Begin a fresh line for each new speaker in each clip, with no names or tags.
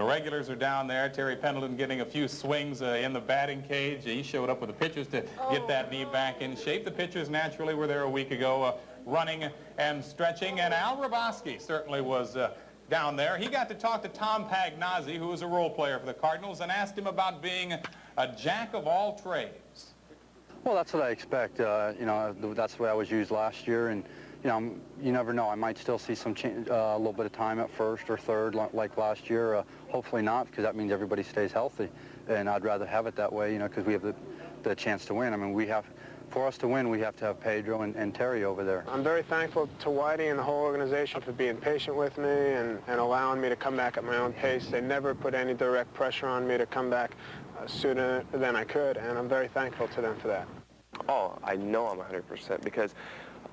regulars are down there. Terry Pendleton getting a few swings in the batting cage. He showed up with the pitchers to get that knee back in shape. The pitchers naturally were there a week ago running and stretching, and Al Raboski certainly was down there. He got to talk to Tom Pagnozzi, who was a role player for the Cardinals, and asked him about being a jack of all trades.
Well, that's what I expect. You know, that's the way I was used last year, and you know, you never know. I might still see some a little bit of time at first or third like last year. Hopefully not, because that means everybody stays healthy, and I'd rather have it that way, you know, because we have the chance to win. I mean, for us to win, we have to have Pedro and Terry over there.
I'm very thankful to Whitey and the whole organization for being patient with me and allowing me to come back at my own pace. They never put any direct pressure on me to come back sooner than I could, and I'm very thankful to them for that.
Oh, I know I'm 100% because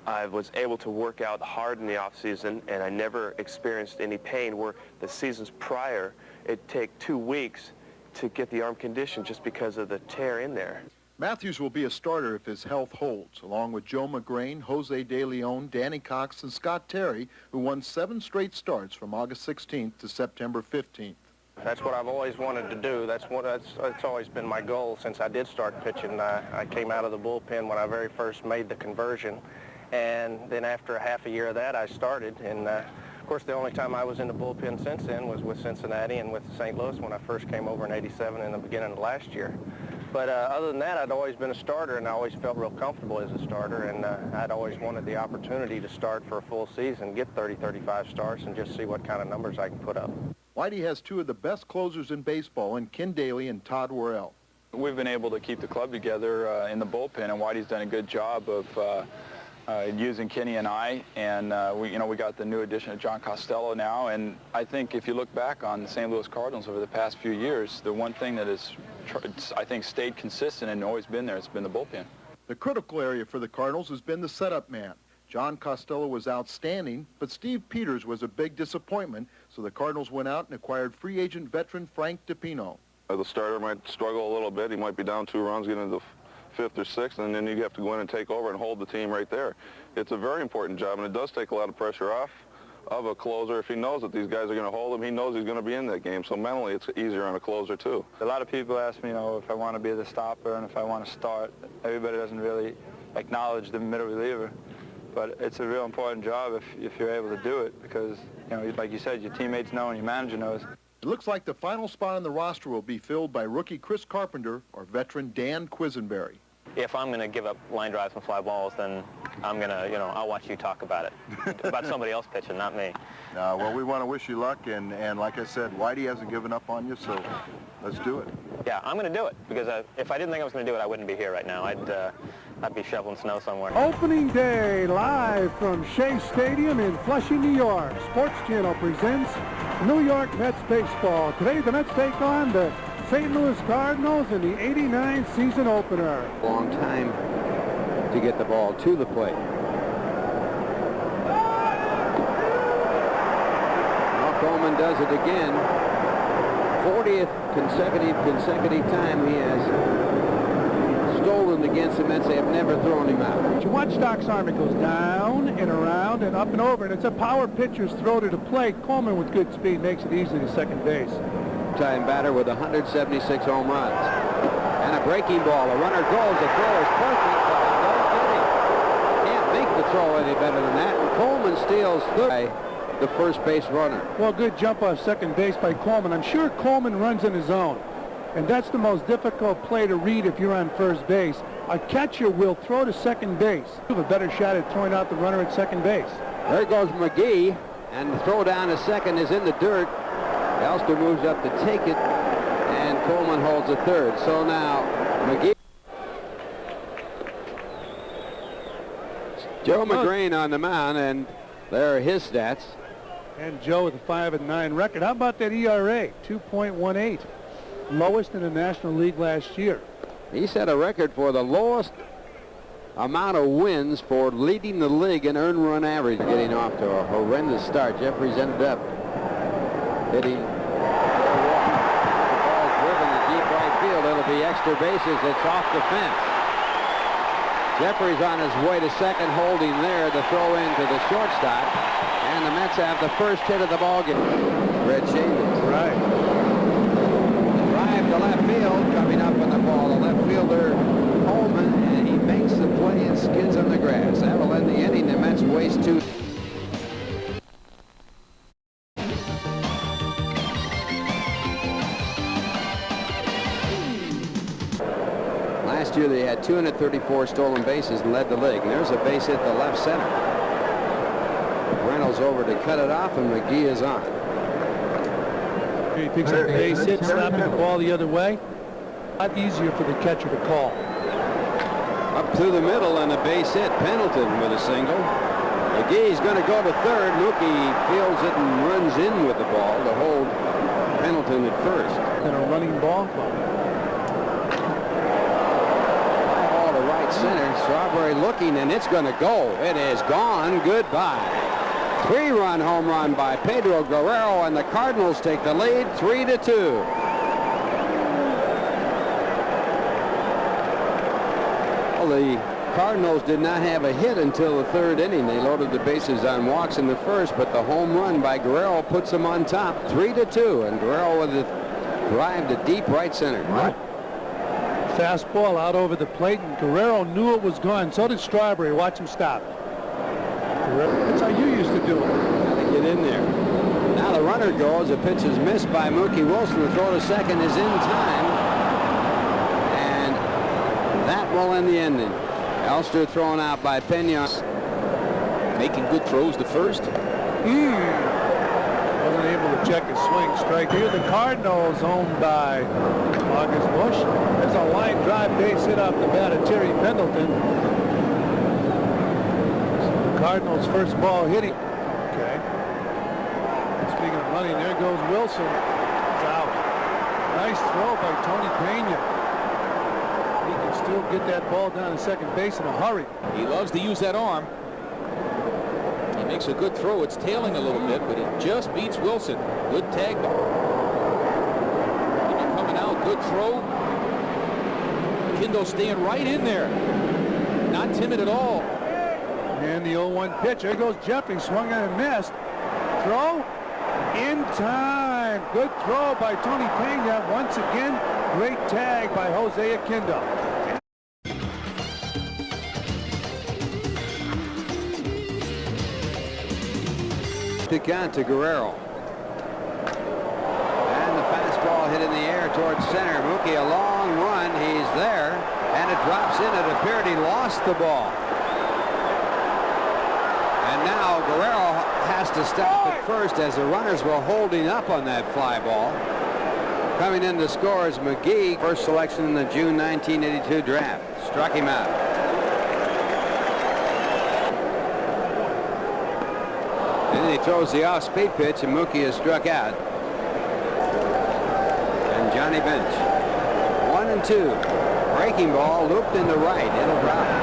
I was able to work out hard in the off-season, and I never experienced any pain where the seasons prior, it'd take 2 weeks to get the arm conditioned just because of the tear in there.
Matthews will be a starter if his health holds, along with Joe McGrain, Jose De Leon, Danny Cox, and Scott Terry, who won 7 straight starts from August 16th to September 15th.
That's what I've always wanted to do. That's always been my goal since I did start pitching. I came out of the bullpen when I very first made the conversion, and then after half a year of that, I started. And of course, the only time I was in the bullpen since then was with Cincinnati and with St. Louis when I first came over in '87 in the beginning of last year. But other than that, I'd always been a starter, and I always felt real comfortable as a starter, and I'd always wanted the opportunity to start for a full season, get 30, 35 starts, and just see what kind of numbers I can put up.
Whitey has 2 of the best closers in baseball in Ken Daly and Todd Worrell.
We've been able to keep the club together in the bullpen, and Whitey's done a good job of using Kenny and I, and we got the new addition of John Costello now, and I think if you look back on the St. Louis Cardinals over the past few years, the one thing that has, I think, stayed consistent and always been there, it's been the bullpen.
The critical area for the Cardinals has been the setup man. John Costello was outstanding, but Steve Peters was a big disappointment, so the Cardinals went out and acquired free agent veteran Frank DiPino.
The starter might struggle a little bit. He might be down 2 runs, getting into the 5th or 6th, and then you have to go in and take over and hold the team right there. It's a very important job, and it does take a lot of pressure off of a closer. If he knows that these guys are going to hold him, he knows he's going to be in that game, so mentally it's easier on a closer too.
A lot of people ask me, if I want to be the stopper and if I want to start. Everybody doesn't really acknowledge the middle reliever. But it's a real important job if you're able to do it because, like you said, your teammates know and your manager knows.
It looks like the final spot on the roster will be filled by rookie Chris Carpenter or veteran Dan Quisenberry.
If I'm going to give up line drives and fly balls, then I'm going to, I'll watch you talk about it. About somebody else pitching, not me.
Well, we want to wish you luck, and like I said, Whitey hasn't given up on you, so let's do it.
Yeah, I'm going to do it, because if I didn't think I was going to do it, I wouldn't be here right now. I'd be shoveling snow somewhere.
Opening day, live from Shea Stadium in Flushing, New York. Sports Channel presents New York Mets baseball. Today, the Mets take on the St. Louis Cardinals in the '89 season opener.
Long time to get the ball to the plate. Now Coleman does it again. 40th consecutive time he has stolen against the Mets. They have never thrown him out.
You watch Doc's arm. It goes down and around and up and over, and it's a power pitcher's throw to the plate. Coleman with good speed makes it easy to second base.
Time batter with 176 home runs. And a breaking ball. A runner goes. The throw is perfect, but they don't get him. Can't make the throw any better than that. And Coleman steals the first base runner.
Well, good jump off second base by Coleman. I'm sure Coleman runs in his zone. And that's the most difficult play to read if you're on first base. A catcher will throw to second base. You have a better shot at throwing out the runner at second base.
There goes McGee. And the throw down to second is in the dirt. Elster moves up to take it, and Coleman holds the third. So now McGee. Joe McGrain on the mound, and there are his stats.
And Joe with a 5-9 record. How about that ERA? 2.18. Lowest in the National League last year.
He set a record for the lowest amount of wins for leading the league in earned run average, getting off to a horrendous start. Jeffries ended up hitting a walk. The ball's driven to deep right field. It'll be extra bases. It's off the fence. Jeffries on his way to second, holding there. The throw in to the shortstop. And the Mets have the first hit of the ball game. Red Chambers.
Right.
to left field. Coming up on the ball, the left fielder, Holman, and he makes the play and skids on the grass. That will end the inning. The Mets waste 2. Last year they had 234 stolen bases and led the league. And there's a base hit to left center. Reynolds over to cut it off, and McGee is on.
He thinks a base hit, slapping the ball the other way. A lot easier for the catcher to call.
Up through the middle and a base hit. Pendleton with a single. McGee's going to go to third. Mookie fields it and runs in with the ball to hold Pendleton at first.
And a running ball.
Ball to right center. Strawberry looking, and it's going to go. It is gone. Goodbye. 3-run home run by Pedro Guerrero, and the Cardinals take the lead 3-2. Well, the Cardinals did not have a hit until the third inning. They loaded the bases on walks in the first, but the home run by Guerrero puts them on top 3-2, and Guerrero with a drive to deep right center.
Fastball out over the plate, and Guerrero knew it was gone. So did Strawberry. Watch him stop. That's how you used to do it.
Gotta get in there. Now the runner goes. The pitch is missed by Mookie Wilson. The throw to second is in time. And that will end the inning. Elster thrown out by Pena.
Making good throws to first.
Wasn't able to check his swing strike. Here the Cardinals owned by August Busch. There's a line drive base hit off the bat of Terry Pendleton. Cardinals first ball hitting. Okay. Speaking of running, there goes Wilson. It's out. Nice throw by Tony Pena. He can still get that ball down to second base in a hurry.
He loves to use that arm. He makes a good throw. It's tailing a little bit, but it just beats Wilson. Good tag. Coming out, good throw. Kindo staying right in there. Not timid at all.
And the 0-1 pitch. There goes Jeffrey. Swung and missed. Throw in time. Good throw by Tony Pena. Once again, great tag by Jose Akindo.
To count to Guerrero. And the fastball hit in the air towards center. Mookie, a long run. He's there. And it drops in. It appeared he lost the ball. And now Guerrero has to stop at first as the runners were holding up on that fly ball. Coming in to score is McGee, first selection in the June 1982 draft. Struck him out. And he throws the off-speed pitch, and Mookie is struck out. And Johnny Bench. 1-2. Breaking ball looped into right. It'll drop.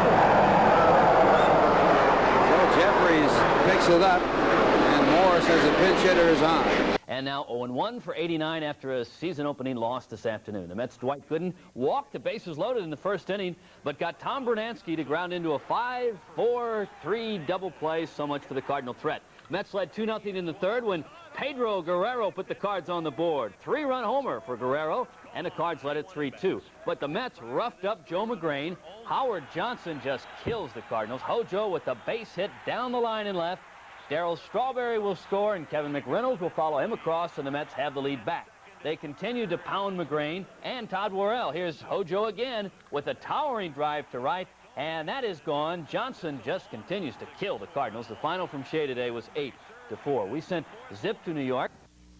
Jeffries picks it up, and Morris as a pinch hitter is on.
And now 0-1 for 89 after a season-opening loss this afternoon. The Mets' Dwight Gooden walked the bases loaded in the first inning, but got Tom Bernansky to ground into a 5-4-3 double play. So much for the Cardinal threat. Mets led 2-0 in the third when Pedro Guerrero put the Cards on the board. 3-run homer for Guerrero, and the Cards led it 3-2. But the Mets roughed up Joe McGrain. Howard Johnson just kills the Cardinals. Hojo with a base hit down the line and left. Darryl Strawberry will score, and Kevin McReynolds will follow him across, and the Mets have the lead back. They continue to pound McGrain and Todd Worrell. Here's Hojo again with a towering drive to right, and that is gone. Johnson just continues to kill the Cardinals. The final from Shea today was 8-4. We sent Zip to New York.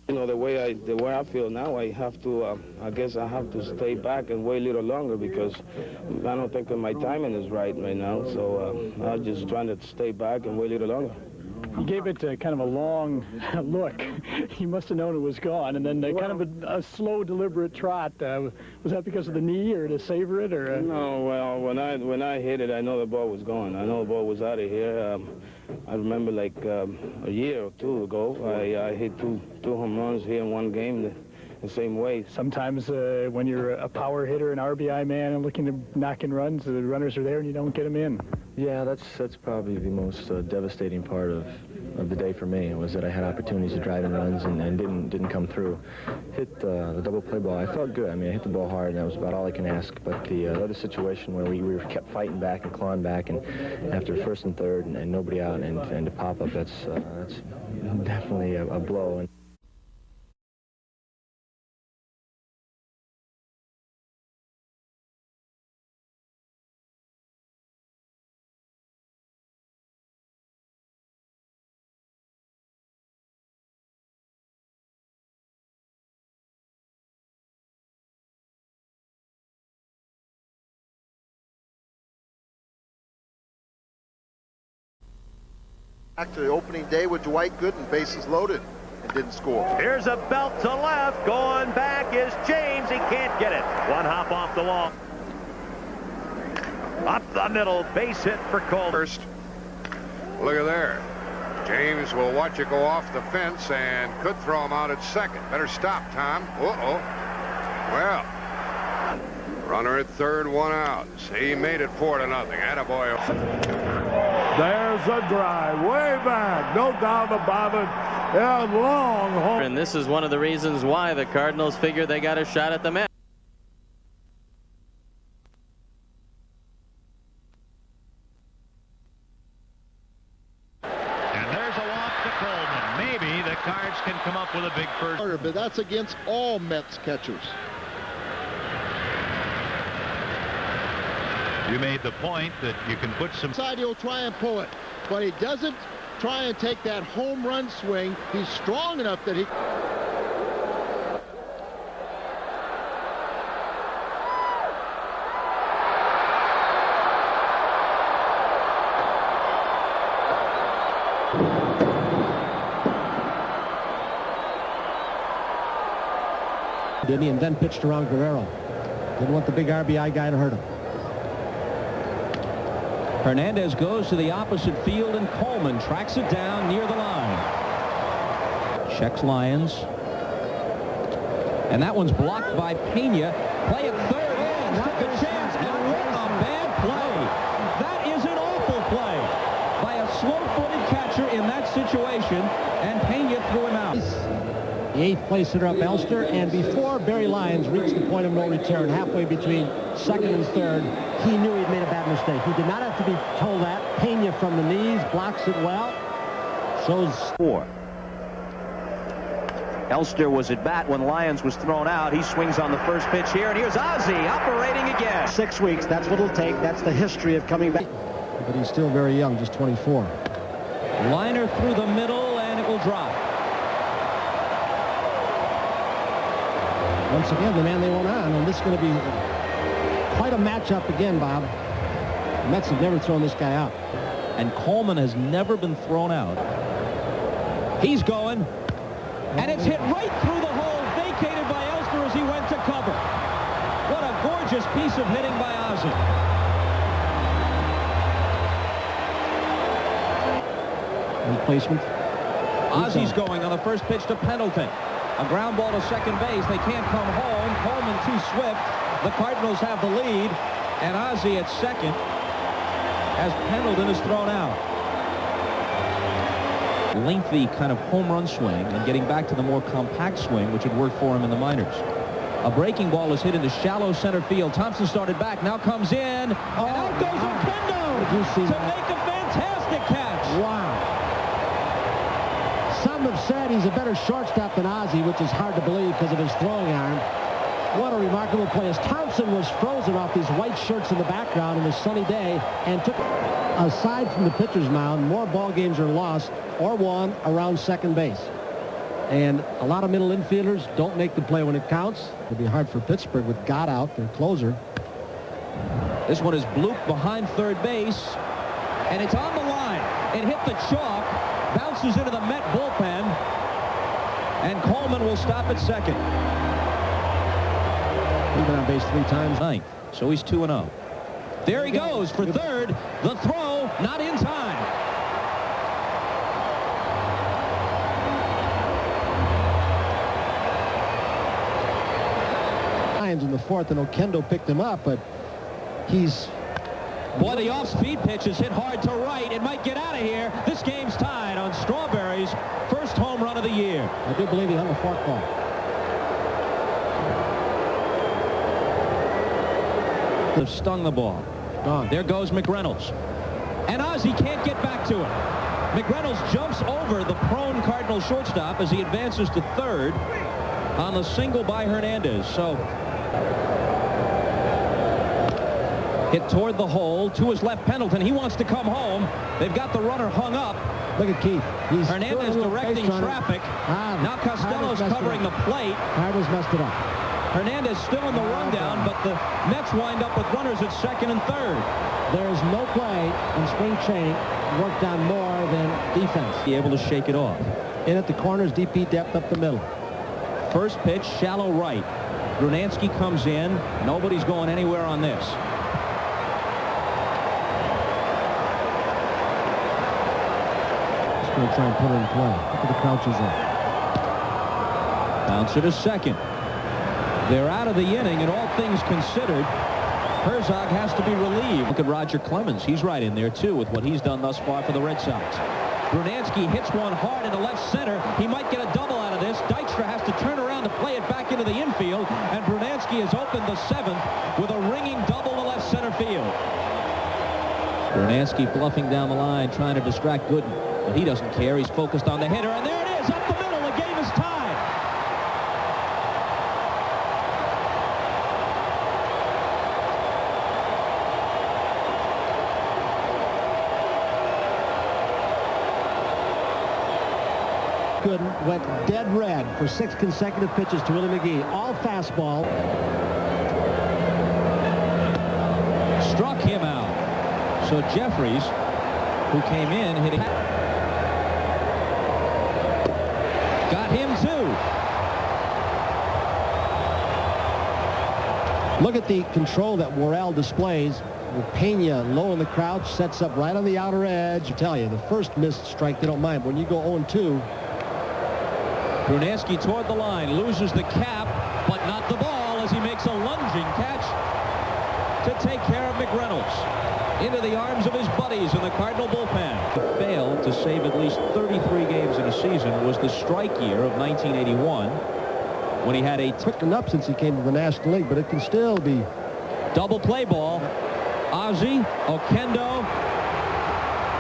You know, the way I feel now, I have to, I guess I have to stay back and wait a little longer because I don't think that my timing is right now. So I'm just trying to stay back and wait a little longer.
He gave it kind of a long look. He must have known it was gone, and then kind of a slow, deliberate trot. Was that because of the knee, or to savor it, or?
No, well, when I hit it, I know the ball was gone. I know the ball was out of here. I remember like a year or two ago, I hit two home runs here in one game the same way.
Sometimes when you're a power hitter, an RBI man, and looking to knock in runs, the runners are there and you don't get them in.
Yeah, that's probably the most devastating part of of the day for me was that I had opportunities to drive in runs and didn't come through. Hit the double play ball. I felt good. I mean, I hit the ball hard, and that was about all I can ask. But the other situation where we kept fighting back and clawing back, and after first and third and nobody out and to pop up, that's definitely a blow. And
back to the opening day with Dwight Gooden, bases loaded, and didn't score.
Here's a belt to left. Going back is James. He can't get it. One hop off the wall. Up the middle. Base hit for Cole.
First. Look at there. James will watch it go off the fence and could throw him out at second. Better stop, Tom. Uh-oh. Well, runner at third, one out. He made it 4-0. Attaboy.
There's a drive way back, no doubt about it. A long home.
And this is one of the reasons why the Cardinals figure they got a shot at the Mets.
And there's a walk to Coleman. Maybe the Cards can come up with a big first.
But that's against all Mets catchers.
You made the point that you can put some
Side, he'll try and pull it, but he doesn't try and take that home run swing. He's strong enough that he...
Did he? And then pitched around Guerrero. Didn't want the big RBI guy to hurt him.
Hernandez goes to the opposite field, and Coleman tracks it down near the line. Checks Lyons. And that one's blocked by Pena. Play at third. Lyons took a chance, and what a bad play. That is an awful play by a slow-footed catcher in that situation, and Pena threw him out.
The eighth place hitter up Elster, and before Barry Lyons reached the point of no return, halfway between second and third, he knew he'd made a bad mistake. He did not have to be told that. Pena from the knees, blocks it well. Shows 4.
Elster was at bat when Lyons was thrown out. He swings on the first pitch here, and here's Ozzie operating again.
6 weeks, that's what it'll take. That's the history of coming back. But he's still very young, just 24.
Liner through the middle, and it will drop.
Once again, the man they want on, and this is going to be quite a matchup again, Bob. The Mets have never thrown this guy out.
And Coleman has never been thrown out. He's going, and it's hit right through the hole, vacated by Elster as he went to cover. What a gorgeous piece of hitting by Ozzie.
Replacement.
Ozzie's going on the first pitch to Pendleton. A ground ball to second base. They can't come home. Coleman too swift. The Cardinals have the lead. And Ozzie at second as Pendleton is thrown out. Lengthy kind of home run swing and getting back to the more compact swing, which had worked for him in the minors. A breaking ball is hit into shallow center field. Thompson started back. Now comes in. And out goes Oquendo to make a fantastic catch.
Wow. Some have said he's a better shortstop than Ozzie, which is hard to believe because of his throwing arm. What a remarkable play. As Thompson was frozen off these white shirts in the background on a sunny day and took, aside from the pitcher's mound, more ball games are lost or won around second base. And a lot of middle infielders don't make the play when it counts. It'll be hard for Pittsburgh with Gott out, their closer.
This one is blooped behind third base, and it's on the line. It hit the chalk, bounces into the Met bullpen, and Coleman will stop at second.
He's been on base 3 times.
Ninth, so he's 2-0. There he goes for third. The throw not in time.
In the fourth, and Oquendo picked him up, but he's...
Boy, the off-speed pitch is hit hard to right. It might get out of here. This game's tied on Strawberry.
believe he hung a fork ball.
They've stung the ball.
Gone.
There goes McReynolds. And Ozzie can't get back to it. McReynolds jumps over the prone Cardinal shortstop as he advances to third on the single by Hernandez. So hit toward the hole. To his left, Pendleton. He wants to come home. They've got the runner hung up.
Look at Keith. He's
Hernandez directing traffic. Now Costello's covering the plate.
Cardinals messed it up.
Hernandez still in the rundown, but the Mets wind up with runners at second and third.
There is no play in spring training worked on more than defense.
Be able to shake it off.
In at the corners, DP depth up the middle.
First pitch, shallow right. Brunansky comes in. Nobody's going anywhere on this.
Just going to try and put it in play. Look at the crouches there.
Bouncer to second. They're out of the inning, and all things considered, Herzog has to be relieved. Look at Roger Clemens. He's right in there, too, with what he's done thus far for the Red Sox. Brunansky hits one hard into left center. He might get a double out of this. Dykstra has to turn around to play it back into the infield, and Brunansky has opened the seventh with a ringing double to left center field. Brunansky bluffing down the line, trying to distract Gooden, but he doesn't care. He's focused on the hitter, and there it is, up the middle. The game is tied.
Gooden went dead red for 6 consecutive pitches to Willie McGee. All fastball.
Struck him out. So Jeffries, who came in, hitting. Got him too.
Look at the control that Worrell displays. With Pena low in the crouch, sets up right on the outer edge. I tell you, the first missed strike, they don't mind. When you go 0-2.
Brunansky toward the line, loses the cap, but not the ball as he makes a lunging catch to take care of McReynolds. Into the arms of his buddies in the Cardinal bullpen. Failed to save at least 33 games in a season was the strike year of 1981 when he had a
quickened up since he came to the National League, but it can still be
double play ball. Ozzie, Oquendo,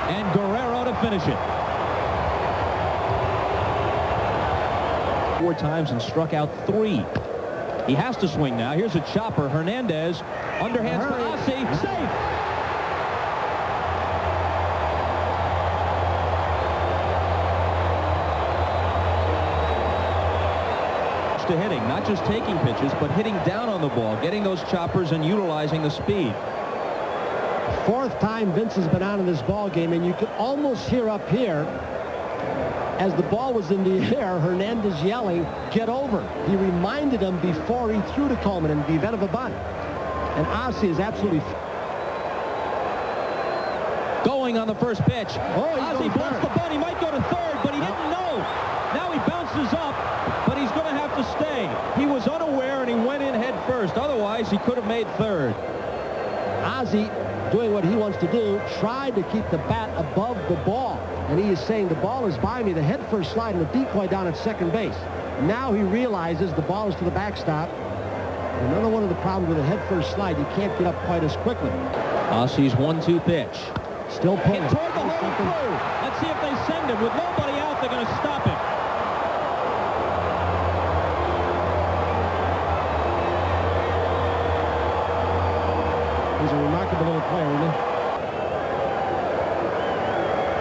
and Guerrero to finish it. 4 times and struck out 3. He has to swing now. Here's a chopper. Hernandez, underhands for Ozzie. Safe. To hitting, not just taking pitches, but hitting down on the ball, getting those choppers and utilizing the speed.
4th time Vince has been out in this ball game, and you could almost hear up here, as the ball was in the air, Hernandez yelling, "Get over." He reminded him before he threw to Coleman in the event of a bunt. And Ozzie is absolutely
going on the first pitch.
Ozzie
blocks the bunt. He might go to third, but he didn't know. Now he bounces up, but he's going to have to stay. He was unaware, and he went in head first. Otherwise, he could have made third.
Ozzie, doing what he wants to do, tried to keep the bat above the ball. And he is saying, the ball is by me, the head first slide and the decoy down at second base. Now he realizes the ball is to the backstop. Another one of the problems with a head first slide, you can't get up quite as quickly.
Ozzie's 1-2 pitch.
Still pulling.
Hit toward the home through. Let's see if they send him. With nobody out, they're going to stop him.
He's a remarkable little player, isn't he?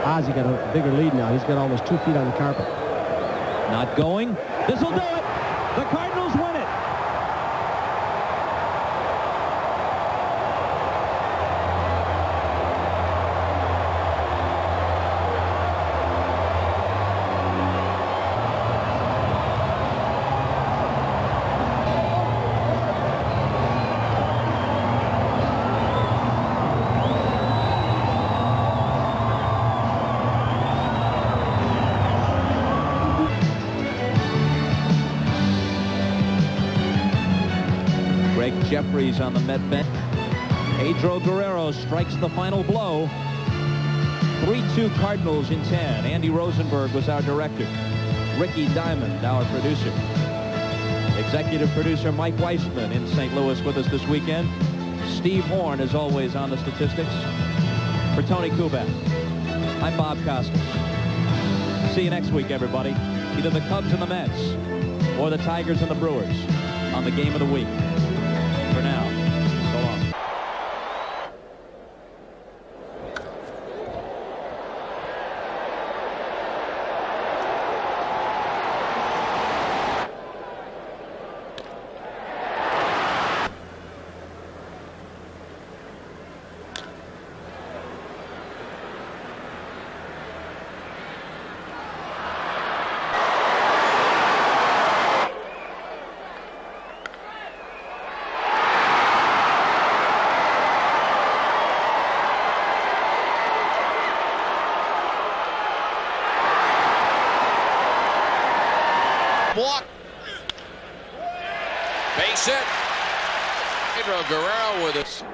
Ozzie got a bigger lead now. He's got almost 2 feet on the carpet.
Not going. This will do it. The Cardinals win it. Jeffries on the Met bench. Pedro Guerrero strikes the final blow. 3-2 Cardinals in 10. Andy Rosenberg was our director. Ricky Diamond, our producer. Executive producer Mike Weissman in St. Louis with us this weekend. Steve Horn, as always, on the statistics. For Tony Kubat, I'm Bob Costas. See you next week, everybody. Either the Cubs and the Mets or the Tigers and the Brewers on the game of the week. For now, so long.
Block. Base hit. Pedro Guerrero with us.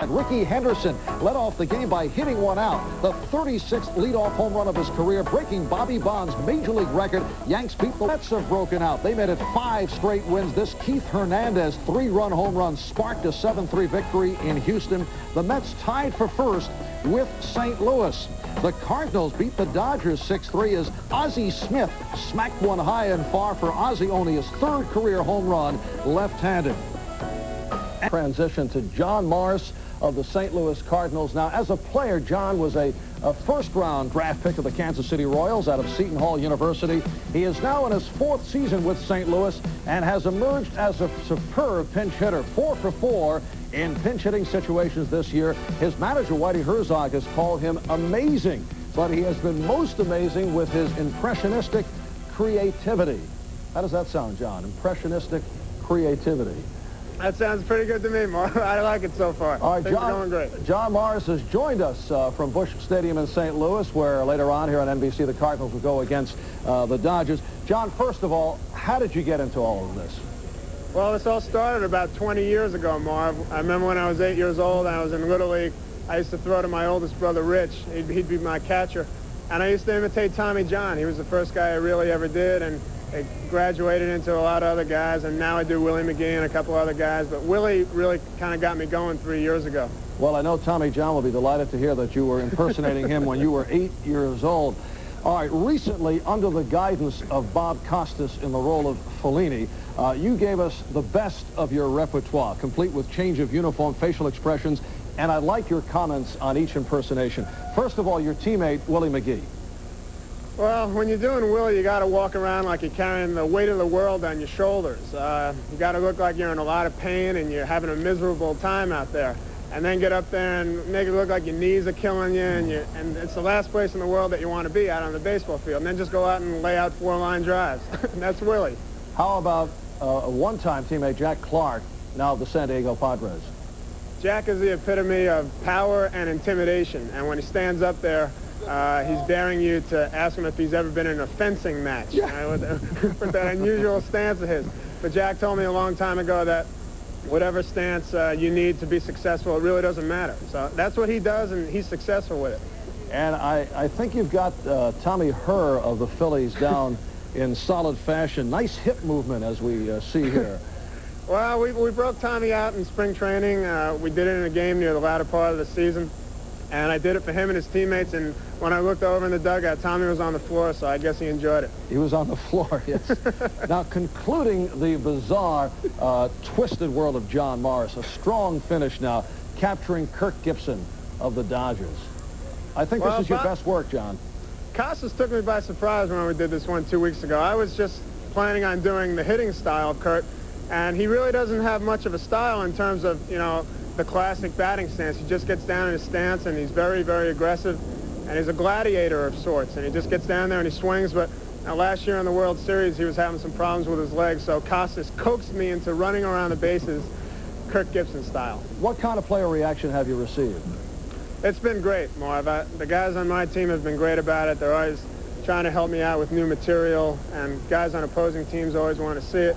Ricky Henderson led off the game by hitting one out. The 36th leadoff home run of his career, breaking Bobby Bonds' major league record. Yanks beat the Mets have broken out. They made it 5 straight wins. This Keith Hernandez 3-run home run sparked a 7-3 victory in Houston. The Mets tied for first with St. Louis. The Cardinals beat the Dodgers 6-3 as Ozzie Smith smacked one high and far for Ozzie, only his 3rd career home run left-handed. Transition to John Morris of the St. Louis Cardinals. Now, as a player, John was a first-round draft pick of the Kansas City Royals out of Seton Hall University. He is now in his 4th season with St. Louis and has emerged as a superb pinch hitter, 4 for 4 in pinch-hitting situations this year. His manager, Whitey Herzog, has called him amazing, but he has been most amazing with his impressionistic creativity. How does that sound, John? Impressionistic creativity.
That sounds pretty good to me, Marv. I like it so far.
All right,
Things are going great.
John Morris has joined us from Busch Stadium in St. Louis, where later on here on NBC, the Cardinals will go against the Dodgers. John, first of all, how did you get into all of this?
Well, this all started about 20 years ago, Marv. I remember when I was 8 years old, I was in Little League. I used to throw to my oldest brother, Rich. He'd be my catcher. And I used to imitate Tommy John. He was the first guy I really ever did, and I graduated into a lot of other guys, and now I do Willie McGee and a couple other guys. But Willie really kind of got me going 3 years ago.
Well, I know Tommy John will be delighted to hear that you were impersonating him when you were 8 years old. All right, recently, under the guidance of Bob Costas in the role of Fellini, you gave us the best of your repertoire, complete with change of uniform, facial expressions, and I like your comments on each impersonation. First of all, your teammate, Willie McGee.
Well, when you're doing Willie, you got to walk around like you're carrying the weight of the world on your shoulders. You got to look like you're in a lot of pain and you're having a miserable time out there. And then get up there and make it look like your knees are killing you, and it's the last place in the world that you want to be, out on the baseball field. And then just go out and lay out 4-line drives. That's Willie.
How about a one-time teammate, Jack Clark, now of the San Diego Padres?
Jack is the epitome of power and intimidation. And when he stands up there, he's daring you to ask him if he's ever been in a fencing match, with that unusual stance of his. But Jack told me a long time ago that whatever stance you need to be successful, it really doesn't matter. So that's what he does, and he's successful with it.
And I think you've got Tommy Herr of the Phillies down in solid fashion. Nice hip movement, as we see here.
Well, we broke Tommy out in spring training. We did it in a game near the latter part of the season. And I did it for him and his teammates, and when I looked over in the dugout, Tommy was on the floor, so I guess he enjoyed it.
He was on the floor, yes. Now, concluding the bizarre, twisted world of John Morris, a strong finish now, capturing Kirk Gibson of the Dodgers. I think this is your best work, John.
Costas took me by surprise when we did this one 2 weeks ago. I was just planning on doing the hitting style of Kurt, and he really doesn't have much of a style in terms of, you know, the classic batting stance. He just gets down in his stance, and he's very, very aggressive, and he's a gladiator of sorts, and he just gets down there and he swings. But last year in the World Series, he was having some problems with his legs, so Costas coaxed me into running around the bases Kirk Gibson style.
What kind of player reaction have you received?
It's been great, Marv. The guys on my team have been great about it. They're always trying to help me out with new material, and guys on opposing teams always want to see it.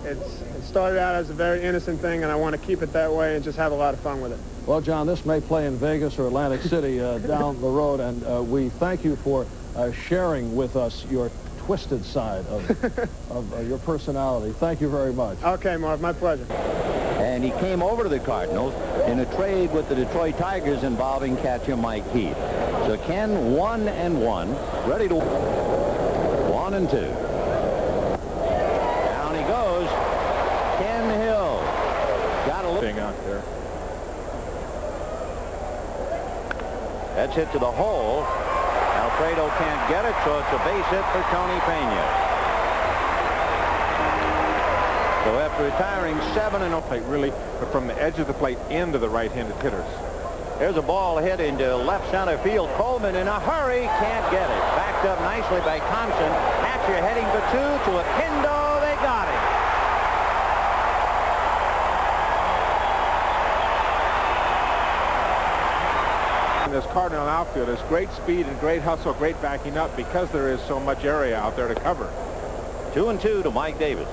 It started out as a very innocent thing, and I want to keep it that way and just have a lot of fun with it.
Well, John, this may play in Vegas or Atlantic City down the road, and we thank you for sharing with us your twisted side of your personality. Thank you very much.
Okay, Marv, my pleasure.
And he came over to the Cardinals in a trade with the Detroit Tigers involving catcher Mike Heath. So Ken 1-1, ready to 1-2.
Out there.
That's hit to the hole. Alfredo can't get it, so it's a base hit for Tony Pena. So after retiring 7-0
plate, really from the edge of the plate into the right-handed hitters.
There's a ball hit into left center field. Coleman in a hurry, can't get it. Backed up nicely by Thompson. Hatcher heading for two to Akindo. They got it.
This Cardinal outfield is great speed and great hustle, great backing up because there is so much area out there to cover.
2-2 to Mike Davis.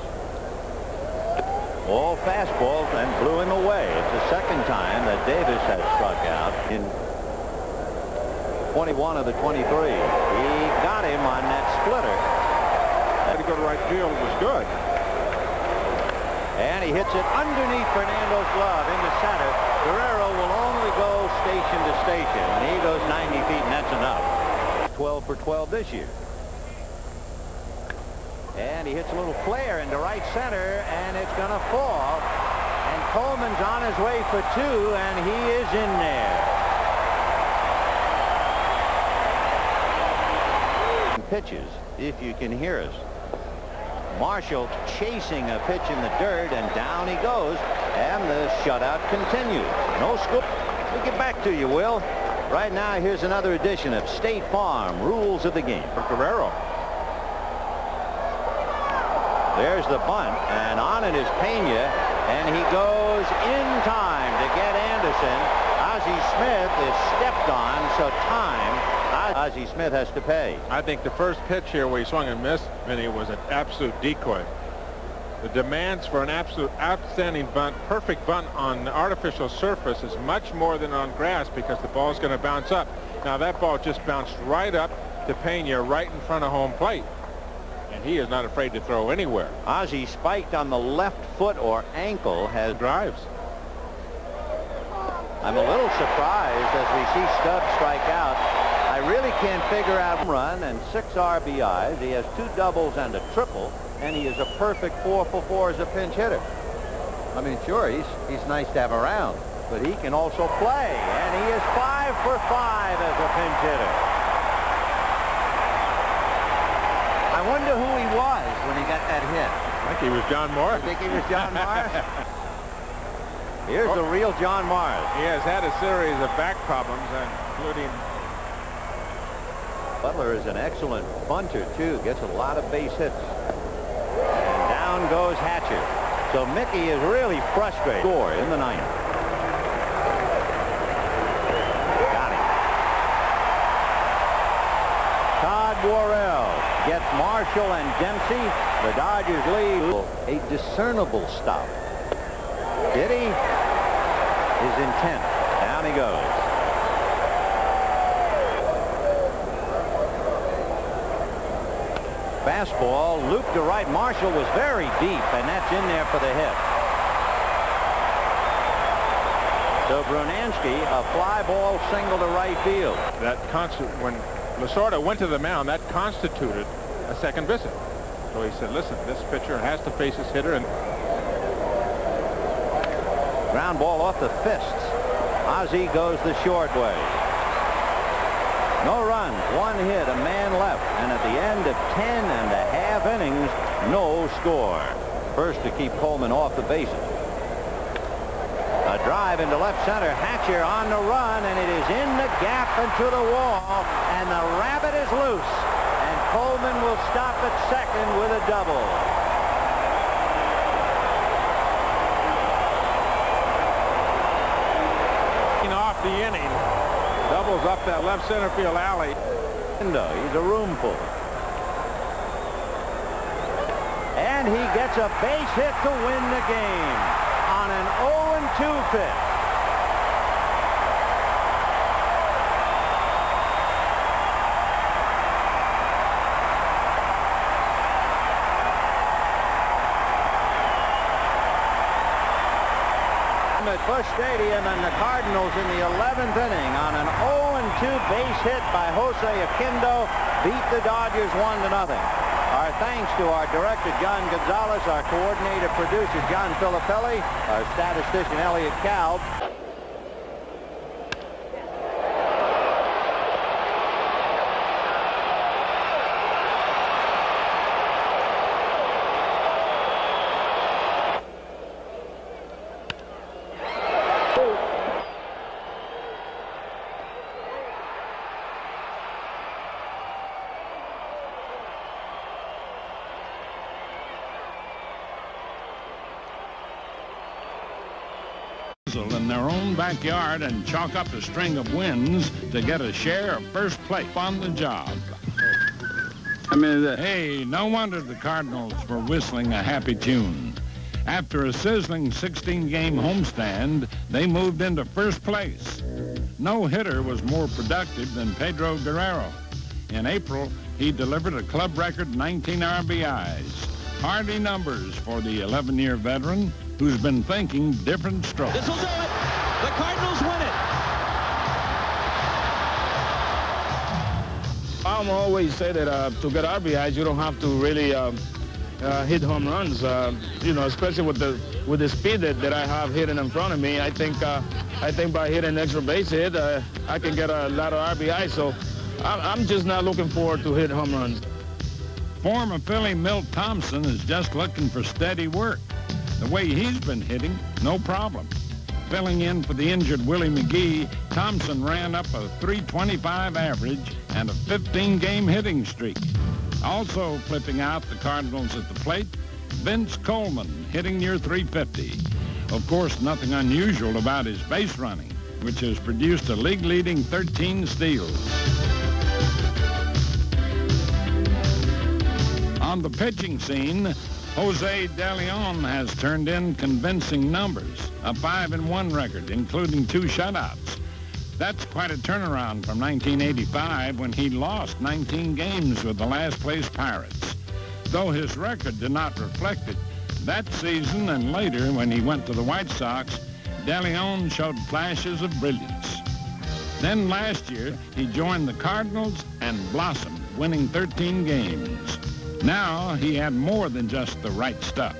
All fastballs and blew him away. It's the second time that Davis has struck out in 21 of the 23. He got him on that splitter.
Had to go to right field. It was good.
And he hits it underneath Fernando's glove into center. Guerrero will only go station to station. And he goes 90 feet, and that's enough. 12 for 12 this year. And he hits a little flare into right center, and it's going to fall. And Coleman's on his way for two, and he is in there. Pitches, if you can hear us. Marshall chasing a pitch in the dirt, and down he goes, and the shutout continues. No scoop. We'll get back to you, Will. Right now, here's another edition of State Farm Rules of the Game.
Guerrero.
There's the bunt, and on it is Pena, And he goes in time to get Anderson. Ozzie Smith is stepped on, so time. Ozzie Smith has to pay.
I think the first pitch here where he swung and missed, Vinny, was an absolute decoy. The demands for an absolute outstanding bunt, perfect bunt on artificial surface is much more than on grass because the ball's going to bounce up. Now that ball just bounced right up to Pena right in front of home plate. And he is not afraid to throw anywhere.
Ozzie spiked on the left foot or ankle, has
drives.
I'm a little surprised as we see Stubbs strike out. I really can't figure out run and 6 RBIs. He has 2 doubles and a triple, and he is a perfect 4-for-4 as a pinch hitter. I mean, sure, he's nice to have around, but he can also play, and he is 5-for-5 as a pinch hitter. I wonder who he was when he got that hit.
I think he was John Morris.
You think he was John Morris? Here's the real John Morris.
He has had a series of back problems, including...
Butler is an excellent bunter, too. Gets a lot of base hits. And down goes Hatcher. So Mickey is really frustrated. Score in the 9th. Got him. Todd Worrell gets Marshall and Dempsey. The Dodgers lead. A discernible stop. Did he? His intent. Down he goes. Fastball looped to right. Marshall was very deep, and that's in there for the hit. So Brunansky, a fly ball single to right field.
When Lasorda went to the mound, that constituted a second visit. So he said, listen, this pitcher has to face his hitter. And
ground ball off the fists. Ozzie goes the short way. No runs, 1 hit, a man left, and at the end of 10.5 innings, no score. First to keep Coleman off the bases. A drive into left center. Hatcher on the run, and it is in the gap into the wall, and the rabbit is loose, and Coleman will stop at second with a double.
Off the inning. Doubles up that left center field alley.
He's a roomful. And he gets a base hit to win the game on an 0-2 pitch. At Busch Stadium, and the Cardinals in the 11th inning on an 0-2 base hit by Jose Aquindo beat the Dodgers 1-0. Our thanks to our director John Gonzalez, our coordinator producer John Filippelli, our statistician Elliot Kalb.
In their own backyard and chalk up a string of wins to get a share of first place on the job. Hey, no wonder the Cardinals were whistling a happy tune. After a sizzling 16-game homestand, they moved into first place. No hitter was more productive than Pedro Guerrero. In April, he delivered a club record 19 RBIs. Hardy numbers for the 11-year veteran who's been thinking different strokes.
This will do it. The Cardinals win it.
I'm always say that to get RBIs, you don't have to really hit home runs. You know, especially with the speed that I have hitting in front of me. I think by hitting an extra base hit, I can get a lot of RBIs. So I'm just not looking forward to hit home runs.
Former Philly Milt Thompson is just looking for steady work. The way he's been hitting, no problem. Filling in for the injured Willie McGee, Thompson ran up a .325 average and a 15-game hitting streak. Also flipping out the Cardinals at the plate, Vince Coleman hitting near .350. Of course, nothing unusual about his base running, which has produced a league-leading 13 steals. On the pitching scene, Jose De Leon has turned in convincing numbers, a 5-1 record, including 2 shutouts. That's quite a turnaround from 1985 when he lost 19 games with the last-place Pirates. Though his record did not reflect it, that season and later when he went to the White Sox, De Leon showed flashes of brilliance. Then last year, he joined the Cardinals and blossomed, winning 13 games. Now he had more than just the right stuff.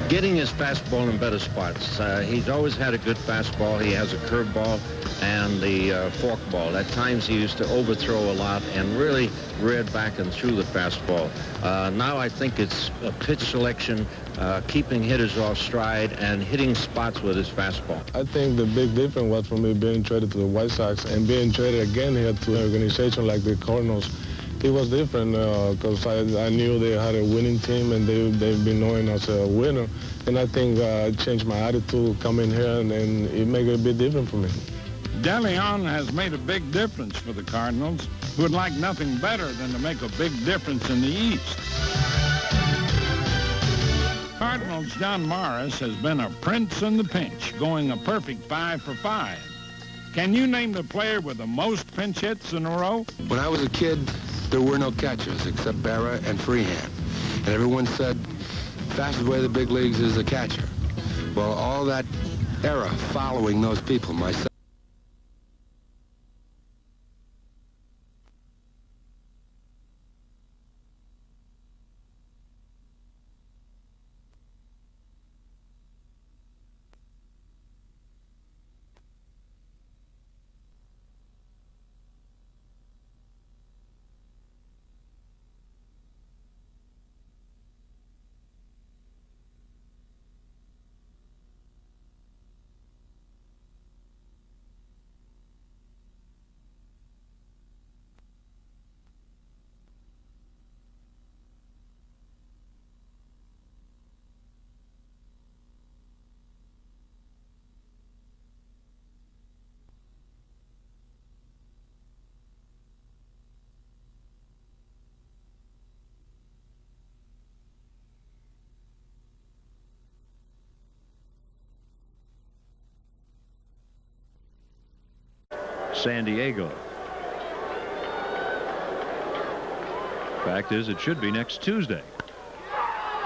Getting his fastball in better spots. He's always had a good fastball. He has a curveball and the forkball. At times he used to overthrow a lot and really reared back and threw the fastball. Now I think it's a pitch selection, keeping hitters off stride and hitting spots with his fastball.
I think the big difference was for me being traded to the White Sox and being traded again here to an organization like the Cardinals. It was different because I knew they had a winning team and they've been known as a winner. And I think I changed my attitude coming here and it made it a bit different for me.
De Leon has made a big difference for the Cardinals, who would like nothing better than to make a big difference in the East. Cardinals' John Morris has been a prince in the pinch, going a perfect 5 for 5. Can you name the player with the most pinch hits in a row?
When I was a kid, there were no catchers except Berra and Freehand. And everyone said, fastest way to the big leagues is a catcher. Well, all that era following those people, myself.
San Diego. Fact is, it should be next Tuesday.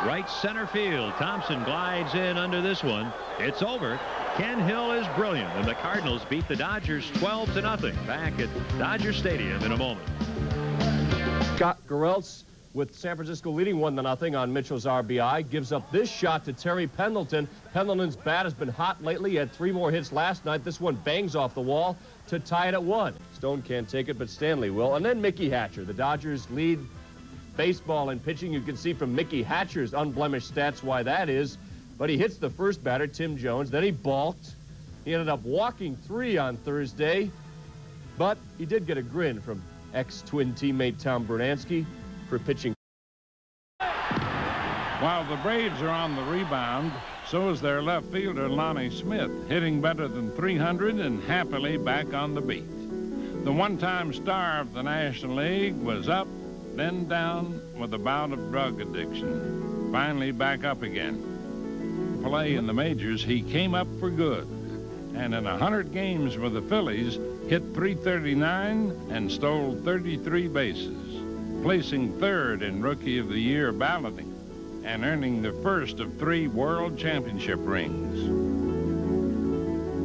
Right center field. Thompson glides in under this one. It's over. Ken Hill is brilliant, and the Cardinals beat the Dodgers 12-0 back at Dodger Stadium in a moment.
Scott Garrelts with San Francisco leading 1-0 on Mitchell's RBI. Gives up this shot to Terry Pendleton. Pendleton's bat has been hot lately. He had 3 more hits last night. This one bangs off the wall to tie it at 1. Stone can't take it, but Stanley will. And then Mickey Hatcher. The Dodgers lead baseball and pitching. You can see from Mickey Hatcher's unblemished stats why that is. But he hits the first batter, Tim Jones. Then he balked. He ended up walking 3 on Thursday. But he did get a grin from ex-Twin teammate Tom Bernansky for pitching.
While the Braves are on the rebound, so is their left fielder Lonnie Smith, hitting better than 300 and happily back on the beat. The one-time star of the National League was up, then down with a bout of drug addiction. Finally back up again. Play in the majors, he came up for good. And in 100 games with the Phillies, hit .339 and stole 33 bases, placing 3rd in Rookie of the Year balloting and earning the first of 3 World Championship rings.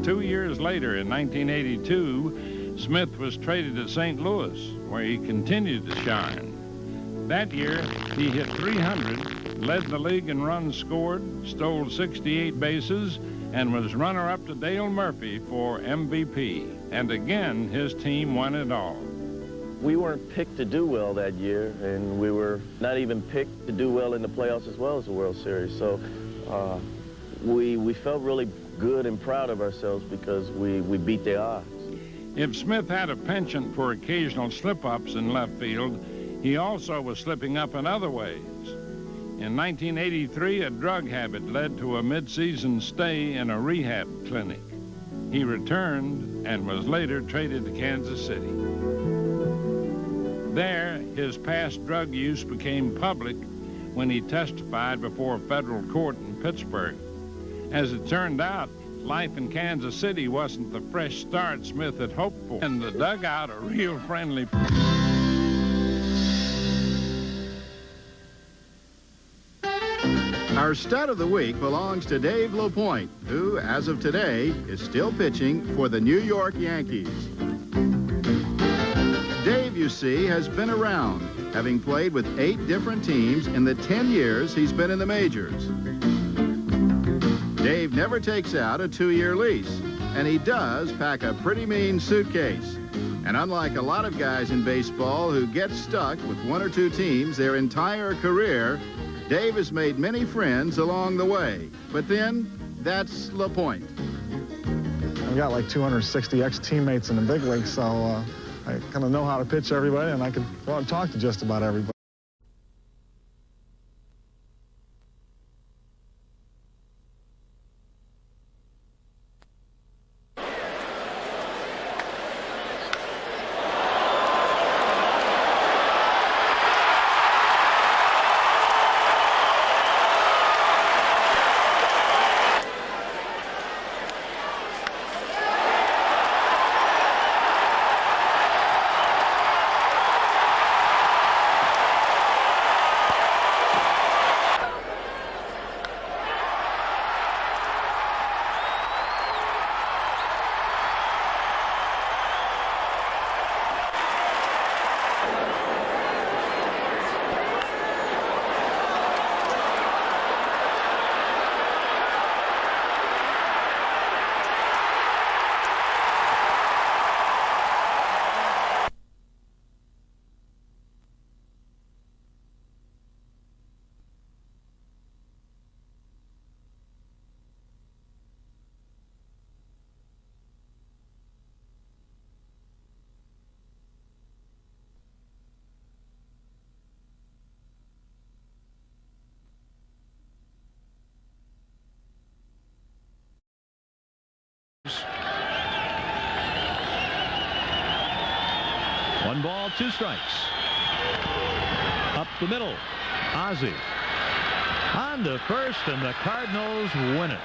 2 years later, in 1982, Smith was traded to St. Louis, where he continued to shine. That year, he hit .300, led the league in runs scored, stole 68 bases, and was runner-up to Dale Murphy for MVP. And again, his team won it all.
We weren't picked to do well that year, and we were not even picked to do well in the playoffs as well as the World Series. So we felt really good and proud of ourselves because we beat the odds.
If Smith had a penchant for occasional slip-ups in left field, he also was slipping up in other ways. In 1983, a drug habit led to a mid-season stay in a rehab clinic. He returned and was later traded to Kansas City. There, his past drug use became public when he testified before a federal court in Pittsburgh. As it turned out, life in Kansas City wasn't the fresh start Smith had hoped for. In the dugout, a real friendly...
Our stat of the week belongs to Dave LaPointe, who, as of today, is still pitching for the New York Yankees. Dave, you see, has been around, having played with 8 different teams in the 10 years he's been in the majors. Dave never takes out a 2-year lease, and he does pack a pretty mean suitcase. And unlike a lot of guys in baseball who get stuck with 1 or 2 teams their entire career, Dave has made many friends along the way. But then, that's LaPointe.
I've got like 260 ex-teammates in the big league, so I kind of know how to pitch everybody, and I can go out and talk to just about everybody.
One ball, 2 strikes. Up the middle, Ozzie on to first, and the Cardinals win it.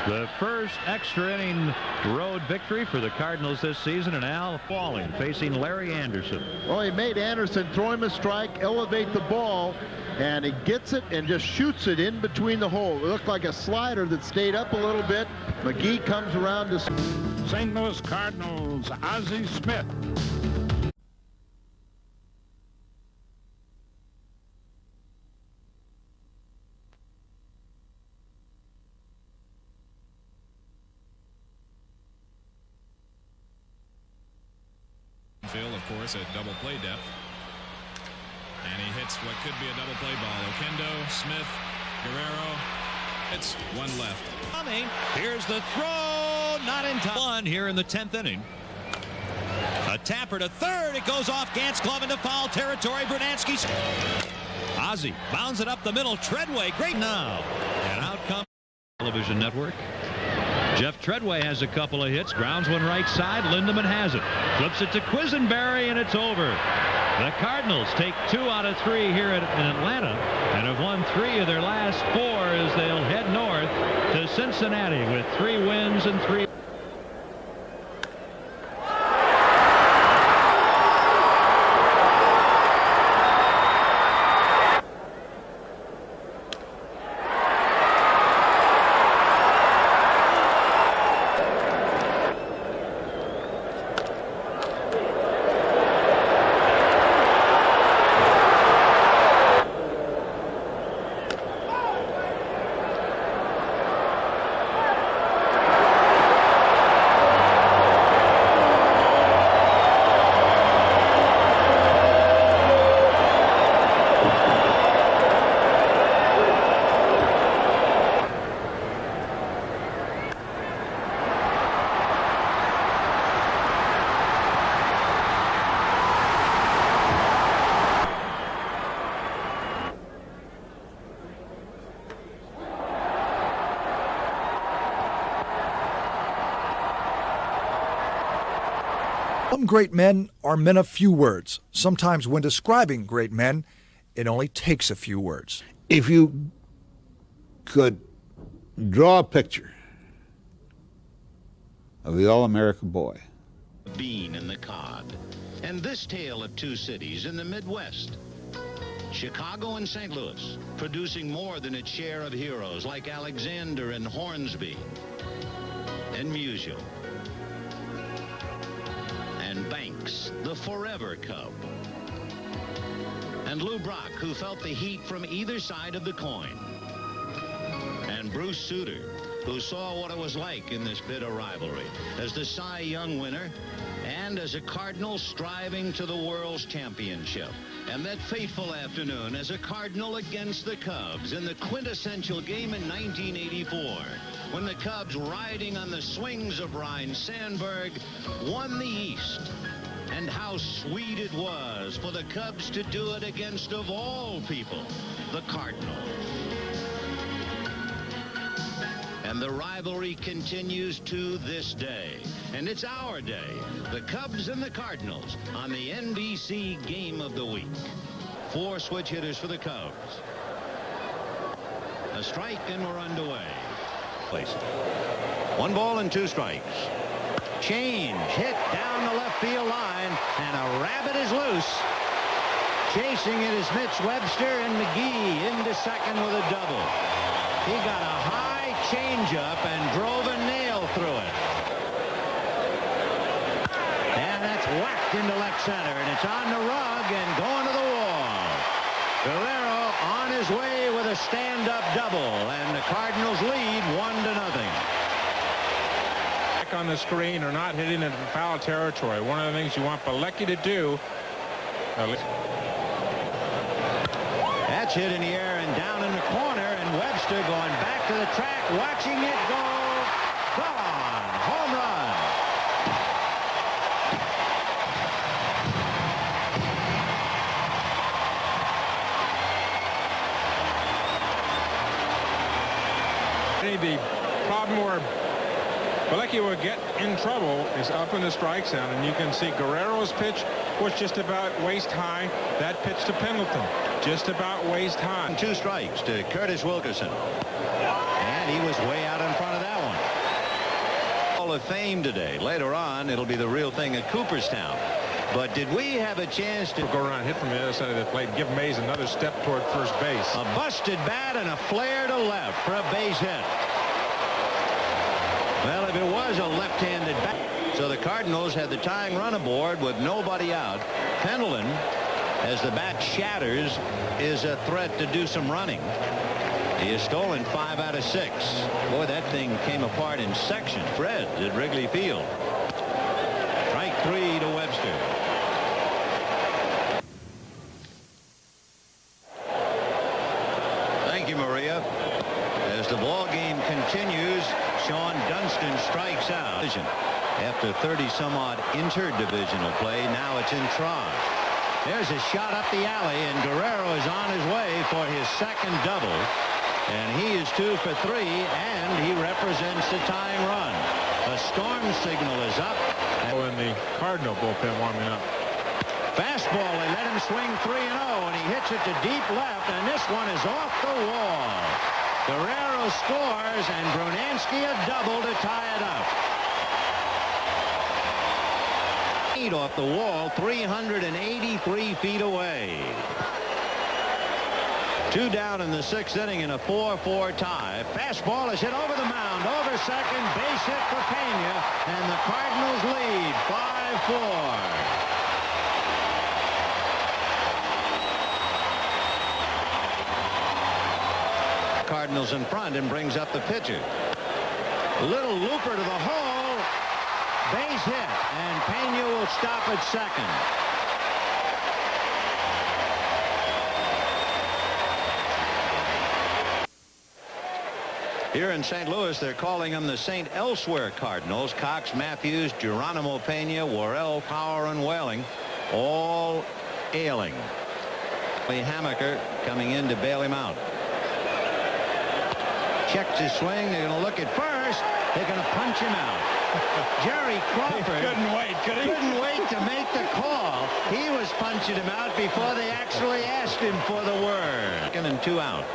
The first extra inning road victory for the Cardinals this season, and Al Falling facing Larry Anderson.
Well, he made Anderson throw him a strike, elevate the ball, and he gets it and just shoots it in between the hole. It looked like a slider that stayed up a little bit. McGee comes around to...
St. Louis Cardinals, Ozzie Smith.
Of course, at double play depth, and he hits what could be a double play ball. Oquendo, Smith, Guerrero. It's 1 left.
Coming. Here's the throw. Not in time. 1 here in the 10th inning. A tapper to third. It goes off Gant's glove into foul territory. Brunansky. Ozzie bounds it up the middle. Treadway. Great now. And out comes television network. Jeff Treadway has a couple of hits. Grounds one right side. Lindemann has it. Flips it to Quisenberry, and it's over. The Cardinals take 2 out of 3 here in Atlanta and have won 3 of their last 4 as they'll head north to Cincinnati with 3 wins and 3.
Some great men are men of few words. Sometimes when describing great men, it only takes a few words.
If you could draw a picture of the all-American boy.
Bean and the cod. And this tale of two cities in the Midwest, Chicago and St. Louis, producing more than its share of heroes like Alexander and Hornsby and Musial and Banks, the forever Cub, and Lou Brock, who felt the heat from either side of the coin, and Bruce Sutter, who saw what it was like in this bitter rivalry as the Cy Young winner and as a Cardinal striving to the World's Championship. And that fateful afternoon as a Cardinal against the Cubs in the quintessential game in 1984, when the Cubs, riding on the swings of Ryne Sandberg, won the East. And how sweet it was for the Cubs to do it against, of all people, the Cardinals. And the rivalry continues to this day. And it's our day, the Cubs and the Cardinals, on the NBC Game of the Week. 4 switch hitters for the Cubs. A strike and we're underway. 1 ball and 2 strikes. Change, hit down the left field line, and a rabbit is loose. Chasing it is Mitch Webster, and McGee into second with a double. He got a high changeup and drove a nail through it. And that's whacked into left center, and it's on the rug and going to the wall. Guerrero on his way with a stand-up double, and the Cardinals lead 1-0.
On the screen or not hitting it in foul territory. One of the things you want Pilecki to do.
That's hit in the air and down in the corner, and Webster going back to the track, watching it go. Gone. Home run.
The problem where Pilecki would get in trouble is up in the strike zone, and you can see Guerrero's pitch was just about waist high. That pitch to Pendleton, just about waist high.
2 strikes to Curtis Wilkerson, and he was way out in front of that one. Hall of Fame today. Later on, it'll be the real thing at Cooperstown. But did we have a chance to
go around, hit from the other side of the plate, and give Mays another step toward first base?
A busted bat and a flare to left for a base hit. Well, if it was a left-handed bat. So the Cardinals had the tying run aboard with nobody out. Pendleton, as the bat shatters, is a threat to do some running. He has stolen 5 out of 6. Boy, that thing came apart in sections. Fred at Wrigley Field. Strike 3 to Webster. Thank you, Maria. As the ball game continues, Sean Dunston strikes out. After 30-some-odd interdivisional play, now it's in Trog. There's a shot up the alley, and Guerrero is on his way for his second double. And he is 2 for 3, and he represents the tying run. A storm signal is up.
And the Cardinal bullpen warming up.
Fastball, they let him swing 3-0, and he hits it to deep left, and this one is off the wall. Guerrero scores, and Brunansky a double to tie it up. 8 off the wall, 383 feet away. 2 down in the 6th inning in a 4-4 tie. Fastball is hit over the mound, over second, base hit for Pena, and the Cardinals lead 5-4. Cardinals in front and brings up the pitcher. Little looper to the hole. Base hit, and Pena will stop at second. Here in St. Louis, they're calling them the St. Elsewhere Cardinals. Cox, Matthews, Geronimo Pena, Worrell, Power, and Whaling, all ailing. Hammaker coming in to bail him out. Checks his swing. They're going to look at first. They're going to punch him out. Jerry Crawford
couldn't wait, could he?
couldn't wait to make the call. He was punching him out before they actually asked him for the word. Second and 2 out.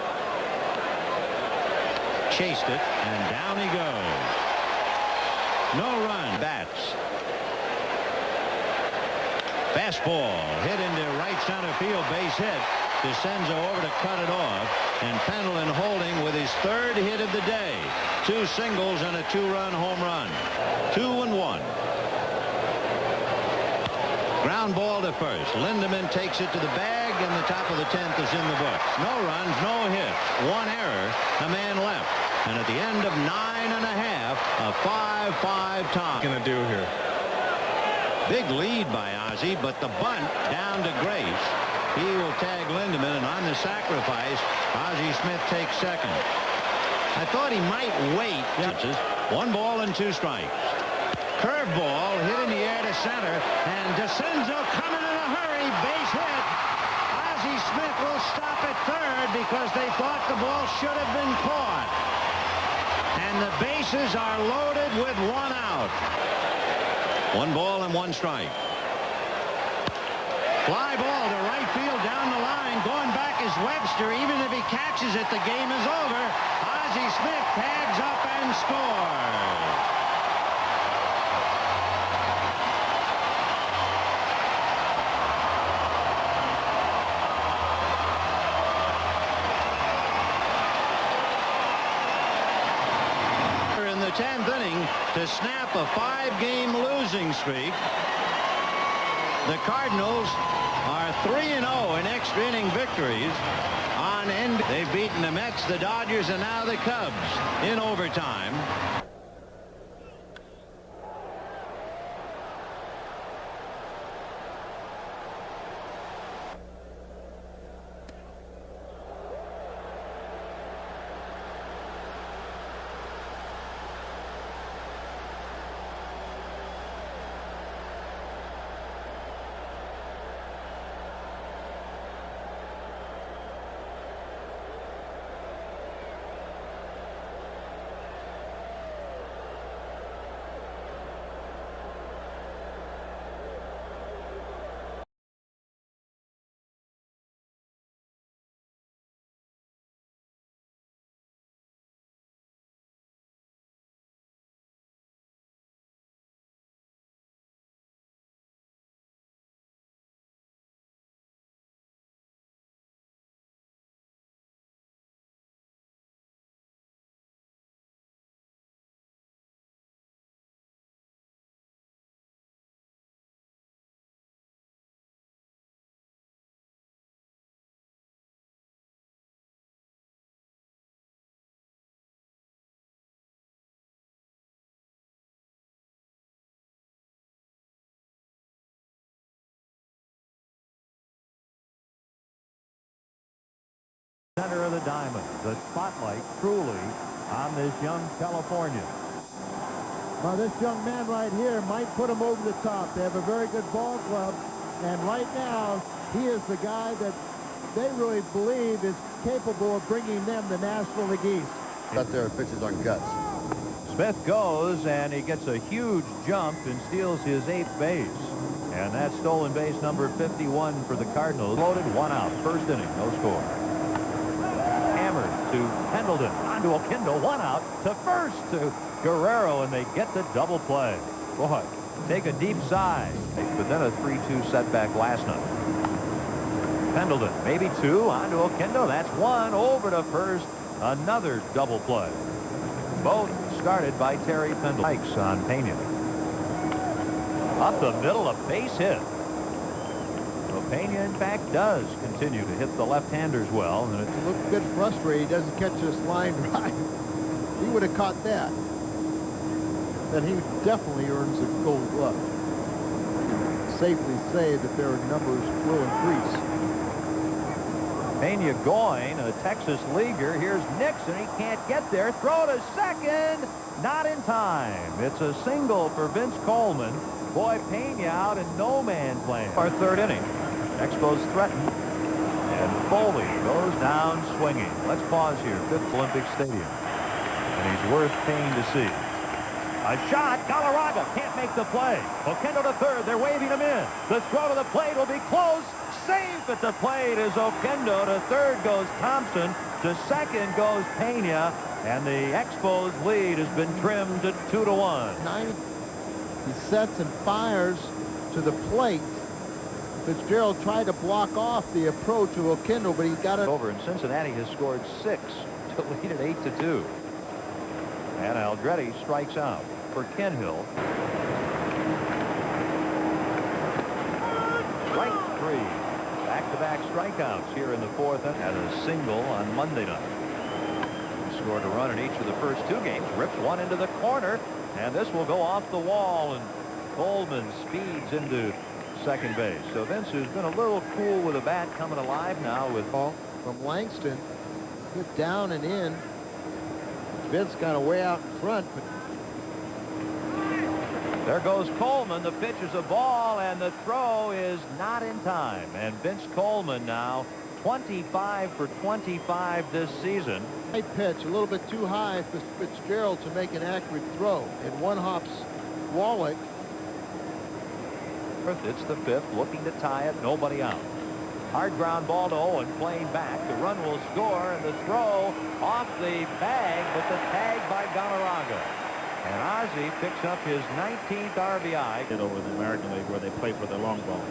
Chased it, and down he goes. No run. Bats. Fastball hit into right center field, base hit. DeCenzo over to cut it off, and Pendleton holding with his 3rd hit of the day. 2 singles and a 2-run home run. 2-1. Ground ball to first. Lindemann takes it to the bag, and the top of the 10th is in the books. No runs, no hits, 1 error, a man left. And at the end of 9½, a 5-5 tie.
What are you going to do here?
Big lead by Ozzie, but the bunt down to Grace. He will tag Lindemann, and on the sacrifice, Ozzie Smith takes second. I thought he might wait. 1 ball and 2 strikes. Curveball hit in the air to center, and DeCenzo coming in a hurry, base hit. Ozzie Smith will stop at 3rd because they thought the ball should have been caught. And the bases are loaded with 1 out. 1 ball and 1 strike. Fly ball to right field down the line. Going back is Webster. Even if he catches it, the game is over. Ozzie Smith tags up and scores. In the 10th inning to snap a 5-game losing streak. The Cardinals are 3-0 in extra inning victories on end. They've beaten the Mets, the Dodgers, and now the Cubs in overtime.
Center of the diamond, the spotlight truly on this young Californian.
Well, this young man right here might put him over the top. They have a very good ball club, and right now he is the guy that they really believe is capable of bringing them the National League East.
Out there pitches on guts.
Smith goes, and he gets a huge jump and steals his 8th base. And that's stolen base number 51 for the Cardinals. Loaded, 1 out. First inning, no score. To Pendleton, on to Oquendo, 1 out, to first to Guerrero, and they get the double play. Boy, take a deep sigh. But then a 3-2 setback last night. Pendleton, maybe 2, on to Oquendo, that's 1, over to first, another double play. Both started by Terry Pendleton. Strikes on Pena. Up the middle, a base hit. Pena, in fact, does continue to hit the left-handers well. And
it looks a bit frustrated. He doesn't catch this line right. He would have caught that. Then he definitely earns a gold glove. Safely say that their numbers will increase.
Pena going, a Texas leaguer. Here's Nixon. He can't get there. Throw to second. Not in time. It's a single for Vince Coleman. Boy, Pena out in no man's land. Our 3rd inning. Expos threaten, and Foley goes down swinging. Let's pause here. 5th Olympic Stadium, and he's worth paying to see. A shot. Galarraga can't make the play. Oquendo to third. They're waving him in. The throw to the plate will be close. Safe at the plate is Oquendo. To third goes Thompson. To second goes Pena. And the Expos lead has been trimmed to 2-1.
He sets and fires to the plate. Fitzgerald tried to block off the approach of Oquendo, but he got it
over. And Cincinnati has scored 6 to lead at 8-2. And Aldretti strikes out for Ken Hill. Strike 3. Back-to-back strikeouts here in the fourth. Had a single on Monday night. He scored a run in each of the first 2 games. Rips one into the corner, and this will go off the wall, and Coleman speeds into second base. So Vince, who's been a little cool with a bat, coming alive now with
ball from Langston. Hit down and in. Vince got away out in front, but
there goes Coleman. The pitch is a ball, and the throw is not in time. And Vince Coleman now 25 for 25 this season.
A pitch a little bit too high for Fitzgerald to make an accurate throw. And one hops Wallach.
It's the 5th, looking to tie it. Nobody out. Hard ground ball to Owen, playing back. The run will score, and the throw off the bag, but the tag by Galarraga. And Ozzie picks up his 19th RBI.
Over the American League where they play for the long ball.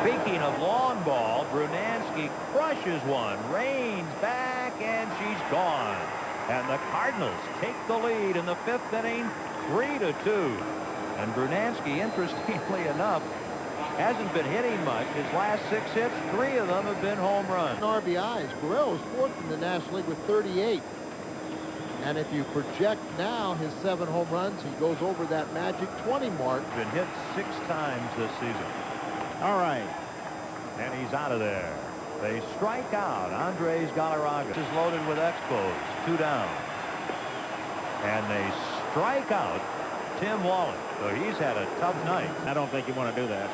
Speaking of long ball, Brunansky crushes one, reins back, and she's gone. And the Cardinals take the lead in the 5th inning, 3-2. And Brunansky, interestingly enough, hasn't been hitting much. His last 6 hits, 3 of them have been home runs.
RBIs. Guerrero is 4th in the National League with 38. And if you project now his 7 home runs, he goes over that magic 20 mark.
Been hit 6 times this season. All right. And he's out of there. They strike out Andres Galarraga. This is loaded with Expos. 2 down. And they strike out Tim Wallach. So he's had a tough night.
I don't think you want to do that.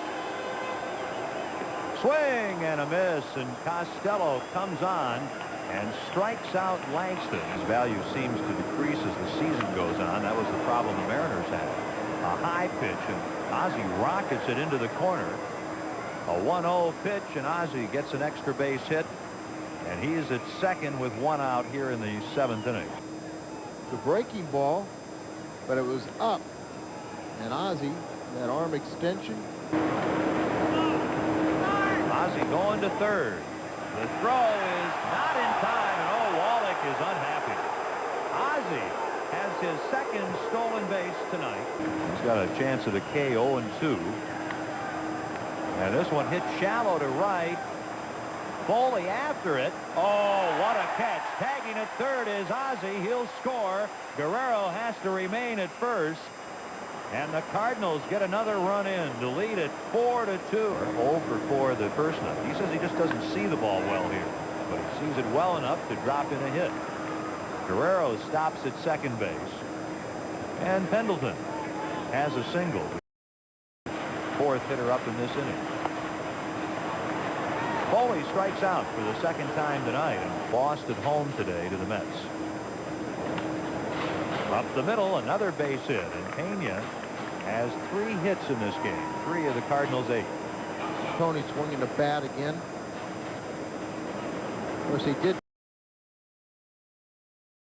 Swing and a miss, and Costello comes on and strikes out Langston. His value seems to decrease as the season goes on. That was the problem the Mariners had. A high pitch, and Ozzie rockets it into the corner. A 1-0 pitch, and Ozzie gets an extra base hit, and he is at second with 1 out here in the 7th inning.
The breaking ball, but it was up. And Ozzie, that arm extension.
Ozzie going to third. The throw is not in time, and oh, Wallach is unhappy. Ozzie has his 2nd stolen base tonight. He's got a chance at a K, 0-2. And this one hit shallow to right. Foley after it. Oh, what a catch. Tagging at third is Ozzie. He'll score. Guerrero has to remain at first. And the Cardinals get another run in to lead it 4-2. 0 for 4 the first night. He says he just doesn't see the ball well here, but he sees it well enough to drop in a hit. Guerrero stops at second base, and Pendleton has a single. 4th hitter up in this inning. Foley strikes out for the 2nd time tonight and lost at home today to the Mets. Up the middle, another base hit, and Pena has 3 hits in this game. 3 of the Cardinals' 8.
Tony swinging the bat again. Of course, he did.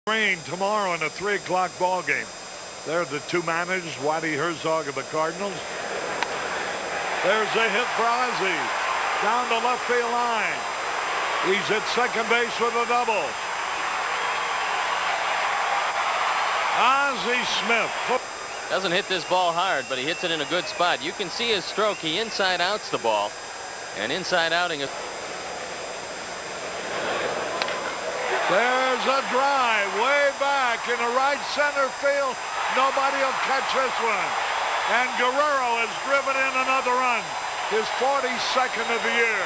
Rain tomorrow in a 3 o'clock ball game. There are the 2 managers, Whitey Herzog of the Cardinals. There's a hit for Ozzie down the left field line. He's at second base with a double. Ozzie Smith
doesn't hit this ball hard, but he hits it in a good spot. You can see his stroke. He inside outs the ball, and inside outing is.
There's a drive way back in the right center field. Nobody will catch this one. And Guerrero has driven in another run, his 42nd of the year.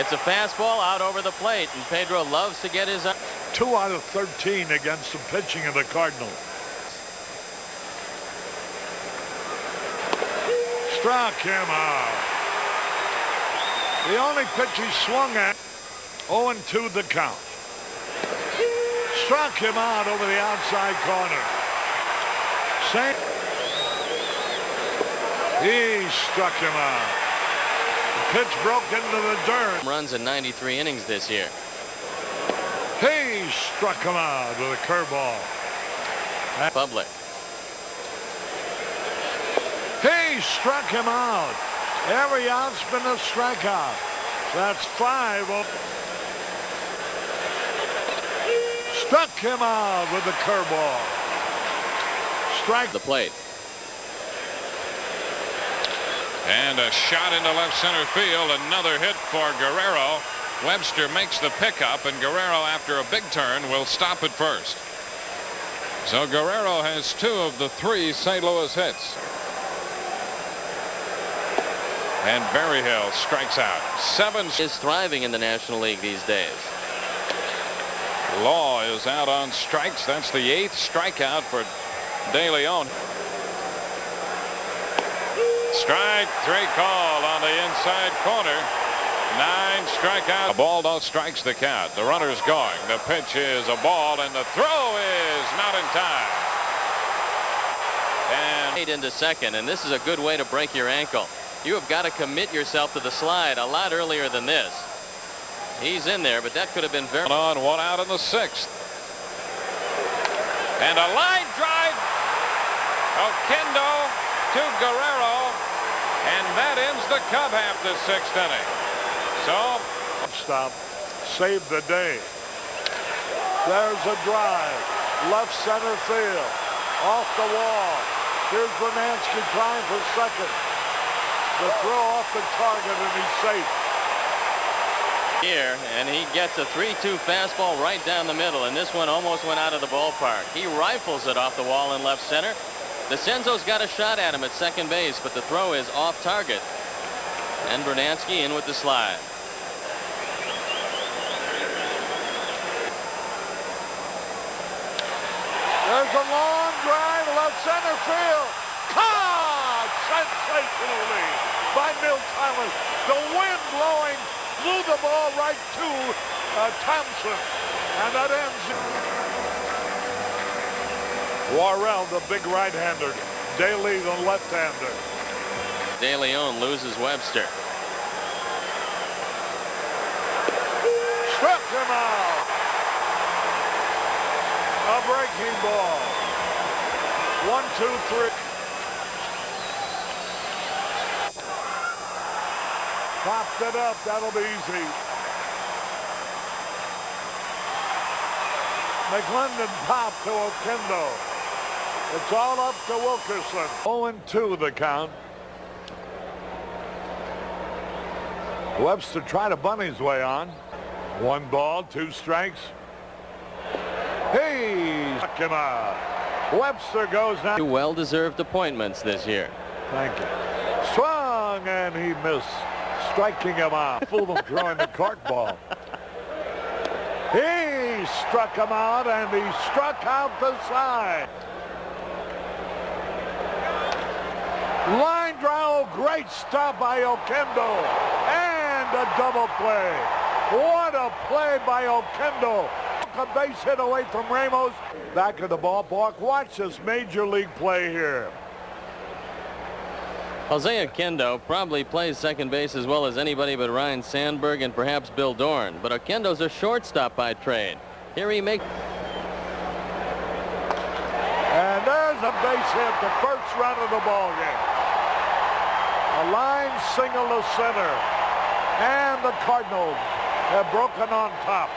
It's a fastball out over the plate, and Pedro loves to get his.
2 out of 13 against the pitching of the Cardinals. Struck him out. The only pitch he swung at, 0-2 the count. Struck him out over the outside corner. He struck him out. The pitch broke into the dirt.
Runs in 93 innings this year.
He struck him out with a curveball.
Public.
He struck him out. Every out's been a strikeout. That's 5. Struck him out with the curveball. Strike
the plate.
And a shot into left center field. Another hit for Guerrero. Webster makes the pickup, and Guerrero, after a big turn, will stop at first. So Guerrero has 2 of the 3 St. Louis hits. And Berryhill strikes out. 7
is thriving in the National League these days.
Law is out on strikes. That's the 8th strikeout for De Leon. Strike 3 called on the inside corner. 9 strikeouts. A ball, no strikes the count. The runner's going. The pitch is a ball, and the throw is not in time. And
into second, and this is a good way to break your ankle. You have got to commit yourself to the slide a lot earlier than this. He's in there, but that could have been very
on. 1 out in the 6th. And a line drive. Oquendo to Guerrero, and that ends the Cub half the 6th inning. So
stop, save the day. There's a drive, left center field, off the wall. Here's Bernansky trying for second. The throw off the target, and he's safe.
Here, and he gets a 3-2 fastball right down the middle, and this one almost went out of the ballpark. He rifles it off the wall in left center. DeCenzo's got a shot at him at second base, but the throw is off target. And Bernansky in with the slide.
There's a long drive, left center field. Caught sensationally by Milt Thomas. The wind blowing blew the ball right to Thompson, and that ends. Warrell, the big right-hander. Daly, the left-hander.
De Leon loses Webster.
Struck him out. A breaking ball. 1, 2, 3. Popped it up. That'll be easy. McClendon popped to Oquendo. It's all up to Wilkerson. 0-2 the count. Webster tried to bunt his way on. 1 ball, 2 strikes. He struck him out. Webster goes down.
2 well-deserved appointments this year.
Thank you. Swung, and he missed. Striking him out. Fooled him throwing the cork ball. He struck him out, and he struck out the side. Line drive, great stop by Oquendo, and a double play. What a play by Oquendo. A base hit away from Ramos. Back of the ballpark. Watch this major league play here.
Jose Oquendo probably plays second base as well as anybody but Ryan Sandberg and perhaps Bill Dorn. But Oquendo's a shortstop by trade. Here he makes.
And there's a base hit, the first run of the ball game. A line single to center. And the Cardinals have broken on top.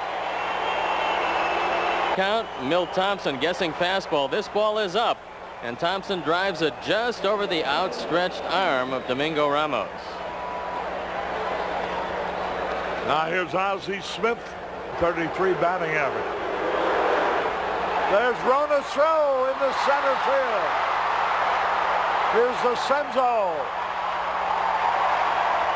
Count, Milt Thompson guessing fastball. This ball is up. And Thompson drives it just over the outstretched arm of Domingo Ramos.
Now here's Ozzie Smith, 33 batting average. There's Rona's throw in the center field. Here's the Senzo.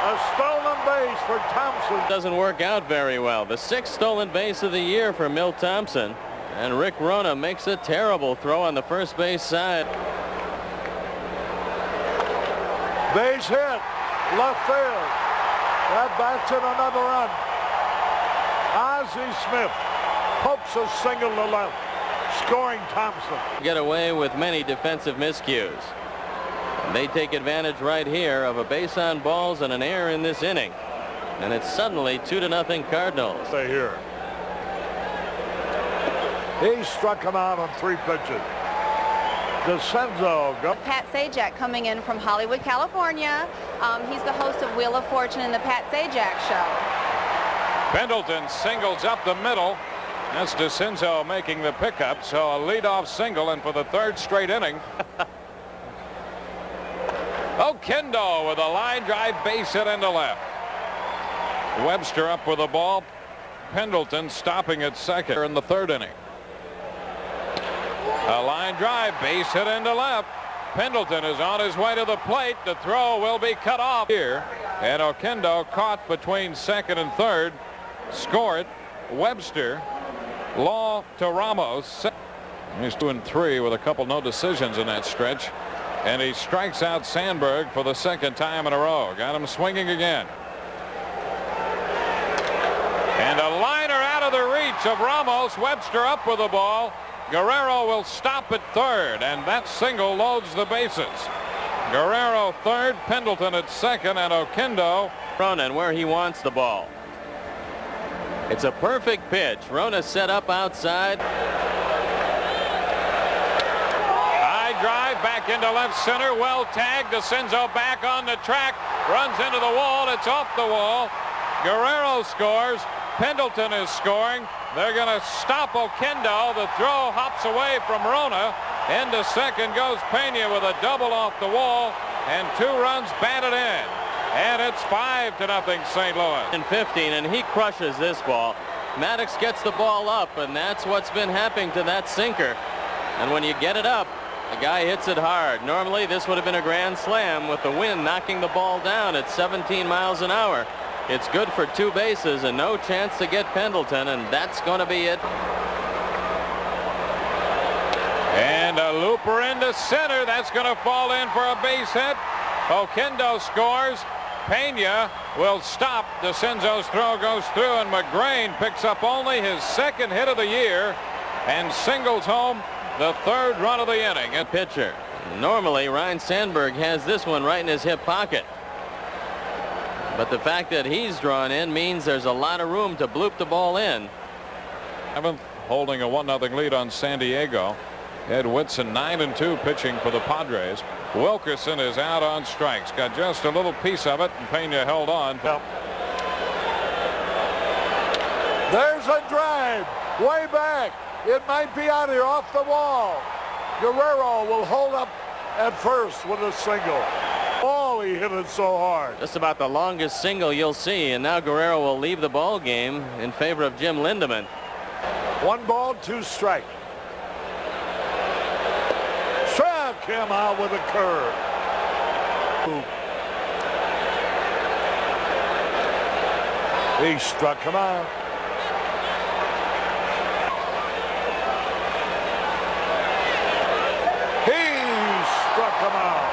A stolen base for Thompson.
Doesn't work out very well. The 6th stolen base of the year for Milt Thompson. And Rick Rona makes a terrible throw on the first base side.
Base hit, left field. That bats in another run. Ozzie Smith pokes a single to left, scoring Thompson.
Get away with many defensive miscues. They take advantage right here of a base on balls and an error in this inning. And it's suddenly 2-0 Cardinals.
Stay here. He struck him out on 3 pitches. DeCenzo.
Pat Sajak coming in from Hollywood, California. He's the host of Wheel of Fortune and the Pat Sajak Show.
Pendleton singles up the middle. That's DeCenzo making the pickup. So a leadoff single, and for the 3rd straight inning. Oquendo with a line drive, base hit into left. Webster up with the ball. Pendleton stopping at second in the 3rd inning. A line drive, base hit into left. Pendleton is on his way to the plate. The throw will be cut off here. And Oquendo caught between 2nd and 3rd. Score it. Webster. Law to Ramos. He's 2-3 with a couple no decisions in that stretch. And he strikes out Sandberg for the 2nd time in a row. Got him swinging again. And a liner out of the reach of Ramos. Webster up with the ball. Guerrero will stop at 3rd, and that single loads the bases. Guerrero 3rd, Pendleton at 2nd, and Oquendo
Ronan where he wants the ball. It's a perfect pitch. Rona set up outside.
High drive back into left center. Well tagged. DeCenzo back on the track. Runs into the wall. It's off the wall. Guerrero scores. Pendleton is scoring. They're going to stop Oquendo. The throw hops away from Rona. Into second goes Pena with a double off the wall. And 2 runs batted in. And it's 5-0 St. Louis.
In 15, and he crushes this ball. Maddox gets the ball up, and that's what's been happening to that sinker. And when you get it up, the guy hits it hard. Normally, this would have been a grand slam with the wind knocking the ball down at 17 miles an hour. It's good for 2 bases and no chance to get Pendleton, and that's going to be it.
And a looper into center. That's going to fall in for a base hit. Oquendo scores. Pena will stop. DeCenzo's throw goes through, and McGrain picks up only his 2nd hit of the year and singles home the 3rd run of the inning.
A pitcher. Normally, Ryne Sandberg has this one right in his hip pocket. But the fact that he's drawn in means there's a lot of room to bloop the ball in.
7th, holding a 1-0 lead on San Diego. Ed Whitson 9-2 pitching for the Padres. Wilkerson is out on strikes. Got just a little piece of it, and Pena held on.
Yep. There's a drive way back. It might be out here off the wall. Guerrero will hold up at first with a single. Oh, he hit it so hard.
Just about the longest single you'll see, and now Guerrero will leave the ball game in favor of Jim Lindemann.
1 ball, 2 strike. Struck him out with a curve. He struck him out. He struck him out.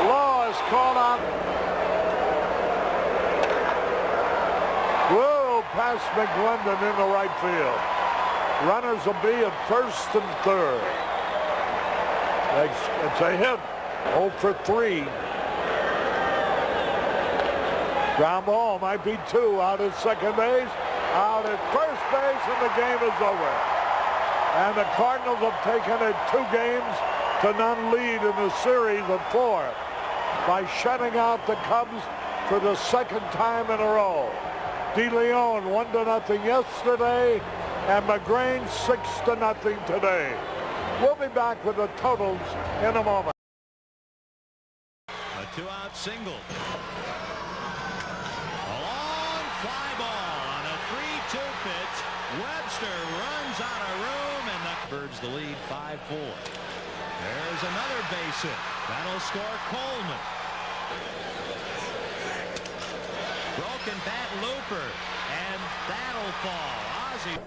Law is called on. Whoa, past McGlendon into right field. Runners will be at 1st and 3rd. It's a hit. 0 for 3. Ground ball might be 2 out at second base, out at first base, and the game is over. And the Cardinals have taken a 2-0 lead in the series of 4 by shutting out the Cubs for the 2nd time in a row. De Leon 1-0 yesterday, and McGrain 6-0 today. We'll be back with the totals in a moment.
A 2-out single. A long fly ball on a 3-2 pitch. Webster runs out of room, and the Birds the lead 5-4. There's another base hit. That'll score Coleman. Broken bat looper, and that'll fall. Ozzie.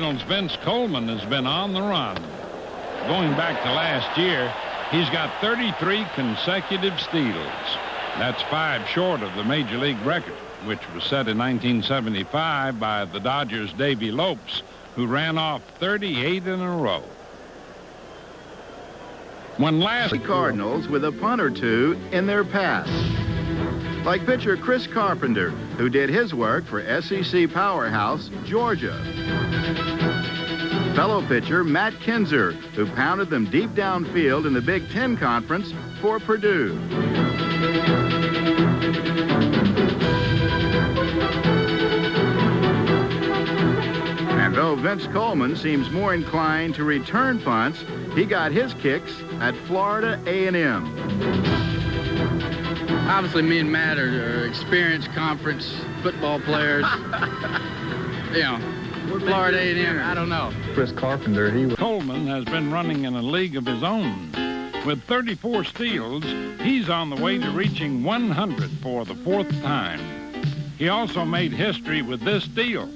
Cardinals' Vince Coleman has been on the run. Going back to last year, he's got 33 consecutive steals. That's 5 short of the Major League record, which was set in 1975 by the Dodgers' Davy Lopes, who ran off 38 in a row. When last
the Cardinals with a punt or two in their pass. Like pitcher Chris Carpenter, who did his work for SEC powerhouse Georgia. Fellow pitcher Matt Kinzer, who pounded them deep downfield in the Big Ten Conference for Purdue. And though Vince Coleman seems more inclined to return punts, he got his kicks at Florida A&M.
Obviously, me and Matt are experienced conference football players. You know, Florida A&M, I don't know.
Chris Carpenter,
Coleman has been running in a league of his own. With 34 steals, he's on the way to reaching 100 for the 4th time. He also made history with this steal.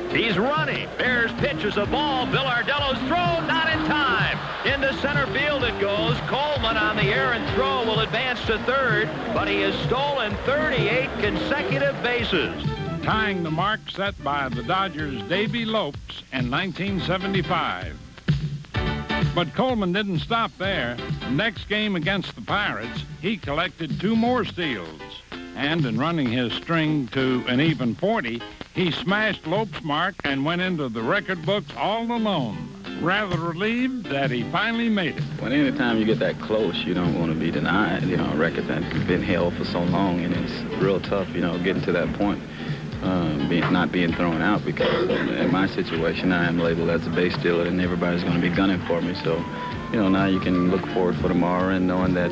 He's running. Bears pitches a ball. Bill Ardello's throw, not in time. Into center field it goes. Coleman on the errant throw will advance to third, but he has stolen 38 consecutive bases.
Tying the mark set by the Dodgers' Davy Lopes in 1975. But Coleman didn't stop there. Next game against the Pirates, he collected 2 more steals. And in running his string to an even 40, he smashed Lopes' mark and went into the record books all alone. Rather relieved that he finally made it.
Well, anytime you get that close, you don't want to be denied, you know, a record that's been held for so long, and it's real tough, you know, getting to that point, not being thrown out, because in my situation, I am labeled as a base stealer, and everybody's going to be gunning for me. So, you know, now you can look forward for tomorrow and knowing that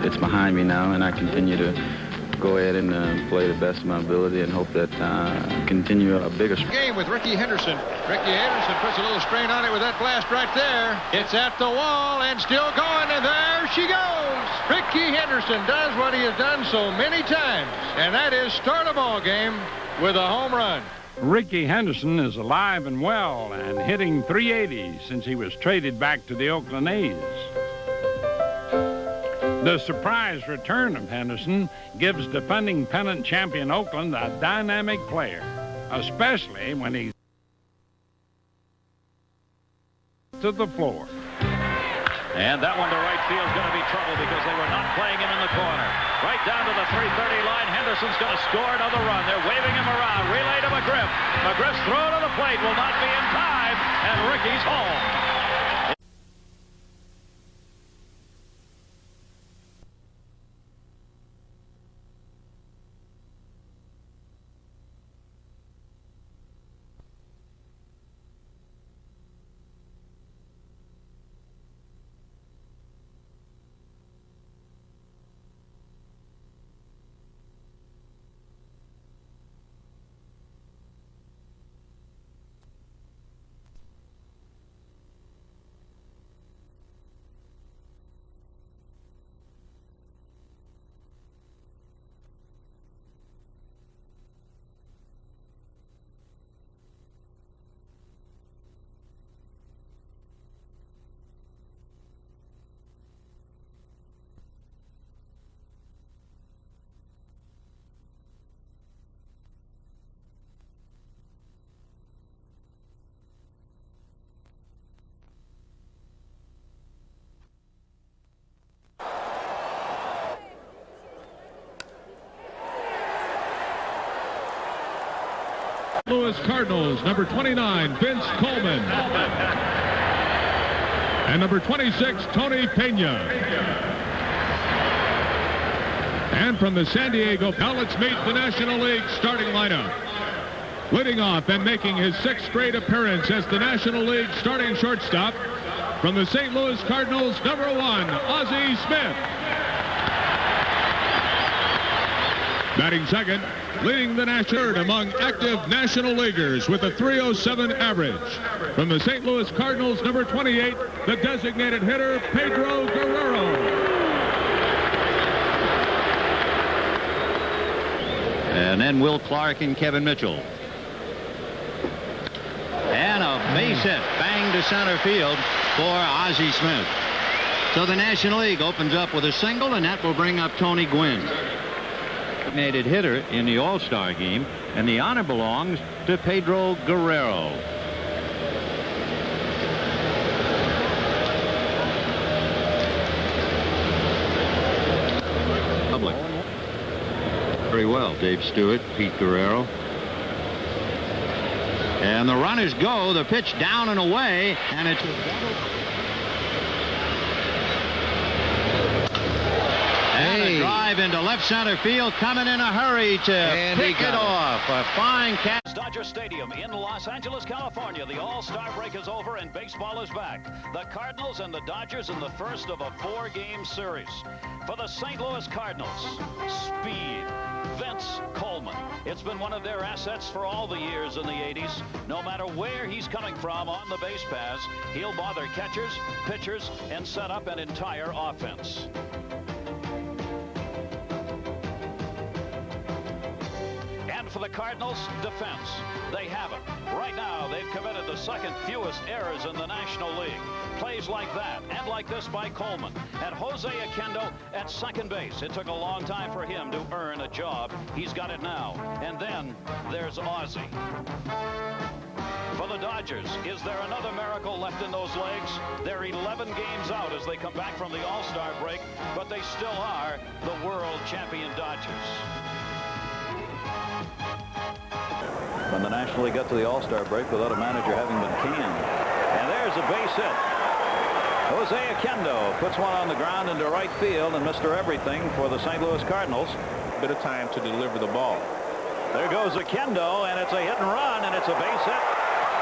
it's behind me now, and I continue to go ahead and play the best of my ability and hope that continue a bigger
game with Ricky Henderson. Ricky Henderson puts a little strain on it with that blast right there. It's at the wall and still going, and there she goes. Ricky Henderson does what he has done so many times, and that is start a ball game with a home run.
Ricky Henderson is alive and well and hitting .380 since he was traded back to the Oakland A's. The surprise return of Henderson gives defending pennant champion Oakland a dynamic player, especially when he's to the floor.
And that one to right field is going to be trouble because they were not playing him in the corner. Right down to the 330 line, Henderson's going to score another run. They're waving him around. Relay to McGriff. McGriff's throw to the plate will not be in time, and Ricky's home.
Louis Cardinals, number 29, Vince Coleman. And number 26, Tony Pena. And from the San Diego, now let's meet the National League starting lineup. Leading off and making his 6th straight appearance as the National League starting shortstop, from the St. Louis Cardinals, number 1, Ozzie Smith. Batting second, leading the national among active National Leaguers with a .307 average. From the St. Louis Cardinals, number 28, the designated hitter, Pedro Guerrero.
And then Will Clark and Kevin Mitchell. And
Base hit, bang to center field for Ozzie Smith. So the National League opens up with a single, and that will bring up Tony Gwynn. Designated hitter in the All-Star game, and the honor belongs to Pedro Guerrero. Public. Very well, Dave Stewart, Pete Guerrero. And the runners go. The pitch down and away, and it's and a drive into left center field, coming in a hurry to pick it off. A fine catch.
Dodger Stadium in Los Angeles, California. The All-Star break is over and baseball is back. The Cardinals and the Dodgers in the first of a 4-game series. For the St. Louis Cardinals, speed. Vince Coleman. It's been one of their assets for all the years in the 80s. No matter where he's coming from on the base paths, he'll bother catchers, pitchers, and set up an entire offense. And for the Cardinals, defense. They have it. Right now, they've committed the second fewest errors in the National League. Plays like that and like this by Coleman. And Jose Oquendo at second base. It took a long time for him to earn a job. He's got it now. And then there's Ozzie. For the Dodgers, is there another miracle left in those legs? They're 11 games out as they come back from the All-Star break, but they still are the world champion Dodgers.
When the National League got to the All-Star break without a manager having been canned. And there's a base hit. Jose Oquendo puts one on the ground into right field, and Mr. Everything for the St. Louis Cardinals.
Bit of time to deliver the ball.
There goes Oquendo, and it's a hit and run, and it's a base hit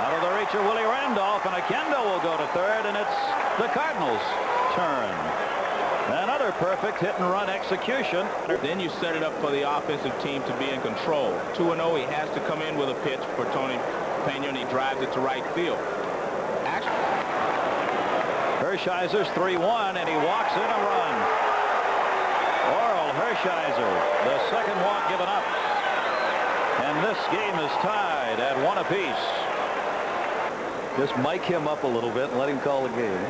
out of the reach of Willie Randolph, and Oquendo will go to third, and it's the Cardinals' turn. Another perfect hit-and-run execution.
Then you set it up for the offensive team to be in control. 2-0, he has to come in with a pitch for Tony Pena, and he drives it to right field.
Hershiser's 3-1, and he walks in a run. Oral Hershiser, the second walk given up. And this game is tied at 1 apiece.
Just mic him up a little bit and let him call the game.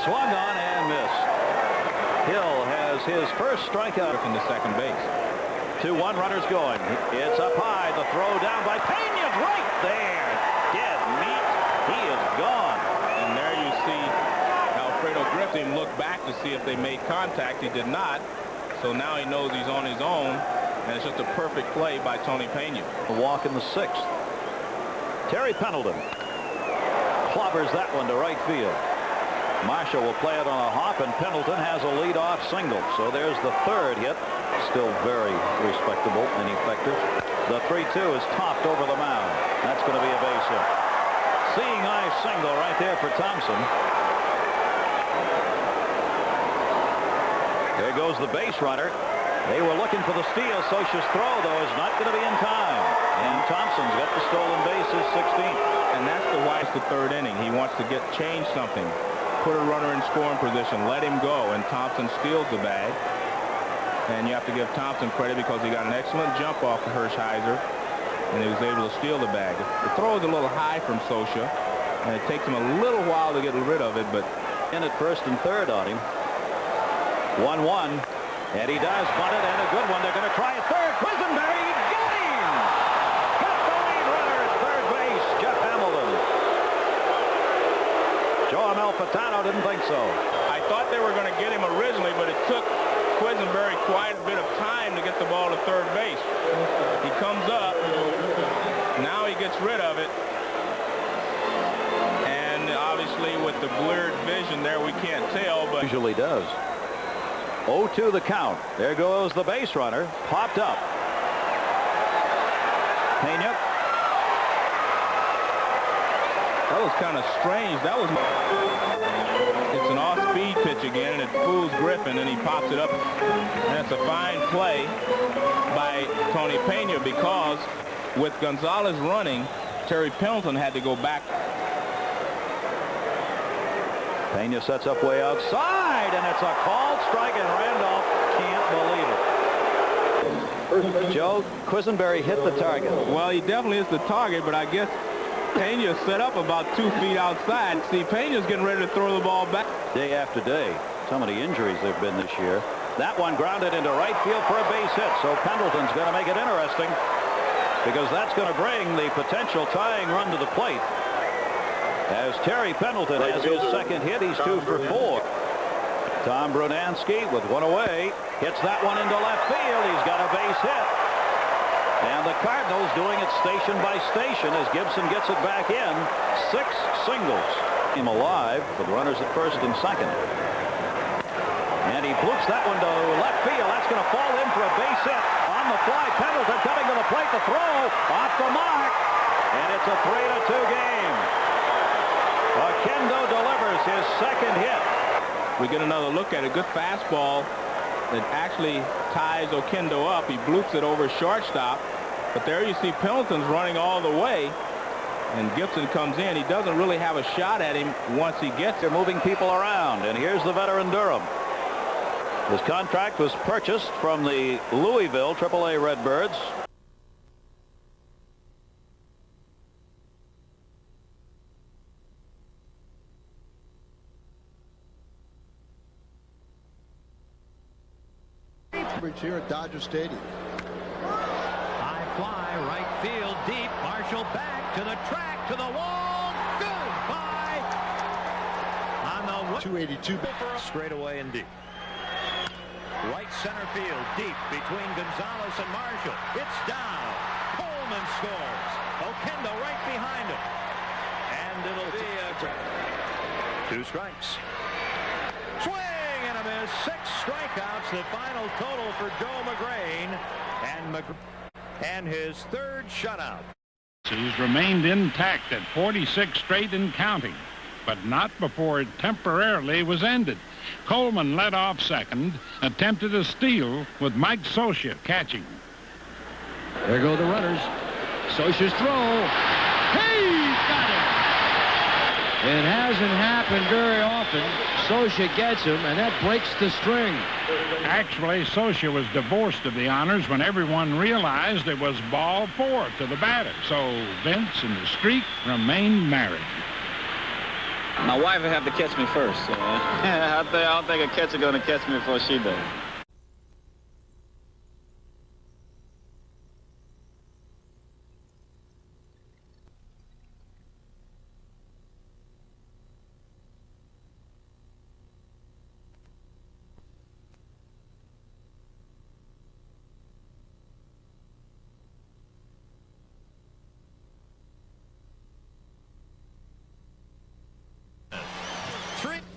Swung on and missed. Hill has his first strikeout
from the second base.
2-1 runners going. It's up high. The throw down by Pena's right there. Dead meat. He is gone.
And there you see Alfredo Griffin look back to see if they made contact. He did not. So now he knows he's on his own. And it's just a perfect play by Tony Pena.
A walk in the 6th. Terry Pendleton clobbers that one to right field. Marshall will play it on a hop, and Pendleton has a leadoff single. So there's the third hit. Still very respectable and effective. The 3-2 is topped over the mound. That's going to be a base hit. Seeing eye single right there for Thompson. There goes the base runner. They were looking for the steal. Scioscia's throw, though, is not going to be in time. And Thompson's got the stolen base, his 16th.
And that's the wise to third inning. He wants to change something. Put a runner in scoring position, let him go, and Thompson steals the bag. And you have to give Thompson credit because he got an excellent jump off of Hershiser, and he was able to steal the bag. The throw is a little high from Scioscia, and it takes him a little while to get rid of it, but
in at first and third on him. 1-1, and he does bunt it, and a good one. They're going to try it third. Quisenberry got him! Got the lead runner at third base, Jeff Hamilton. Joe Amalfitano didn't think so.
I thought they were going to get him originally, but it took Quisenberry quite a bit of time to get the ball to third base. He comes up. Now he gets rid of it. And obviously with the blurred vision there, we can't tell, but
usually does. 0-2 the count. There goes the base runner. Popped up. Pena.
That was kind of strange. It's an off-speed pitch again, and it fools Griffin, and he pops it up. And it's a fine play by Tony Pena because with Gonzalez running, Terry Pendleton had to go back.
Pena sets up way outside, and it's a called strike, and Randolph can't believe it. Joe, Quisenberry hit the target.
Well, he definitely is the target, but I guess
Pena set up about 2 feet outside. See, Pena's getting ready to throw the ball back.
Day after day, some of the injuries there have been this year. That one grounded into right field for a base hit. So Pendleton's going to make it interesting, because that's going to bring the potential tying run to the plate. As Terry Pendleton has his second hit, he's 2 for 4. Tom Brunansky with one away hits that one into left field. He's got a base hit. And the Cardinals doing it station by station as Gibson gets it back in. 6 singles. Him alive with runners at first and second. And he bloops that one to left field. That's going to fall in for a base hit. On the fly, Pendleton coming to the plate to throw. Off the mark. And it's a 3-2 game. Oquendo delivers his second hit.
We get another look at a good fastball that actually ties Oquendo up. He bloops it over shortstop. But there you see Pendleton's running all the way. And Gibson comes in. He doesn't really have a shot at him once he gets there.
Moving people around. And here's the veteran Durham. His contract was purchased from the Louisville AAA Redbirds.
Here at Dodger Stadium.
High fly, right field, deep. Marshall back to the track, to the wall. Goodbye. On the
282
straight away and deep. Right center field, deep between Gonzalez and Marshall. It's down. Coleman scores. Oquendo right behind him. And it'll be a 2 strikes. Swing and a miss. 6 strikeouts. The final total for Joe McGrain. And his 3rd shutout.
He's remained intact at 46 straight and counting, but not before it temporarily was ended. Coleman led off second, attempted a steal with Mike Scioscia catching.
There go the runners. Scioscia's throw. Hey, got him! It hasn't happened very often. Scioscia gets him, and that breaks the string.
Actually, Scioscia was divorced of the honors when everyone realized it was ball 4 to the batter. So Vince and the streak remained married.
My wife will have to catch me first. So, I don't think a catcher going to catch me before she does.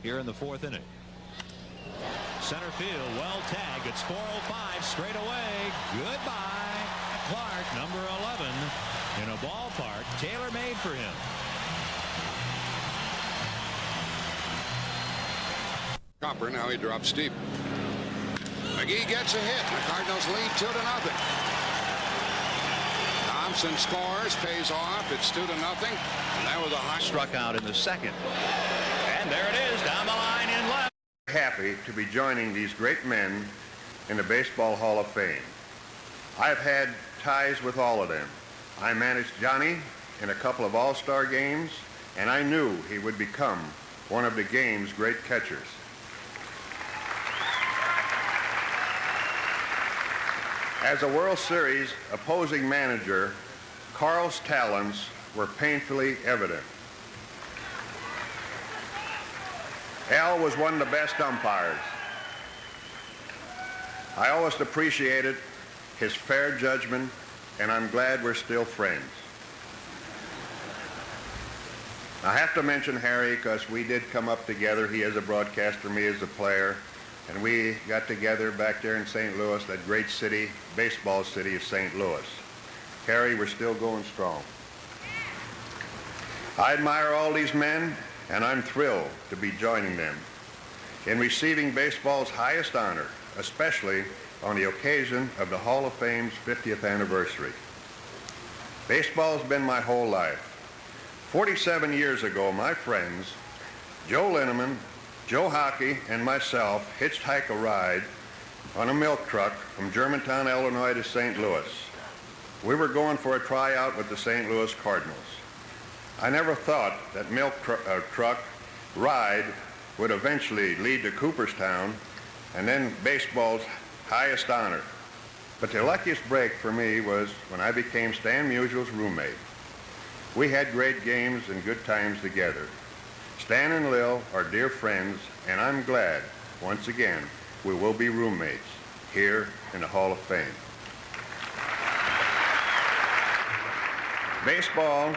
Here in the 4th inning. Center field, well tagged. It's 4:05 straight away. Goodbye. Clark, number 11, in a ballpark tailor-made for him.
Copper, now he drops deep. McGee gets a hit. The Cardinals lead 2-0. Thompson scores, pays off. It's 2-0. And that was a high.
Struck out in the 2nd. And there it is, down the line in left.
Happy to be joining these great men in the Baseball Hall of Fame. I've had ties with all of them. I managed Johnny in a couple of all-star games, and I knew he would become one of the game's great catchers. As a World Series opposing manager, Carl's talents were painfully evident. Al was one of the best umpires. I always appreciated his fair judgment, and I'm glad we're still friends. I have to mention Harry because we did come up together. He as a broadcaster, me as a player, and we got together back there in St. Louis, that great city, baseball city of St. Louis. Harry, we're still going strong. I admire all these men, and I'm thrilled to be joining them in receiving baseball's highest honor, especially on the occasion of the Hall of Fame's 50th anniversary. Baseball's been my whole life. 47 years ago, my friends, Joe Linneman, Joe Hockey, and myself hitchhiked a ride on a milk truck from Germantown, Illinois to St. Louis. We were going for a tryout with the St. Louis Cardinals. I never thought that milk truck ride would eventually lead to Cooperstown and then baseball's highest honor. But the luckiest break for me was when I became Stan Musial's roommate. We had great games and good times together. Stan and Lil are dear friends, and I'm glad, once again, we will be roommates here in the Hall of Fame. Baseball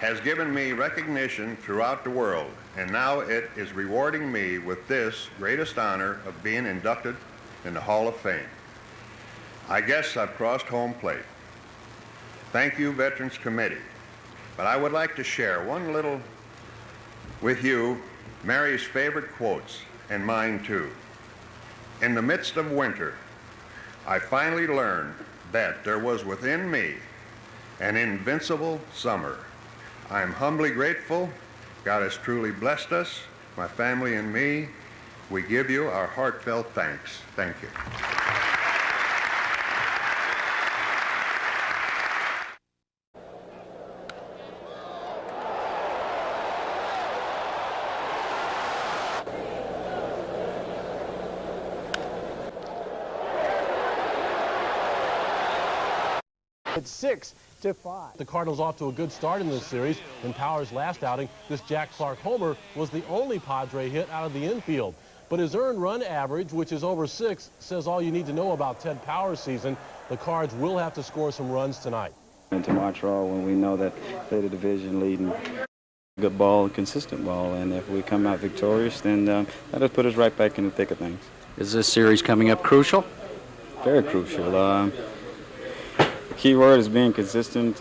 has given me recognition throughout the world, and now it is rewarding me with this greatest honor of being inducted in the Hall of Fame. I guess I've crossed home plate. Thank you, Veterans Committee. But I would like to share one little with you, Mary's favorite quotes, and mine too. In the midst of winter, I finally learned that there was within me an invincible summer. I am humbly grateful. God has truly blessed us, my family and me. We give you our heartfelt thanks. Thank you.
It's 6-5. The Cardinals off to a good start in this series. In Power's last outing, this Jack Clark homer was the only Padre hit out of the infield. But his earned run average, which is over 6, says all you need to know about Ted Power's season. The Cards will have to score some runs tonight.
Into Montreal when we know that they're the division leading. Good ball, consistent ball, and if we come out victorious, then that'll put us right back in the thick of things.
Is this series coming up crucial?
Very crucial. The key word is being consistent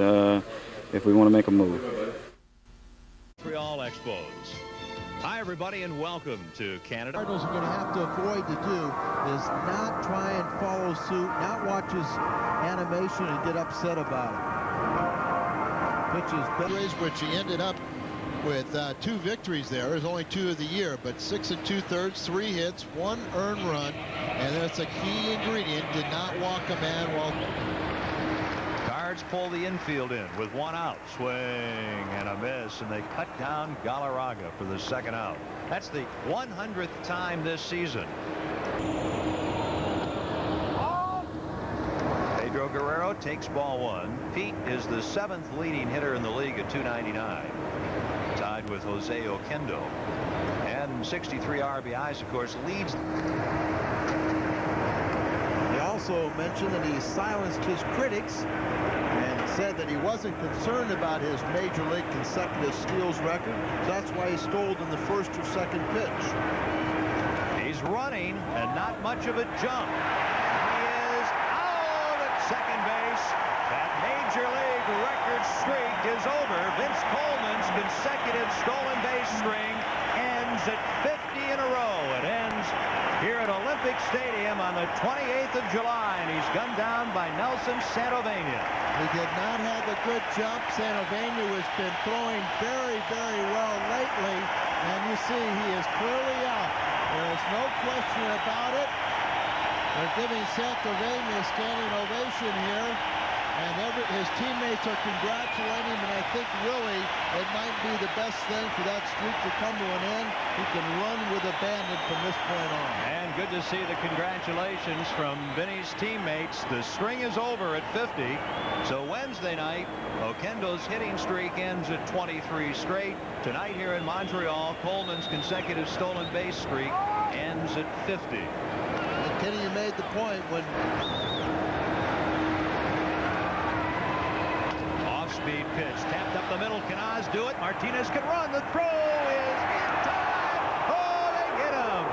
if we want to make a move.
Montreal Expos. Hi, everybody, and welcome to Canada.
Cardinals are going to have to avoid to do is not try and follow suit, not watch his animation and get upset about it. Pitches better, which he ended up with 2 victories there. There's only 2 of the year, but 6 2/3, 3 hits, 1 earned run, and that's a key ingredient. Did not walk a man while.
Cards pull the infield in with 1 out. Swing and a miss, and they cut down Galarraga for the 2nd out. That's the 100th time this season. Pedro Guerrero takes ball 1. Pete is the 7th leading hitter in the league at .299. Tied with Jose Oquendo. And 63 RBIs, of course, leads.
He also mentioned that he silenced his critics and said that he wasn't concerned about his major league consecutive steals record. That's why he stole in the 1st or 2nd pitch.
He's running and not much of a jump. He is out at second base. That major league record streak is over. Vince Coleman's consecutive stolen base string ends at 50 in a row. It ends here at Olympic Stadium on the 28th of July, and he's gunned down by Nelson Santovenia.
He did not have a good jump. Santovenia has been throwing very, very well lately, and you see he is clearly out. There's no question about it. They're giving Santovenia a standing ovation here, and his teammates are congratulating him, and I think really it might be the best thing for that streak to come to an end. He can run with abandon from this point on.
And good to see the congratulations from Vinny's teammates. The string is over at 50. So Wednesday night, Oquendo's hitting streak ends at 23 straight. Tonight here in Montreal, Coleman's consecutive stolen base streak ends at 50.
And Kenny, you made the point when...
Off-speed pitch, tapped up the middle. Can Oz do it? Martinez can run. The throw is in time. Oh, they get him.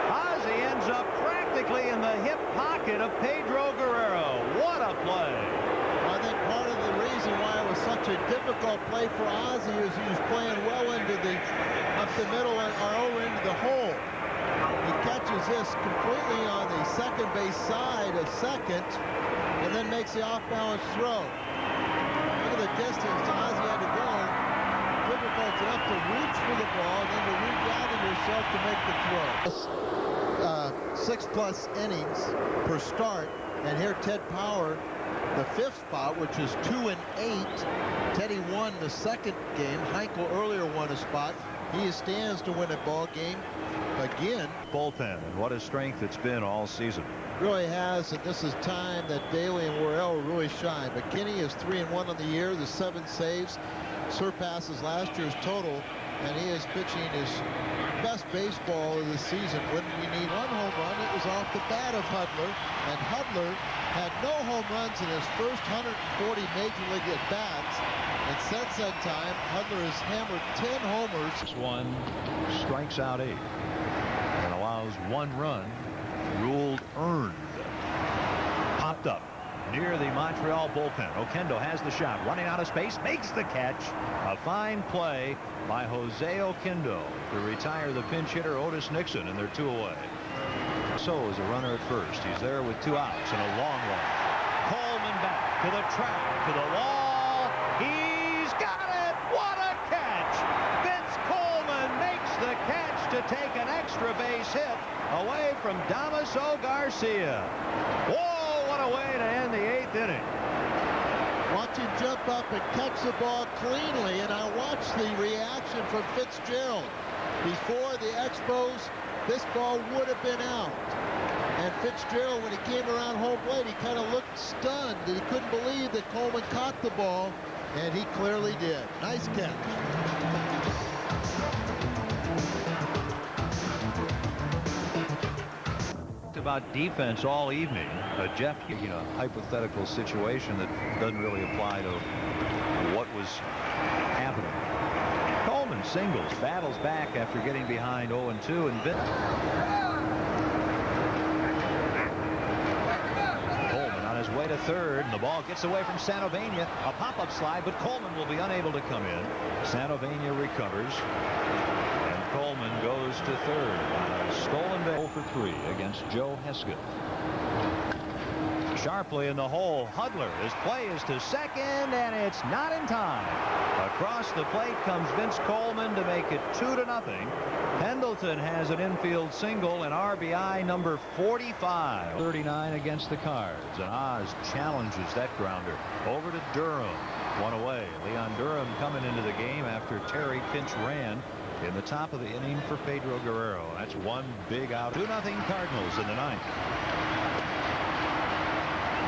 Ozzie ends up practically in the hip pocket of Pedro Guerrero. What a play.
I think part of the reason why it was such a difficult play for Ozzie is he was playing well into up the middle or over into the hole. He catches this completely on the second base side of second and then makes the off-balance throw. Look at the distance Ozzie had to go. Difficult enough to reach for the ball and then to regather yourself to make the throw. 6+ innings per start, and here Ted Power the 5th spot, which is 2 and 8. Teddy won the 2nd game. Heinkel earlier won a spot. He stands to win a ball game again.
Bullpen, and what a strength it's been all season.
Really has, and this is time that Daly and Worrell really shine. But Kenny is 3-1 on the year. The 7 saves surpasses last year's total, and he is pitching his best baseball of the season. When we need 1 home run, it was off the bat of Hudler, and Hudler had no home runs in his first 140 major league at bats, and since that time Hudler has hammered 10 homers.
This one strikes out 8 and allows 1 run, ruled earned. Popped up near the Montreal bullpen. Oquendo has the shot, running out of space, makes the catch. A fine play by Jose Oquendo to retire the pinch hitter Otis Nixon, and they're 2 away. So is a runner at first. He's there with 2 outs and a long run. Coleman back to the track, to the wall. He's got it. What a catch! Vince Coleman makes the catch to take an extra base hit away from Damaso Garcia. Whoa, what a way to end the 8th inning.
Watch him jump up and catch the ball cleanly, and I watched the reaction from Fitzgerald. Before the Expos, this ball would have been out. And Fitzgerald, when he came around home plate, he kind of looked stunned. He couldn't believe that Coleman caught the ball, and he clearly did. Nice catch.
About defense all evening. Jeff, a hypothetical situation that doesn't really apply to what was happening. Coleman singles, battles back after getting behind 0-2, and Coleman on his way to third, and the ball gets away from Santovenia. A pop-up slide, but Coleman will be unable to come in. Santovenia recovers. Coleman goes to third on a stolen base. 0 for 3 against Joe Hesketh. Sharply in the hole, Hudler. His play is to second, and it's not in time. Across the plate comes Vince Coleman to make it 2-0. Pendleton has an infield single and RBI number 45. 39 against the Cards, and Oz challenges that grounder over to Durham. 1 away. Leon Durham coming into the game after Terry pinch ran in the top of the inning for Pedro Guerrero. That's 1 big out. 2-0 Cardinals in the 9th.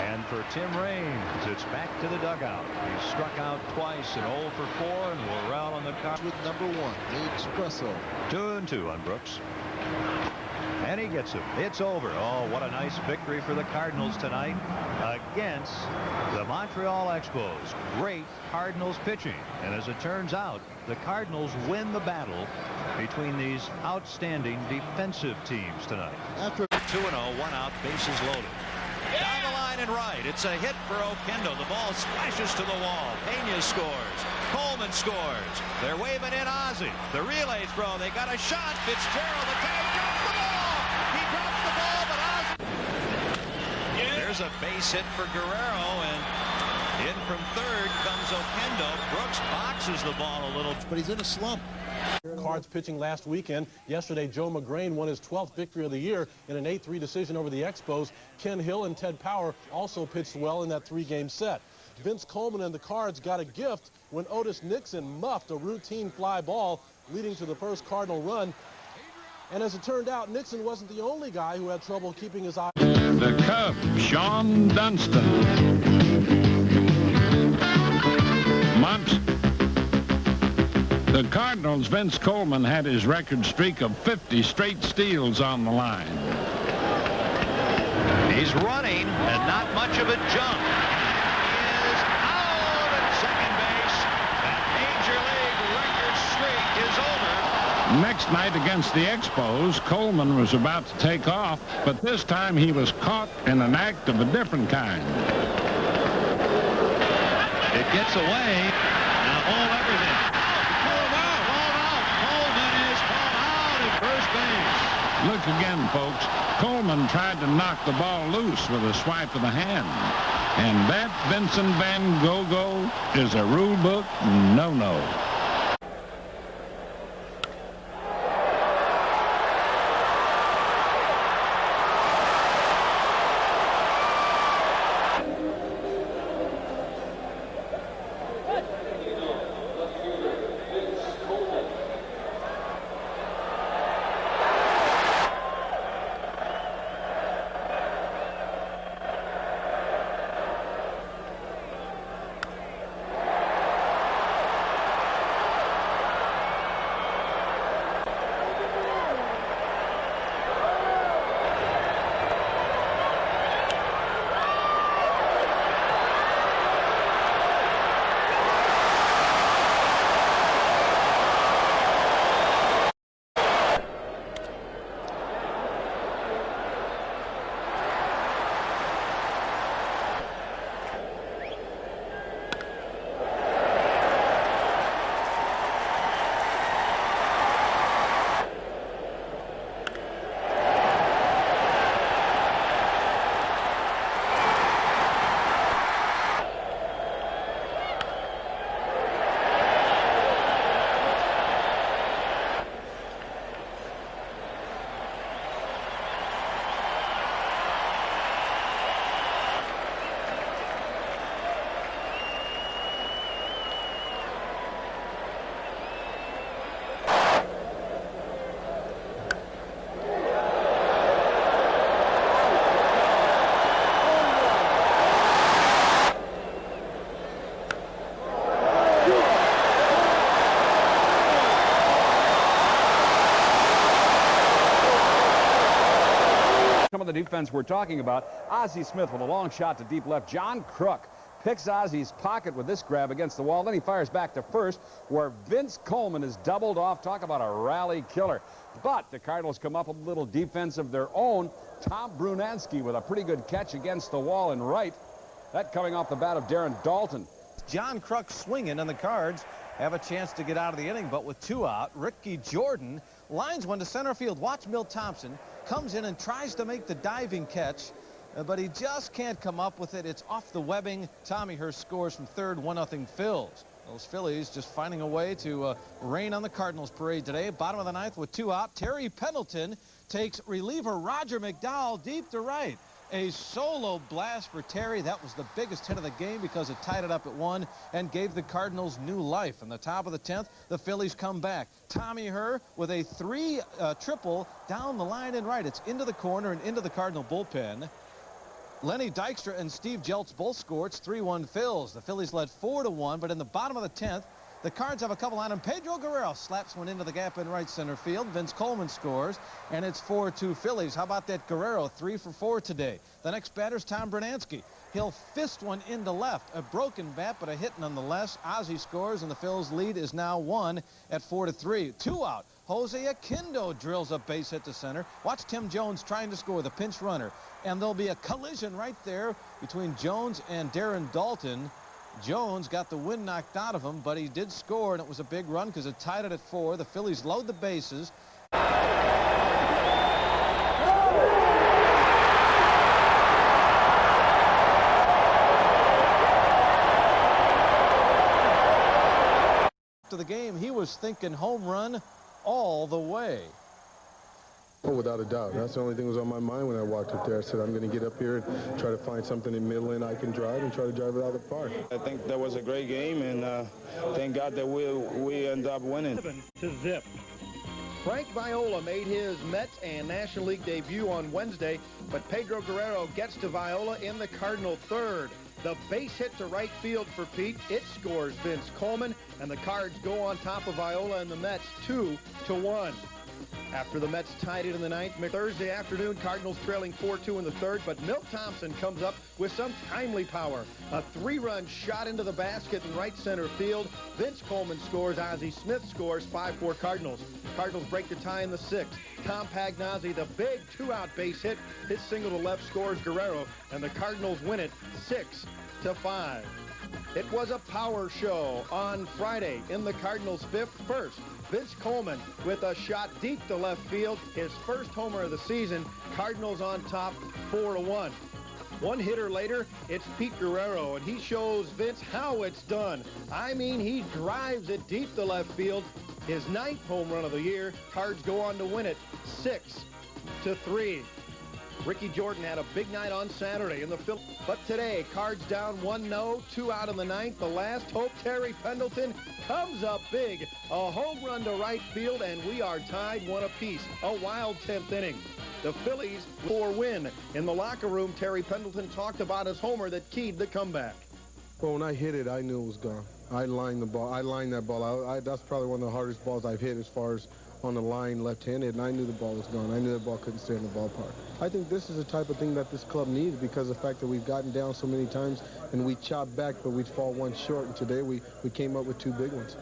And for Tim Raines, it's back to the dugout. He's struck out twice and 0 for 4, and we're out on the Cards
with number 1, the Espresso.
2-2 on Brooks. And he gets him. It's over. Oh, what a nice victory for the Cardinals tonight against the Montreal Expos. Great Cardinals pitching. And as it turns out, the Cardinals win the battle between these outstanding defensive teams tonight. After 2-0, 1 out, bases loaded. Down the line and right. It's a hit for Oquendo. The ball splashes to the wall. Pena scores. Coleman scores. They're waving in Ozzie. The relay throw. They got a shot. Fitzgerald, the tag, drops the ball. He drops the ball, but Ozzie. There's a base hit for Guerrero, and in from third comes Oquendo. Brooks boxes the ball a little,
but he's in a slump.
Cards pitching last weekend. Yesterday, Joe McGrain won his 12th victory of the year in an 8-3 decision over the Expos. Ken Hill and Ted Power also pitched well in that 3-game set. Vince Coleman and the Cards got a gift when Otis Nixon muffed a routine fly ball, leading to the first Cardinal run. And as it turned out, Nixon wasn't the only guy who had trouble keeping his eye.
The Cub, Sean Dunston. The Cardinals' Vince Coleman had his record streak of 50 straight steals on the line.
He's running, and not much of a jump. He is out at second base. That Major League record streak is over.
Next night against the Expos, Coleman was about to take off, but this time he was caught in an act of a different kind.
It gets away. Now hold everything.
Look again, folks. Coleman tried to knock the ball loose with a swipe of the hand. And that Vincent Van Gogh is a rule book no-no.
the defense we're talking about. Ozzie Smith with a long shot to deep left. John Kruk picks Ozzie's pocket with this grab against the wall. Then he fires back to first, where Vince Coleman is doubled off. Talk about a rally killer. But the Cardinals come up with a little defense of their own. Tom Brunansky with a pretty good catch against the wall in right. That coming off the bat of Darren Dalton.
John Kruk swinging, and the Cards have a chance to get out of the inning, but with 2 out, Ricky Jordan lines one to center field. Watch Milt Thompson comes in and tries to make the diving catch, but he just can't come up with it. It's off the webbing. Tommy Hurst scores from third, 1-0 Phils. Those Phillies just finding a way to rain on the Cardinals parade today. Bottom of the 9th with 2 out. Terry Pendleton takes reliever Roger McDowell deep to right. A solo blast for Terry. That was the biggest hit of the game because it tied it up at 1 and gave the Cardinals new life. In the top of the 10th, the Phillies come back. Tommy Herr with a 3 triple down the line and right. It's into the corner and into the Cardinal bullpen. Lenny Dykstra and Steve Jeltz both scored. It's 3-1 Phils. The Phillies led 4-1, but in the bottom of the 10th, the Cards have a couple on him. Pedro Guerrero slaps one into the gap in right center field. Vince Coleman scores, and it's 4-2 Phillies. How about that Guerrero? 3 for 4 today. The next batter's Tom Brunansky. He'll fist one into left. A broken bat, but a hit nonetheless. Ozzie scores, and the Phils lead is now 1 at 4-3. 2 out. Jose Aquindo drills a base hit to center. Watch Tim Jones trying to score, the pinch runner. And there'll be a collision right there between Jones and Darren Dalton. Jones got the wind knocked out of him, but he did score, and it was a big run because it tied it at 4. The Phillies load the bases. To the game, he was thinking home run all the way.
Oh, without a doubt. That's the only thing that was on my mind when I walked up there. I said, I'm going to get up here and try to find something in Midland I can drive and try to drive it out of the park.
I think that was a great game, and thank God that we end up winning.
7-0. Frank Viola made his Mets and National League debut on Wednesday, but Pedro Guerrero gets to Viola in the Cardinal third. The base hit to right field for Pete. It scores Vince Coleman, and the Cards go on top of Viola and the Mets 2-1. After the Mets tied it in the 9th, Thursday afternoon, Cardinals trailing 4-2 in the 3rd, but Milt Thompson comes up with some timely power. A 3-run shot into the basket in right center field. Vince Coleman scores. Ozzie Smith scores. 5-4 Cardinals. Cardinals break the tie in the 6th. Tom Pagnozzi, the big 2-out base hit. His single to left scores Guerrero, and the Cardinals win it 6-5. It was a power show on Friday in the Cardinals' 5th. First, Vince Coleman with a shot deep to left field, his first homer of the season. Cardinals on top 4-1. One hitter later, it's Pete Guerrero, and he shows Vince how it's done. I mean, he drives it deep to left field. His 9th home run of the year. Cards go on to win it 6-3. Ricky Jordan had a big night on Saturday in the Phillies. But today, Cards down 1-0, 2 out in the 9th. The last hope, Terry Pendleton comes up big. A home run to right field, and we are tied 1 apiece. A wild 10th inning. The Phillies 4-win. In the locker room, Terry Pendleton talked about his homer that keyed the comeback.
Well, when I hit it, I knew it was gone. I lined the ball. I lined that ball out. That's probably one of the hardest balls I've hit as far as on the line left-handed, and I knew the ball was gone. I knew the ball couldn't stay in the ballpark. I think this is the type of thing that this club needs because of the fact that we've gotten down so many times and we chop back, but we'd fall one short, and today we came up with 2 big ones.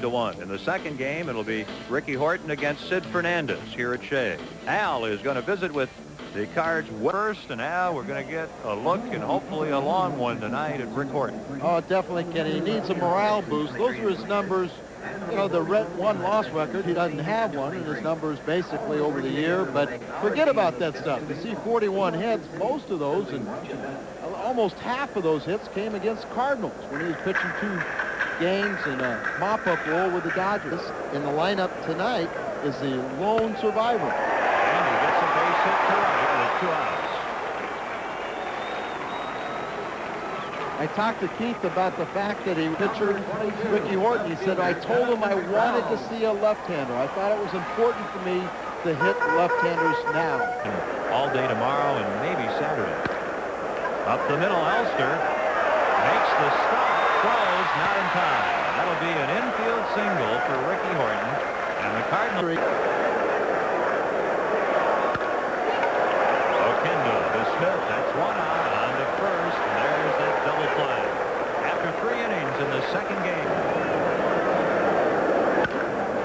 to 1. In the second game, it'll be Ricky Horton against Sid Fernandez here at Shea. Al is going to visit with the Cards first, and Al, we're going to get a look and hopefully a long one tonight at Rick Horton.
Oh, definitely, Kenny. He needs a morale boost. Those are his numbers you know, the one-loss record. He doesn't have one, and his numbers basically over the year. But forget about that stuff. You see 41 hits, most of those, and almost half of those hits came against Cardinals when he was pitching 2 games in a mop-up role with the Dodgers. In the lineup tonight is the lone survivor.
And he gets a base hit to right with 2 outs.
I talked to Keith about the fact that he pitcher Ricky Horton. He said, I told him I wanted to see a left-hander. I thought it was important for me to hit left-handers now.
All day tomorrow and maybe Saturday. Up the middle, Elster makes the stop, throws, not in time. That'll be an infield single for Ricky Horton. And the Cardinals. Oquendo to Smith. That's 1 out on to first. And there's that double play. After 3 innings in the second game.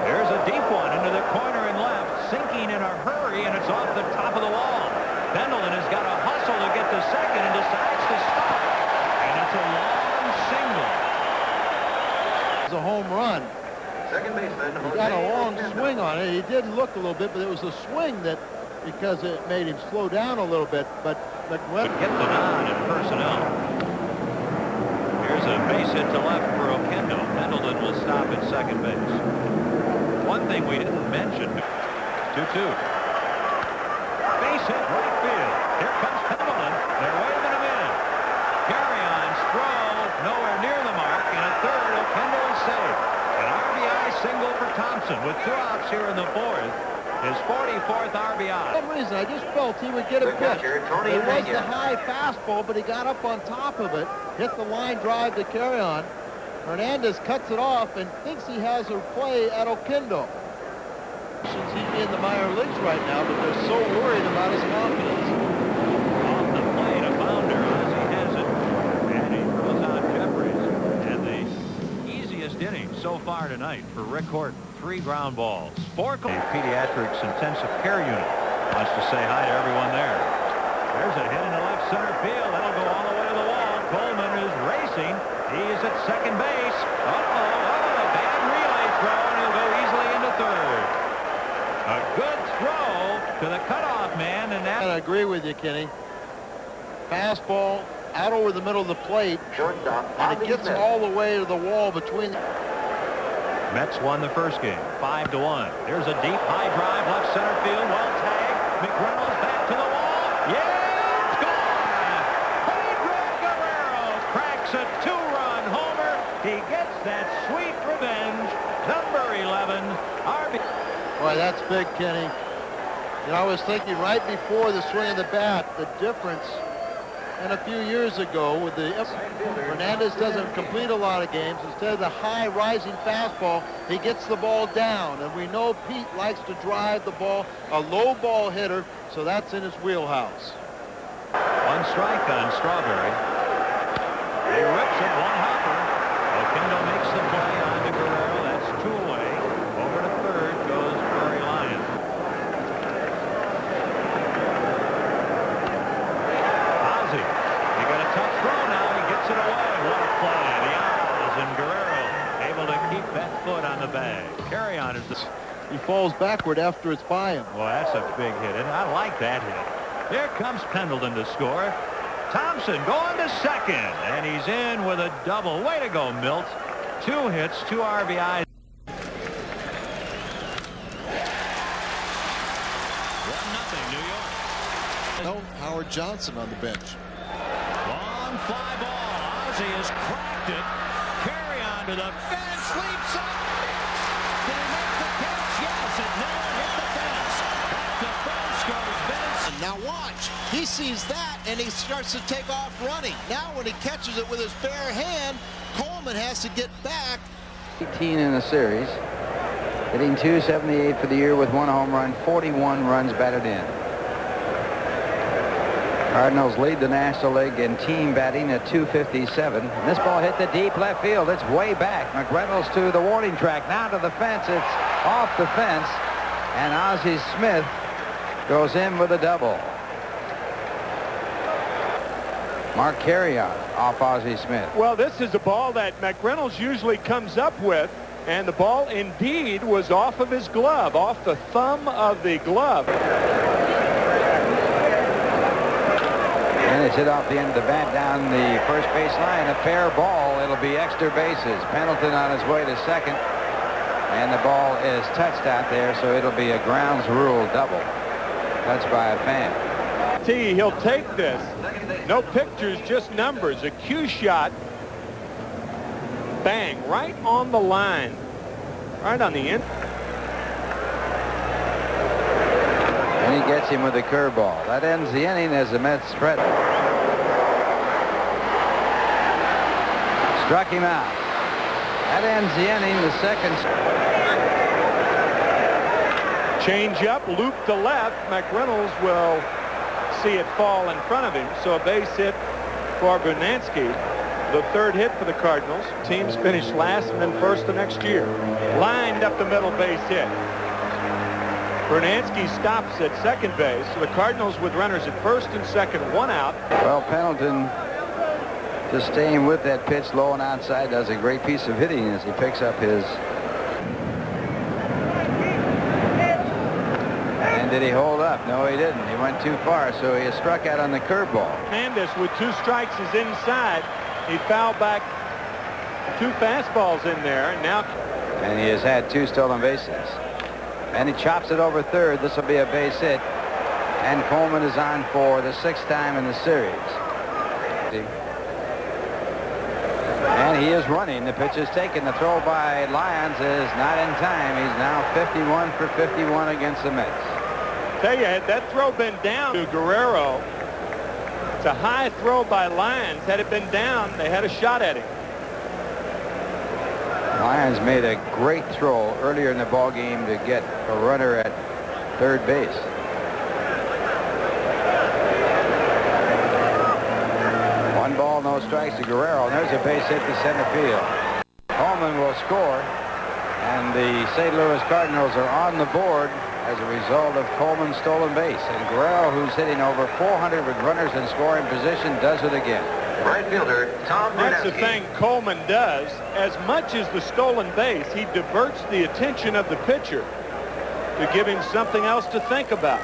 There's a deep one into the corner and left. Sinking in a hurry, and it's off the top of the wall. Pendleton has got to hustle to get to second and decides to stop. And it's a long single.
It's a home run.
Second baseman.
He got a long swing on it. He did look a little bit, but it was a swing that, because it made him slow down a little bit. But McReynolds
get the nod in personnel. Here's a base hit to left for Oquendo. Pendleton will stop at second base. One thing we didn't mention. 2-2. Base hit right field. Here comes Pendleton. They're waving him in. Carry-ons throw nowhere near the mark. And at third, Oquendo is safe. An RBI single for Thompson with 2 outs here in the 4th. His 44th RBI.
For some reason, I just felt he would get a pitch. It was the high fastball, but he got up on top of it, hit the line drive to carry on. Hernandez cuts it off and thinks he has a play at Oquendo. He'd be in the minor leagues right now, but they're so worried about his confidence.
Off the plate, a bounder as he has it. And he throws out Jeffries. And the easiest inning so far tonight for Rick Horton. 3 ground balls. 4 pediatrics intensive care unit wants to say hi to everyone there. There's a hit in the left center field. That'll go all the way to the wall. Coleman is racing. He's at second base. A bad relay throw, and he'll go easily into third. A good throw to the cutoff man, and that.
I agree with you, Kenny. Fastball out over the middle of the plate, and it gets all the way to the wall between.
Mets won the first game, 5-1. There's a deep high drive left center field, well tagged. McReynolds back to the wall. Yeah, it's gone. Pedro Guerrero cracks a 2-run homer. He gets that sweet revenge. Number 11, RB.
Boy, that's big, Kenny. You know, I was thinking right before the swing of the bat, the difference. And a few years ago, with the Hernandez doesn't complete a lot of games. Instead of the high rising fastball, he gets the ball down. And we know Pete likes to drive the ball, a low ball hitter, so that's in his wheelhouse.
1 strike on Strawberry. He rips it, 1 hopper. Oquendo makes the play on to Guerrero. That's 2 away. Over to third goes Prairie Lion. Tough throw now. He gets it away. What a play. The Owls and Guerrero able to keep that foot on the bag. Carry on is the.
He falls backward after it's by him.
Well, that's a big hit, and I like that hit. Here comes Pendleton to score. Thompson going to second, and he's in with a double. Way to go, Milt. 2 hits, 2 RBIs. 1-0 New York.
No, Howard Johnson on the bench.
Long fly ball. Ozzie has cracked it. Carry on to the fence. Leaps up. Did he make the catch? Yes, it never hit the fence. Back to first goes Benson.
Now watch. He sees that, and he starts to take off running. Now when he catches it with his bare hand, Coleman has to get back.
18 in the series. Hitting .278 for the year with 1 home run, 41 runs batted in. Cardinals lead the National League in team batting at .257. And this ball hit the deep left field. It's way back. McReynolds to the warning track. Now to the fence. It's off the fence. And Ozzie Smith goes in with a double. Mark Carrion off Ozzie Smith.
Well, this is a ball that McReynolds usually comes up with.
And the ball indeed was off of his glove, off the thumb of the glove.
And it's hit off the end of the bat down the first base line. A fair ball. It'll be extra bases. Pendleton on his way to second. And the ball is touched out there, so it'll be a grounds rule double. Touched by a fan.
He'll take this. No pictures, just numbers. A cue shot. Bang, right on the line. Right on the end.
And he gets him with a curveball. That ends the inning as the Mets spread. Struck him out. That ends the inning. The second.
Change up, loop to left. McReynolds will see it fall in front of him. So a base hit for Brunansky. The third hit for the Cardinals. Teams finished last and then first the next year. Lined up the middle base hit. Brunansky stops at second base. So the Cardinals with runners at first and second, one out.
Well, Pendleton just staying with that pitch low and outside does a great piece of hitting as he picks up his. And did he hold up? No, he didn't. He went too far, so he is struck out on the curveball.
Hernandez with 2 strikes is inside. He fouled back 2 fastballs in there, and now.
And he has had 2 stolen bases. And he chops it over third. This will be a base hit. And Coleman is on for the 6th time in the series. And he is running. The pitch is taken. The throw by Lyons is not in time. He's now 51 for 51 against the Mets.
Tell you, had that throw been down to Guerrero, it's a high throw by Lyons. Had it been down, they had a shot at him.
Lyons made a great throw earlier in the ball game to get a runner at third base. One ball, no strikes to Guerrero, and there's a base hit to center field. Coleman will score, and the St. Louis Cardinals are on the board as a result of Coleman's stolen base. And Guerrero, who's hitting over 400 with runners in scoring position, does it again.
Right fielder, Tom Brunansky.
That's the thing Coleman does. As much as the stolen base, he diverts the attention of the pitcher to give him something else to think about.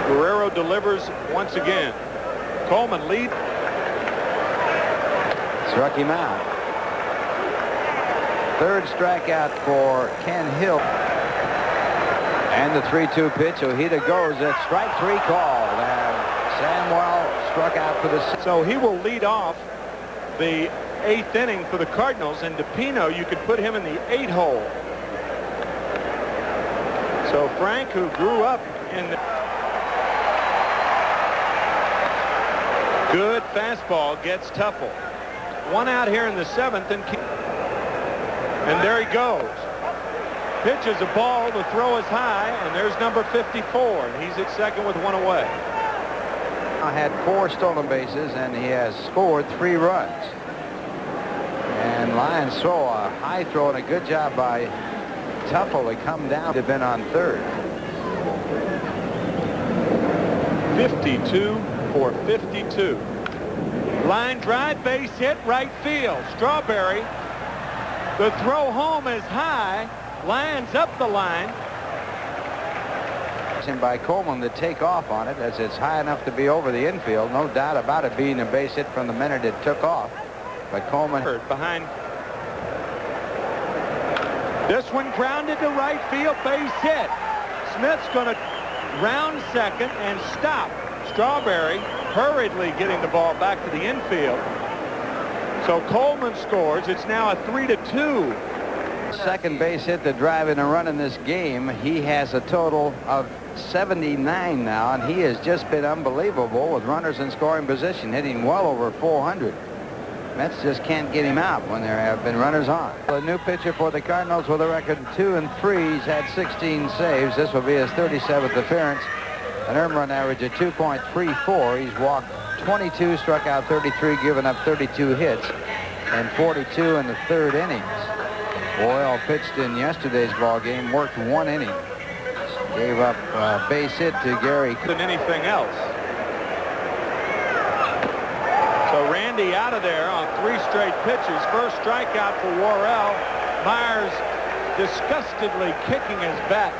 Guerrero delivers once again. Coleman leads.
Struck him out. Third strikeout for Ken Hill. And the 3-2 pitch. Ojeda goes. That's strike 3 called. And Samuel struck out for the.
So he will lead off the 8th inning for the Cardinals. And DePino, you could put him in the 8 hole. So Frank, who grew up in the good fastball, gets Tuffle. 1 out here in the 7th, and there he goes. Pitches a ball, the throw is high, and there's number 54, and he's at second with 1 away.
Had 4 stolen bases, and he has scored 3 runs. And Lyons throw a high throw and a good job by Tuffle to come down. Have been on third.
52 for 52. Line drive, base hit, right field. Strawberry. The throw home is high. Lyons up the line.
By Coleman to take off on it as it's high enough to be over the infield. No doubt about it being a base hit from the minute it took off. But Coleman
behind. This one grounded to right field, base hit. Smith's going to round second and stop. Strawberry hurriedly getting the ball back to the infield. So Coleman scores. It's now a 3-2.
Second base hit to drive in a run in this game. He has a total of 79 now, and he has just been unbelievable with runners in scoring position, hitting well over 400. Mets just can't get him out when there have been runners on. The new pitcher for the Cardinals with a record 2-3. He's had 16 saves. This will be his 37th appearance. An earned run average of 2.34. He's walked 22, struck out 33, given up 32 hits, and 42 in the 3rd innings. Boyle pitched in yesterday's ball game, worked 1 inning. Gave up a base hit to Gary.
Than anything else. So Randy out of there on 3 straight pitches. First strikeout for Worrell. Myers disgustedly kicking his bat.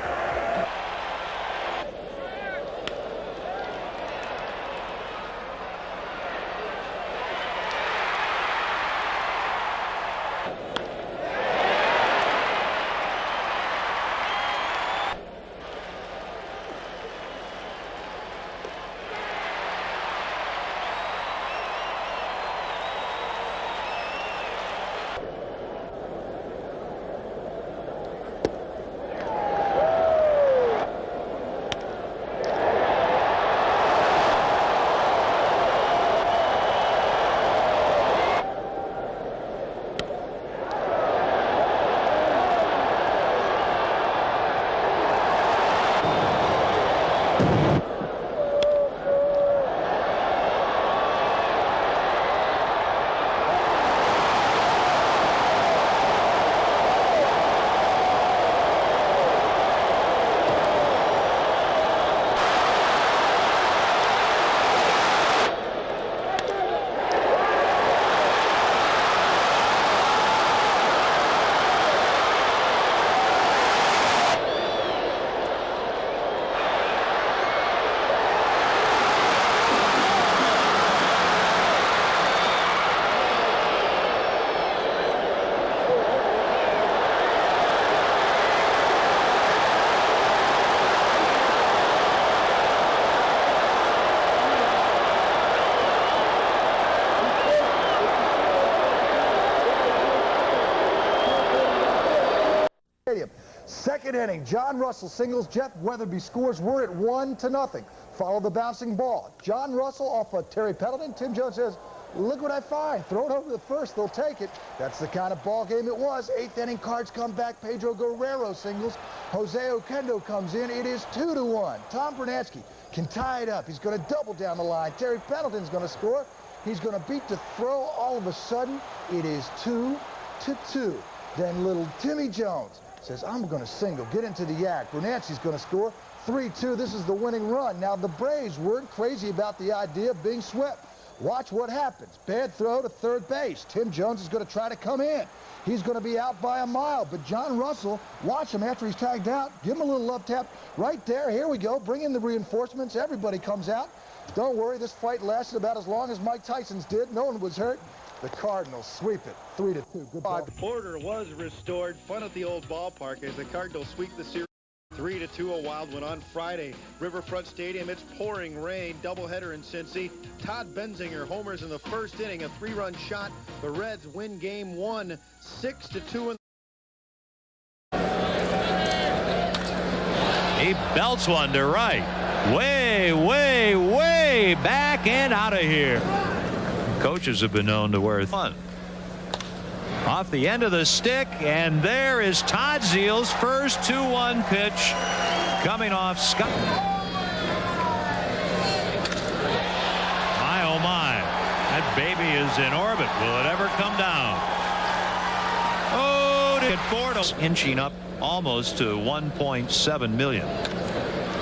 Second inning, John Russell singles, Jeff Weatherby scores. We're at 1-0. Follow the bouncing ball. John Russell off of Terry Pendleton. Tim Jones says, look what I find. Throw it over the first. They'll take it. That's the kind of ball game it was. 8th inning, Cards come back. Pedro Guerrero singles. Jose Oquendo comes in. It is 2-1. Tom Brunansky can tie it up. He's going to double down the line. Terry Pendleton's going to score. He's going to beat the throw. All of a sudden, it is 2-2. Then little Timmy Jones says, I'm going to single, get into the yak. Brunansky's going to score. 3-2, this is the winning run. Now, the Braves weren't crazy about the idea of being swept. Watch what happens. Bad throw to third base. Tim Jones is going to try to come in. He's going to be out by a mile, but John Russell, watch him after he's tagged out. Give him a little love tap right there. Here we go. Bring in the reinforcements. Everybody comes out. Don't worry, this fight lasted about as long as Mike Tyson's did. No one was hurt. The Cardinals sweep it 3-2. Good ball.
Order was restored. Fun at the old ballpark as the Cardinals sweep the series 3-2. A wild one on Friday. Riverfront Stadium. It's pouring rain. Doubleheader in Cincy. Todd Benzinger homers in the first inning. A 3-run shot. The Reds win game 1, 6-2.
He belts one to right. Way, way, way back and out of here. Coaches have been known to wear fun. Off the end of the stick, and there is Todd Zeal's first 2-1 pitch coming off Scott. My, oh my. That baby is in orbit. Will it ever come down? Oh, to Ford inching up almost to 1.7 million.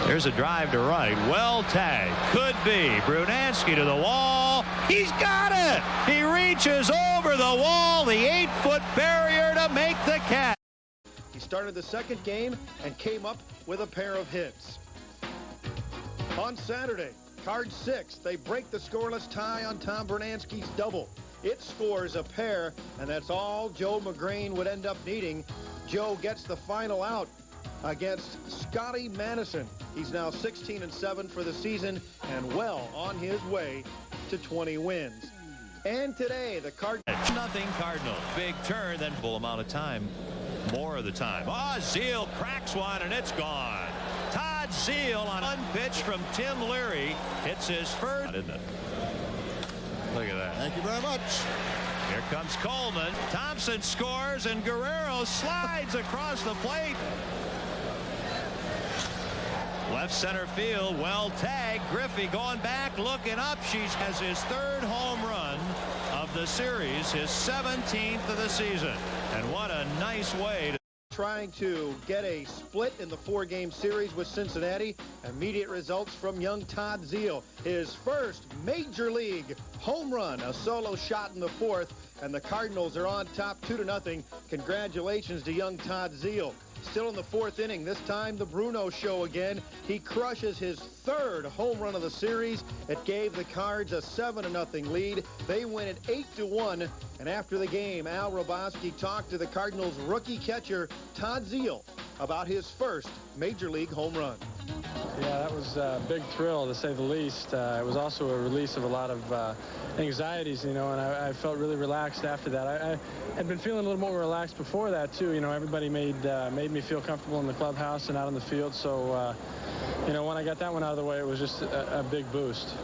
There's a drive to right. Well tagged. Could be. Brunansky to the wall. He's got it. He reaches over the wall. The 8-foot barrier to make the catch.
He started the second game and came up with a pair of hits. On Saturday, card 6, they break the scoreless tie on Tom Brunansky's double. It scores a pair, and that's all Joe McGrain would end up needing. Joe gets the final out against Scotty Madison. He's now 16-7 for the season and well on his way to 20 wins. And today, the Cardinals.
Nothing Cardinals. Big turn, then full amount of time. More of the time. Oh, Zeal cracks one, and it's gone. Todd Zeal on one pitch from Tim Leary. Hits his first. Isn't it? Look at that.
Thank you very much.
Here comes Coleman. Thompson scores, and Guerrero slides across the plate. Left center field, well tagged. Griffey going back, looking up. She has his 3rd home run of the series, his 17th of the season. And what a nice way to
trying to get a split in the 4-game series with Cincinnati. Immediate results from young Todd Zeile. His first major league home run, a solo shot in the 4th, and the Cardinals are on top 2-0. Congratulations to young Todd Zeile. Still in the 4th inning, this time the Bruno show again. He crushes his 3rd home run of the series. It gave the Cards a 7-0 lead. They win it 8-1. And after the game, Al Roboski talked to the Cardinals rookie catcher Todd Zeile about his first major league home run.
Yeah, that was a big thrill, to say the least. It was also a release of a lot of anxieties, and I felt really relaxed after that. I had been feeling a little more relaxed before that, too. Everybody made me feel comfortable in the clubhouse and out on the field. So, when I got that one out of the way, it was just a big boost.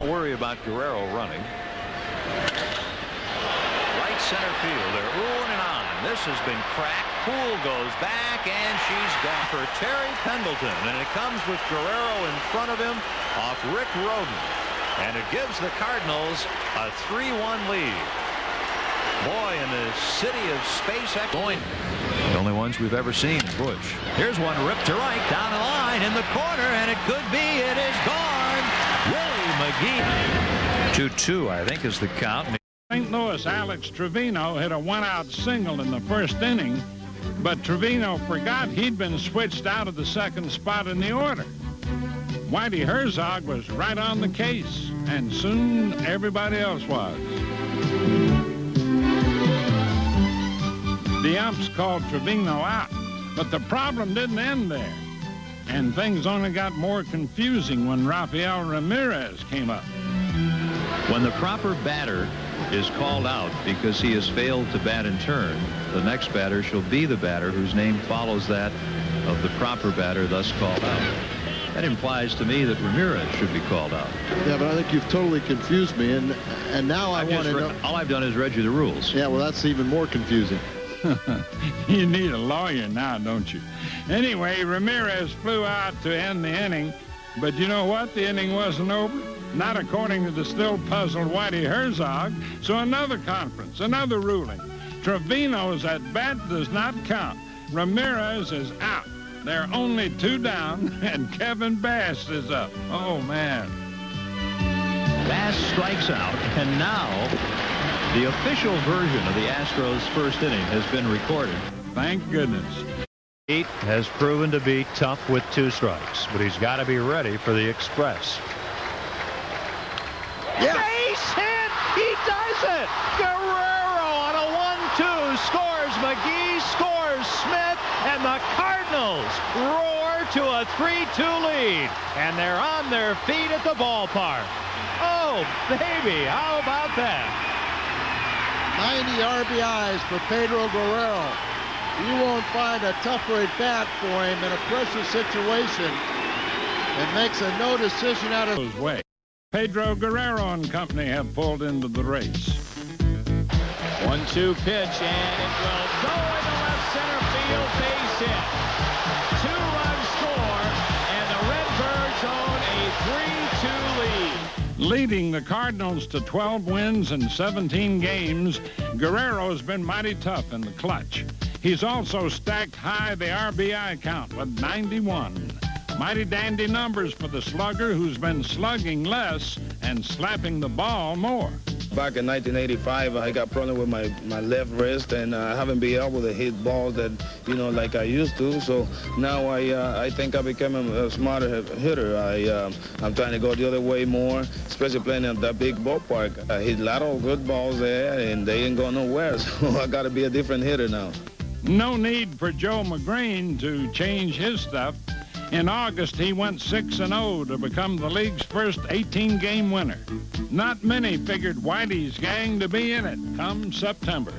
Worry about Guerrero running. Right center field. They're oohing and on. This has been cracked. Poole goes back, and she's gone for Terry Pendleton. And it comes with Guerrero in front of him off Rick Roden. And it gives the Cardinals a 3-1 lead. Boy, in the city of SpaceX. The only ones we've ever seen in Bush. Here's one ripped to right down the line in the corner, and it could be. It is gone. Willie McGee. 2-2, I think, is the count.
St. Louis Alex Trevino hit a one-out single in the 1st inning, but Trevino forgot he'd been switched out of the 2nd spot in the order. Whitey Herzog was right on the case, and soon everybody else was. The umps called Trevino out, but the problem didn't end there. And things only got more confusing when Rafael Ramirez came up.
When the proper batter is called out because he has failed to bat in turn, the next batter shall be the batter whose name follows that of the proper batter thus called out. That implies to me that Ramirez should be called out.
Yeah, but I think you've totally confused me, and now I want to know.
All I've done is read you the rules.
Yeah, well, that's even more confusing.
You need a lawyer now, don't you? Anyway, Ramirez flew out to end the inning, but you know what? The inning wasn't over. Not according to the still puzzled Whitey Herzog. So another conference, another ruling. Trevino's at bat does not count. Ramirez is out. They're only 2 down, and Kevin Bass is up. Oh, man.
Bass strikes out, and now the official version of the Astros' 1st inning has been recorded.
Thank goodness.
He has proven to be tough with 2 strikes, but he's got to be ready for the Express.
Yeah.
Base hit! He does it! Guerrero on a 1-2 scores. McGee scores. Smith, and the Cardinals roar to a 3-2 lead, and they're on their feet at the ballpark. Oh, baby, how about that?
90 RBIs for Pedro Guerrero. You won't find a tougher at bat for him in a pressure situation. It makes a no decision out of
his way. Pedro Guerrero and company have pulled into the race.
1-2 pitch, and it will go into left center field, base hit. 2-run score, and the Redbirds own a 3-2 lead.
Leading the Cardinals to 12 wins and 17 games, Guerrero's been mighty tough in the clutch. He's also stacked high the RBI count with 91. Mighty dandy numbers for the slugger who's been slugging less and slapping the ball more.
back in 1985, I got problem with my left wrist, and I haven't been able to hit balls that, you know, like I used to. So now I think I became a smarter hitter. I'm trying to go the other way more, especially playing at that big ballpark. I hit a lot of good balls there, and they ain't going nowhere. So I got to be a different hitter now.
No need for Joe McGreen to change his stuff. In August, he went 6-0 to become the league's first 18-game winner. Not many figured Whitey's gang to be in it come September.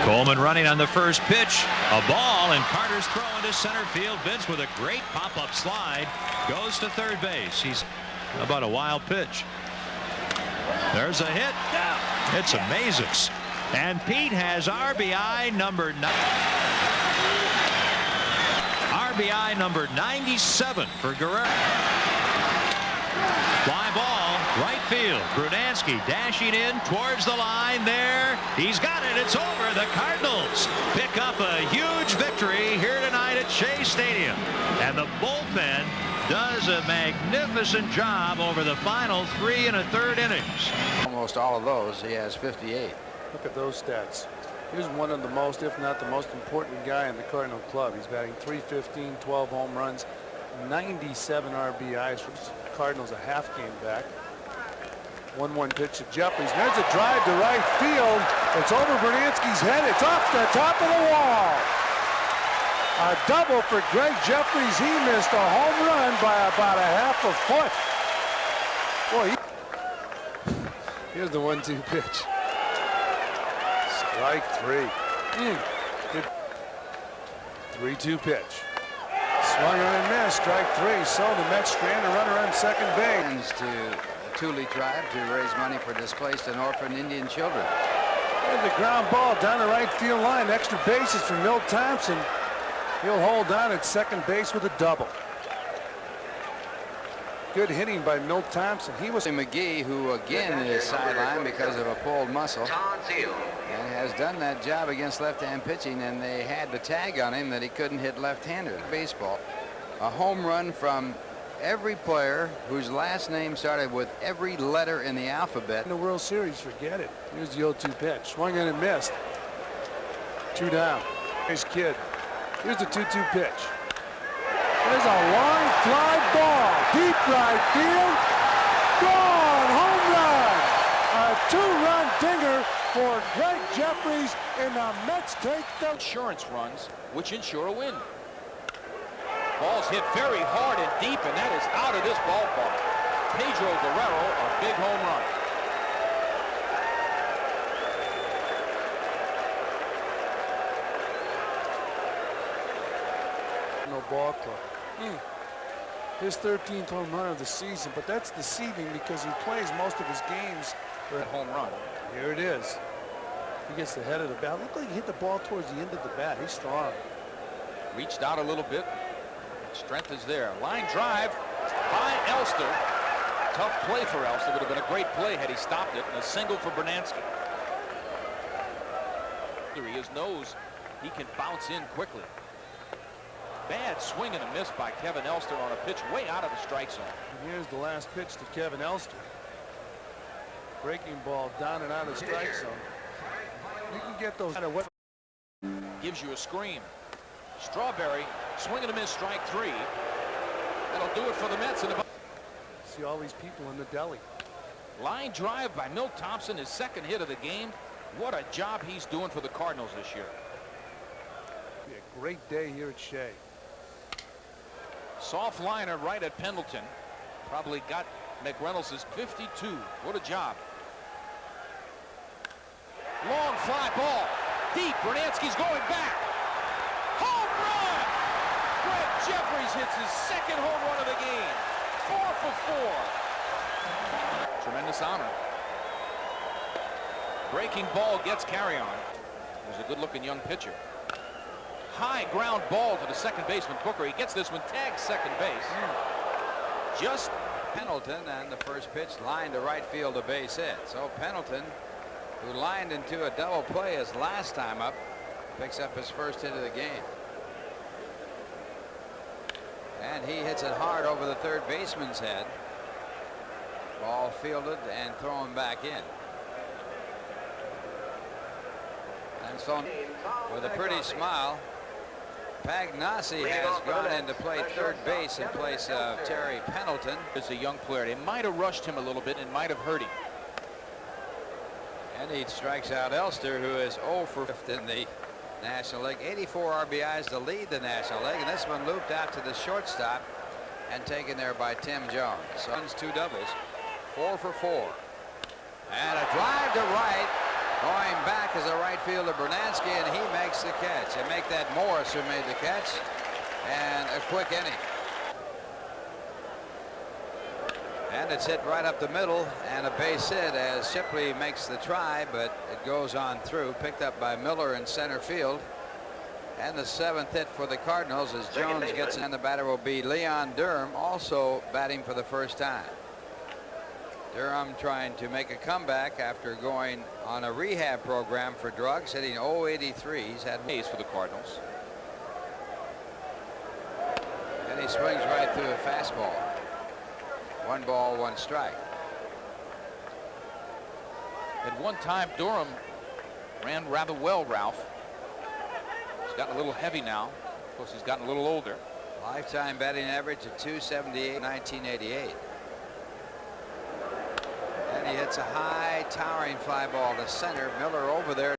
Coleman running on the first pitch. A ball, and Carter's throw into center field. Vince with a great pop-up slide goes to third base. He's about a wild pitch. There's a hit. It's amazing. And Pete has RBI number 9. RBI number 97 for Guerrero. Fly ball, right field. Brunansky dashing in towards the line there. He's got it. It's over. The Cardinals pick up a huge victory here tonight at Shea Stadium. And the bullpen does a magnificent job over the final 3 1/3 innings.
Almost all of those, he has 58.
Look at those stats. He was one of the most, if not the most important guy in the Cardinal club. He's batting .315, 12 home runs, 97 RBIs for the Cardinals a half game back. 1-1 pitch to Jeffries. There's a drive to right field. It's over Bernansky's head. It's off the top of the wall. A double for Greg Jeffries. He missed a home run by about a half a foot. Boy, here's the 1-2 pitch. Strike three. Good. 3-2 pitch. Swung on and missed. Strike three. So the Mets strand a runner on second base.
To the Thule tribe to raise money for displaced and orphaned Indian children.
There's the ground ball down the right field line. Extra bases for Milt Thompson. He'll hold on at second base with a double. Good hitting by Milt Thompson. He was
McGee, who again is sidelined because of a pulled muscle, and has done that job against left-hand pitching, and they had the tag on him that he couldn't hit left-handed baseball. A home run from every player whose last name started with every letter in the alphabet.
In the World Series, forget it. Here's the 0-2 pitch. Swung in and missed. 2 down. Nice kid. Here's the 2-2 pitch. There's a long fly ball. Deep right field. Gone. Home run. A 2-run dinger for Greg Jeffries, and the Mets take the
insurance runs, which ensure a win. Ball's hit very hard and deep, and that is out of this ballpark. Pedro Guerrero, a big home run.
No ball club. His 13th home run of the season, but that's deceiving because he plays most of his games for a home run. Here it is. He gets the head of the bat. Looked like he hit the ball towards the end of the bat. He's strong.
Reached out a little bit. Strength is there. Line drive by Elster. Tough play for Elster. Would have been a great play had he stopped it. And a single for Bernansky. His nose, he can bounce in quickly. Bad swing and a miss by Kevin Elster on a pitch way out of the strike zone.
And here's the last pitch to Kevin Elster. Breaking ball down and out of the strike zone. You can get those.
Gives you a scream. Strawberry, swing and a miss, strike three. That'll do it for the Mets.
See all these people in the deli.
Line drive by Milt Thompson, his second hit of the game. What a job he's doing for the Cardinals this year.
Be a great day here at Shea.
Soft liner right at Pendleton. Probably got McReynolds' 52. What a job. Long fly ball. Deep. Bernansky's going back. Home run! Greg Jeffries hits his second home run of the game. 4 for 4. Tremendous honor. Breaking ball gets carry on. There's a good-looking young pitcher. High ground ball to the second baseman Booker. He gets this one, tags second base. Just
Pendleton, and the first pitch lined to right field, a base hit. So Pendleton, who lined into a double play his last time up, picks up his first hit of the game. And he hits it hard over the third baseman's head. Ball fielded and thrown back in. And so with a pretty smile, Pagnassi has gone in to play third base in place of Terry Pendleton.
As a young player, they might have rushed him a little bit and might have hurt him.
And he strikes out Elster, who is 0 for 5 in the National League. 84 RBIs to lead the National League, and this one looped out to the shortstop and taken there by Tim Jones. Suns 2 doubles, 4 for 4. And a drive to right. Going back is a right fielder, Bernansky, and he makes the catch. And make that Morris who made the catch. And a quick inning. And it's hit right up the middle, and a base hit as Shipley makes the try, but it goes on through. Picked up by Miller in center field. And the 7th hit for the Cardinals as Jones gets it. And the batter will be Leon Durham, also batting for the first time. Durham trying to make a comeback after going on a rehab program for drugs, hitting .083. He's had
base for the Cardinals.
And he swings right through a fastball. 1 ball, 1 strike.
At one time, Durham ran rather well, Ralph. He's gotten a little heavy now. Of course, he's gotten a little older.
Lifetime batting average of 278 in 1988. And he hits a high, towering fly ball to center. Miller over there.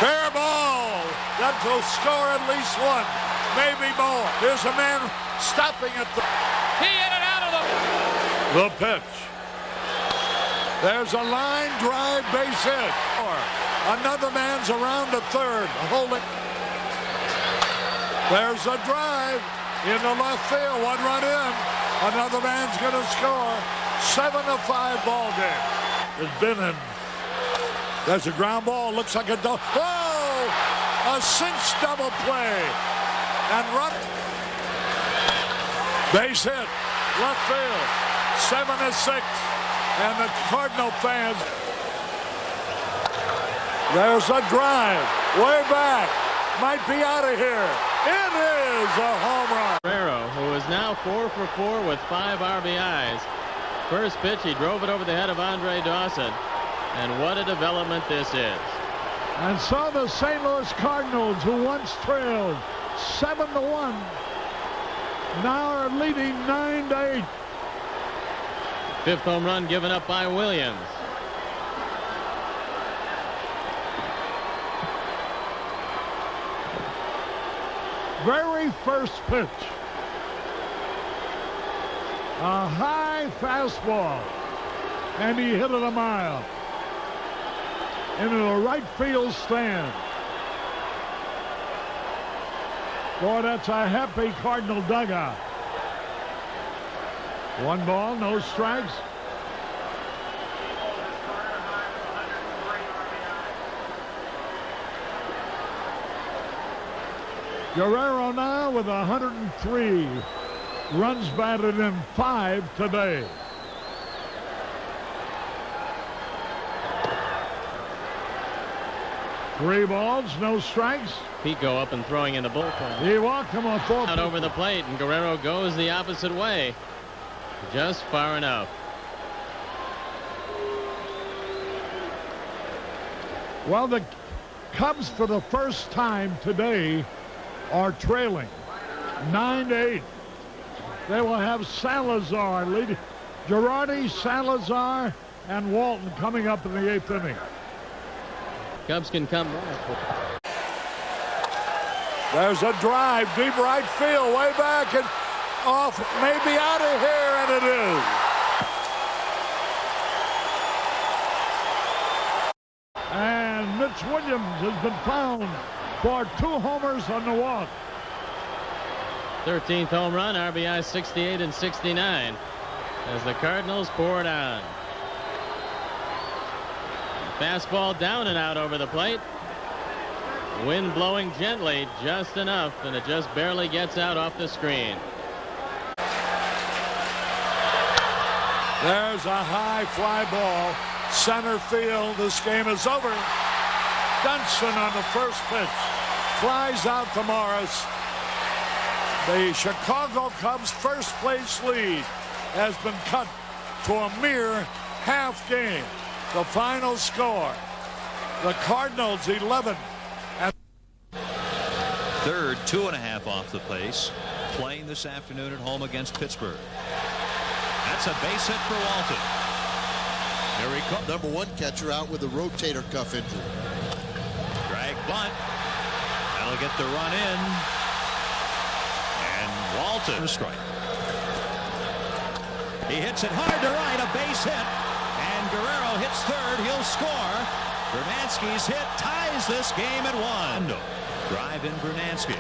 Fair ball. That will score at least one, maybe more. Here's a man stopping at the...
He hit it out of
the pitch. There's a line drive base hit. Another man's around to third, holding. There's a drive into left field. One run in. Another man's going to score. 7-5 ball game. It's been in. There's a ground ball. Looks like a double. Oh! A cinch double play. And run. Base hit. Left field. 7-6. And the Cardinal fans. There's a drive. Way back. Might be out of here. It is a home run.
Guerrero, who is now 4 for 4 with 5 RBIs. First pitch, he drove it over the head of Andre Dawson. And what a development this is.
And so the St. Louis Cardinals, who once trailed 7-1, now are leading 9-8.
Fifth home run given up by Williams.
Very first pitch. A high fastball. And he hit it a mile. Into the right field stand. Boy, that's a happy Cardinal dugout. 1 ball, no strikes. Guerrero now with 103 runs batted in 5 today. Three balls, no strikes.
Pico up and throwing in the bullpen.
He walked him on 4.
Out over the plate, and Guerrero goes the opposite way. Just far enough.
Well, the Cubs for the first time today are trailing 9-8. They will have Salazar leading. Girardi, Salazar, and Walton coming up in the 8th inning.
Cubs can come back.
There's a drive, deep right field, way back and off, maybe out of here, and it is. And Mitch Williams has been found for 2 homers on the walk.
13th home run, RBI 68 and 69 as the Cardinals pour it on. Fastball down and out over the plate. Wind blowing gently just enough, and it just barely gets out off the screen.
There's a high fly ball. Center field. This game is over. Dunson on the first pitch. Flies out to Morris. The Chicago Cubs' first place lead has been cut to a mere half game. The final score, the Cardinals 11.
Third, 2.5 off the pace. Playing this afternoon at home against Pittsburgh. That's a base hit for Walton. Here he comes.
Number 1 catcher out with a rotator cuff injury.
Drag bunt. That'll get the run in. And Walton a strike. He hits it hard to right, a base hit. And Guerrero hits third. He'll score. Bernansky's hit ties this game at 1. Drive in Bernansky.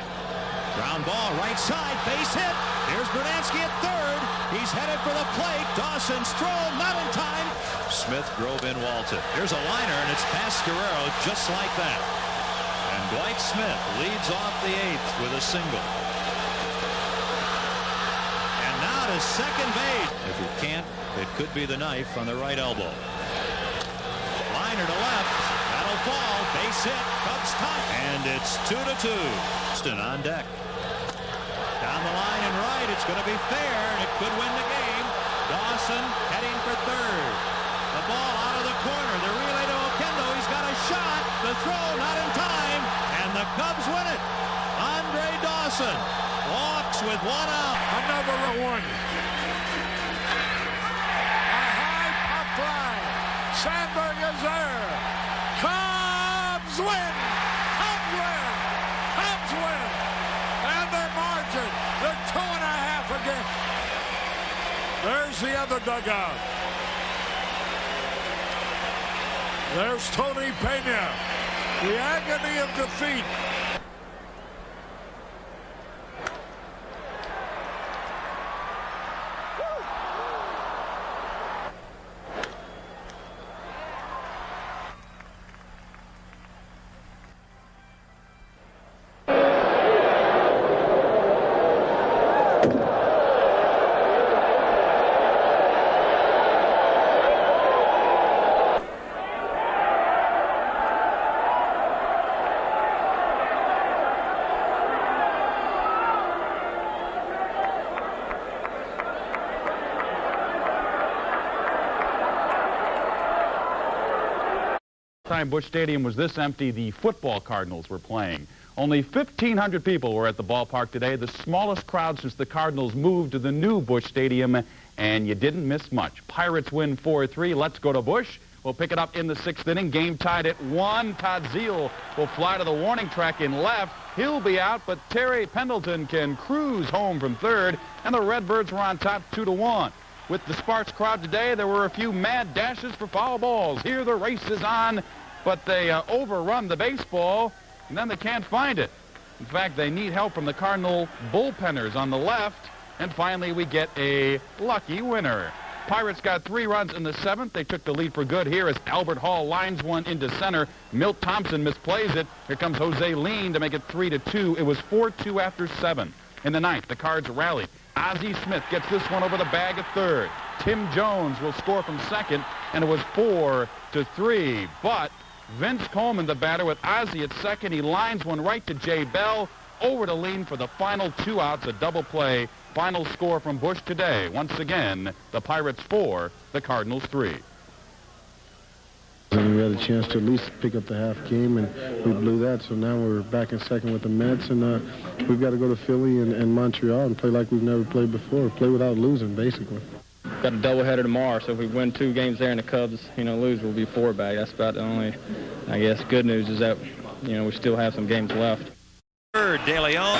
Ground ball right side, base hit. Here's Bernansky at third. He's headed for the plate. Dawson's throw, not in time. Smith drove in Walton. Here's a liner, and it's past Guerrero just like that. And Dwight Smith leads off the 8th with a single. And now to second base. If it can't, it could be the knife on the right elbow. Liner to left. That'll fall. Base hit. Cubs top. And it's 2-2. Houston on deck. Down the line and right. It's going to be fair, and it could win the game. Dawson heading for third. The ball out of the corner. The relay to Oquendo. He's got a shot. The throw not in time. And the Cubs win it. On Andre Dawson walks with 1 out.
Another one. A high pop fly. Sandberg is there. Cubs win. Cubs win. Cubs win. And their margin. They're 2.5 again. There's the other dugout. There's Tony Pena. The agony of defeat.
Time Busch Stadium was this empty, the football Cardinals were playing. Only 1,500 people were at the ballpark today, the smallest crowd since the Cardinals moved to the new Busch Stadium, and you didn't miss much. Pirates win 4-3. Let's go to Busch. We'll pick it up in the 6th inning. Game tied at 1. Todd Zeal will fly to the warning track in left. He'll be out, but Terry Pendleton can cruise home from third, and the Redbirds were on top 2-1. With the sparse crowd today, there were a few mad dashes for foul balls. Here the race is on, but they overrun the baseball, and then they can't find it. In fact, they need help from the Cardinal bullpenners on the left, and finally we get a lucky winner. Pirates got 3 runs in the 7th. They took the lead for good here as Albert Hall lines one into center. Milt Thompson misplays it. Here comes Jose Lean to make it 3-2. It was 4-2 after 7. In the 9th, the Cards rallied. Ozzie Smith gets this one over the bag at third. Tim Jones will score from second, and it was 4-3. But Vince Coleman, the batter, with Ozzie at second. He lines one right to Jay Bell. Over to Lean for the final 2 outs, a double play. Final score from Busch today. Once again, the Pirates 4, the Cardinals 3.
And we had a chance to at least pick up the half game, and we blew that. So now we're back in second with the Mets, and we've got to go to Philly and Montreal and play like we've never played before. Play without losing, basically.
Got a doubleheader tomorrow, so if we win 2 games there and the Cubs, lose, we'll be 4 back. That's about the only, I guess, good news is that, we still have some games left.
Third, De Leon.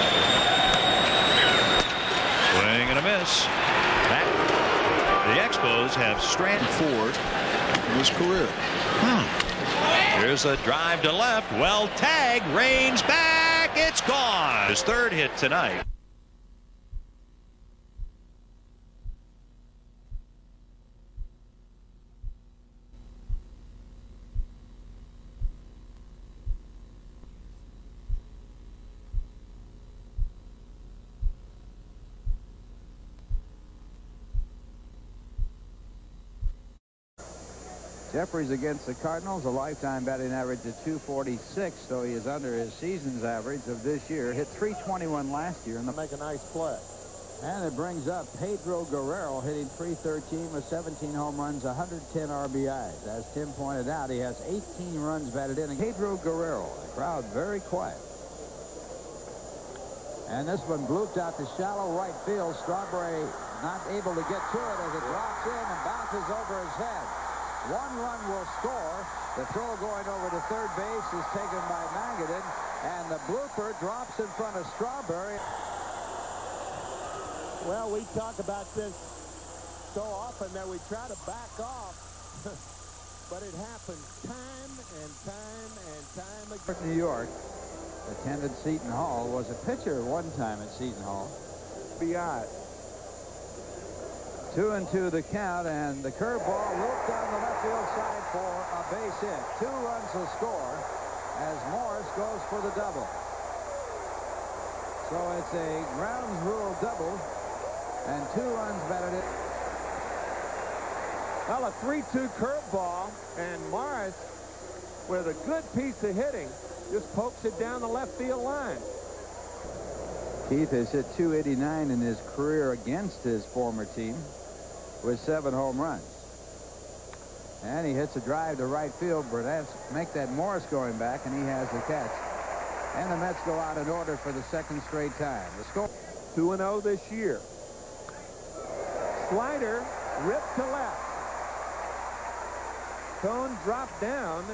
Swing and a miss. Back. The Expos have stranded Ford in his career. Here's a drive to left. Well tagged. Rains back. It's gone. His 3rd hit tonight.
Jeffries against the Cardinals, a lifetime batting average of .246, so he is under his season's average of this year. Hit .321 last year and make a nice play. And it brings up Pedro Guerrero hitting .313 with 17 home runs, 110 RBIs. As Tim pointed out, he has 18 runs batted in. And Pedro Guerrero, the crowd very quiet. And this one blooped out to shallow right field. Strawberry not able to get to it as it drops in and bounces over his head. 1 run will score. The throw going over to third base is taken by Magadan, and the blooper drops in front of Strawberry.
Well, we talk about this so often that we try to back off, but it happens time and time and time again.
New York attended Seton Hall, was a pitcher one time at Seton Hall.
BI.
2-2 the count, and the curveball looped on the left field side for a base hit. 2 runs will score as Morris goes for the double. So it's a grounds rule double and 2 runs batted in.
Well, a 3-2 curveball, and Morris, with a good piece of hitting, just pokes it down the left field line.
Keith has hit .289 in his career against his former team with 7 home runs. And he hits a drive to right field. Burnett make that Morris going back, and he has the catch. And the Mets go out in order for the second straight time. The score
2-0 this year. Slider ripped to left. Cone dropped down,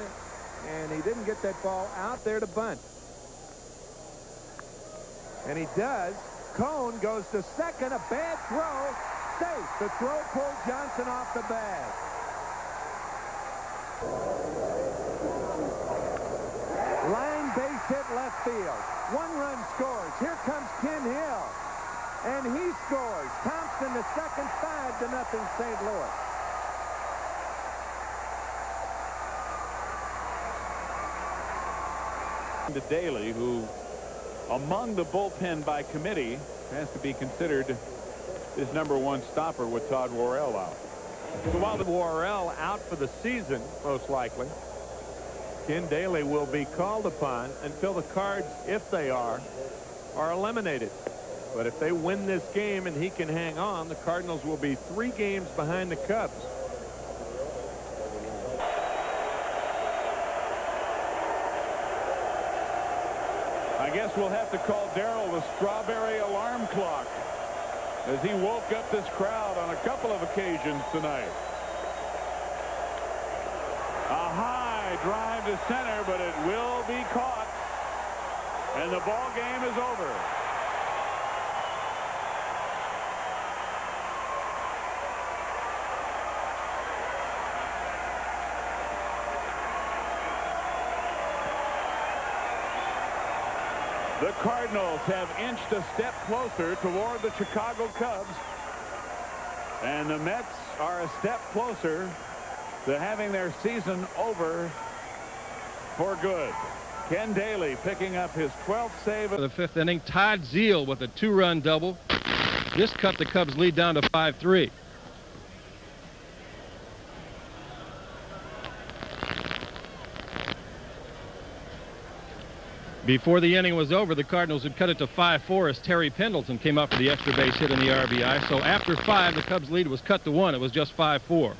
and he didn't get that ball out there to bunt. And he does. Cone goes to second. A bad throw. Safe. The throw pulled Johnson off the bag. Line base hit left field. 1 run scores. Here comes Ken Hill. And he scores. Thompson to second, 5-0 St. Louis.
To Daly, who among the bullpen by committee has to be considered his #1 stopper with Todd Worrell out. So while the Worrell out for the season, most likely, Ken Daly will be called upon until the Cards, if they are eliminated. But if they win this game and he can hang on, the Cardinals will be 3 games behind the Cubs. I guess we'll have to call Darrell the strawberry alarm clock as he woke up this crowd on a couple of occasions tonight. A high drive to center, but it will be caught, and the ball game is over. The Cardinals have inched a step closer toward the Chicago Cubs, and the Mets are a step closer to having their season over for good. Ken Daly picking up his 12th save of
the 5th inning. Todd Zeile with a 2-run double. This cut the Cubs' lead down to 5-3. Before the inning was over, the Cardinals had cut it to 5-4 as Terry Pendleton came up for the extra base hit in the RBI. So after 5, the Cubs' lead was cut to 1. It was just 5-4.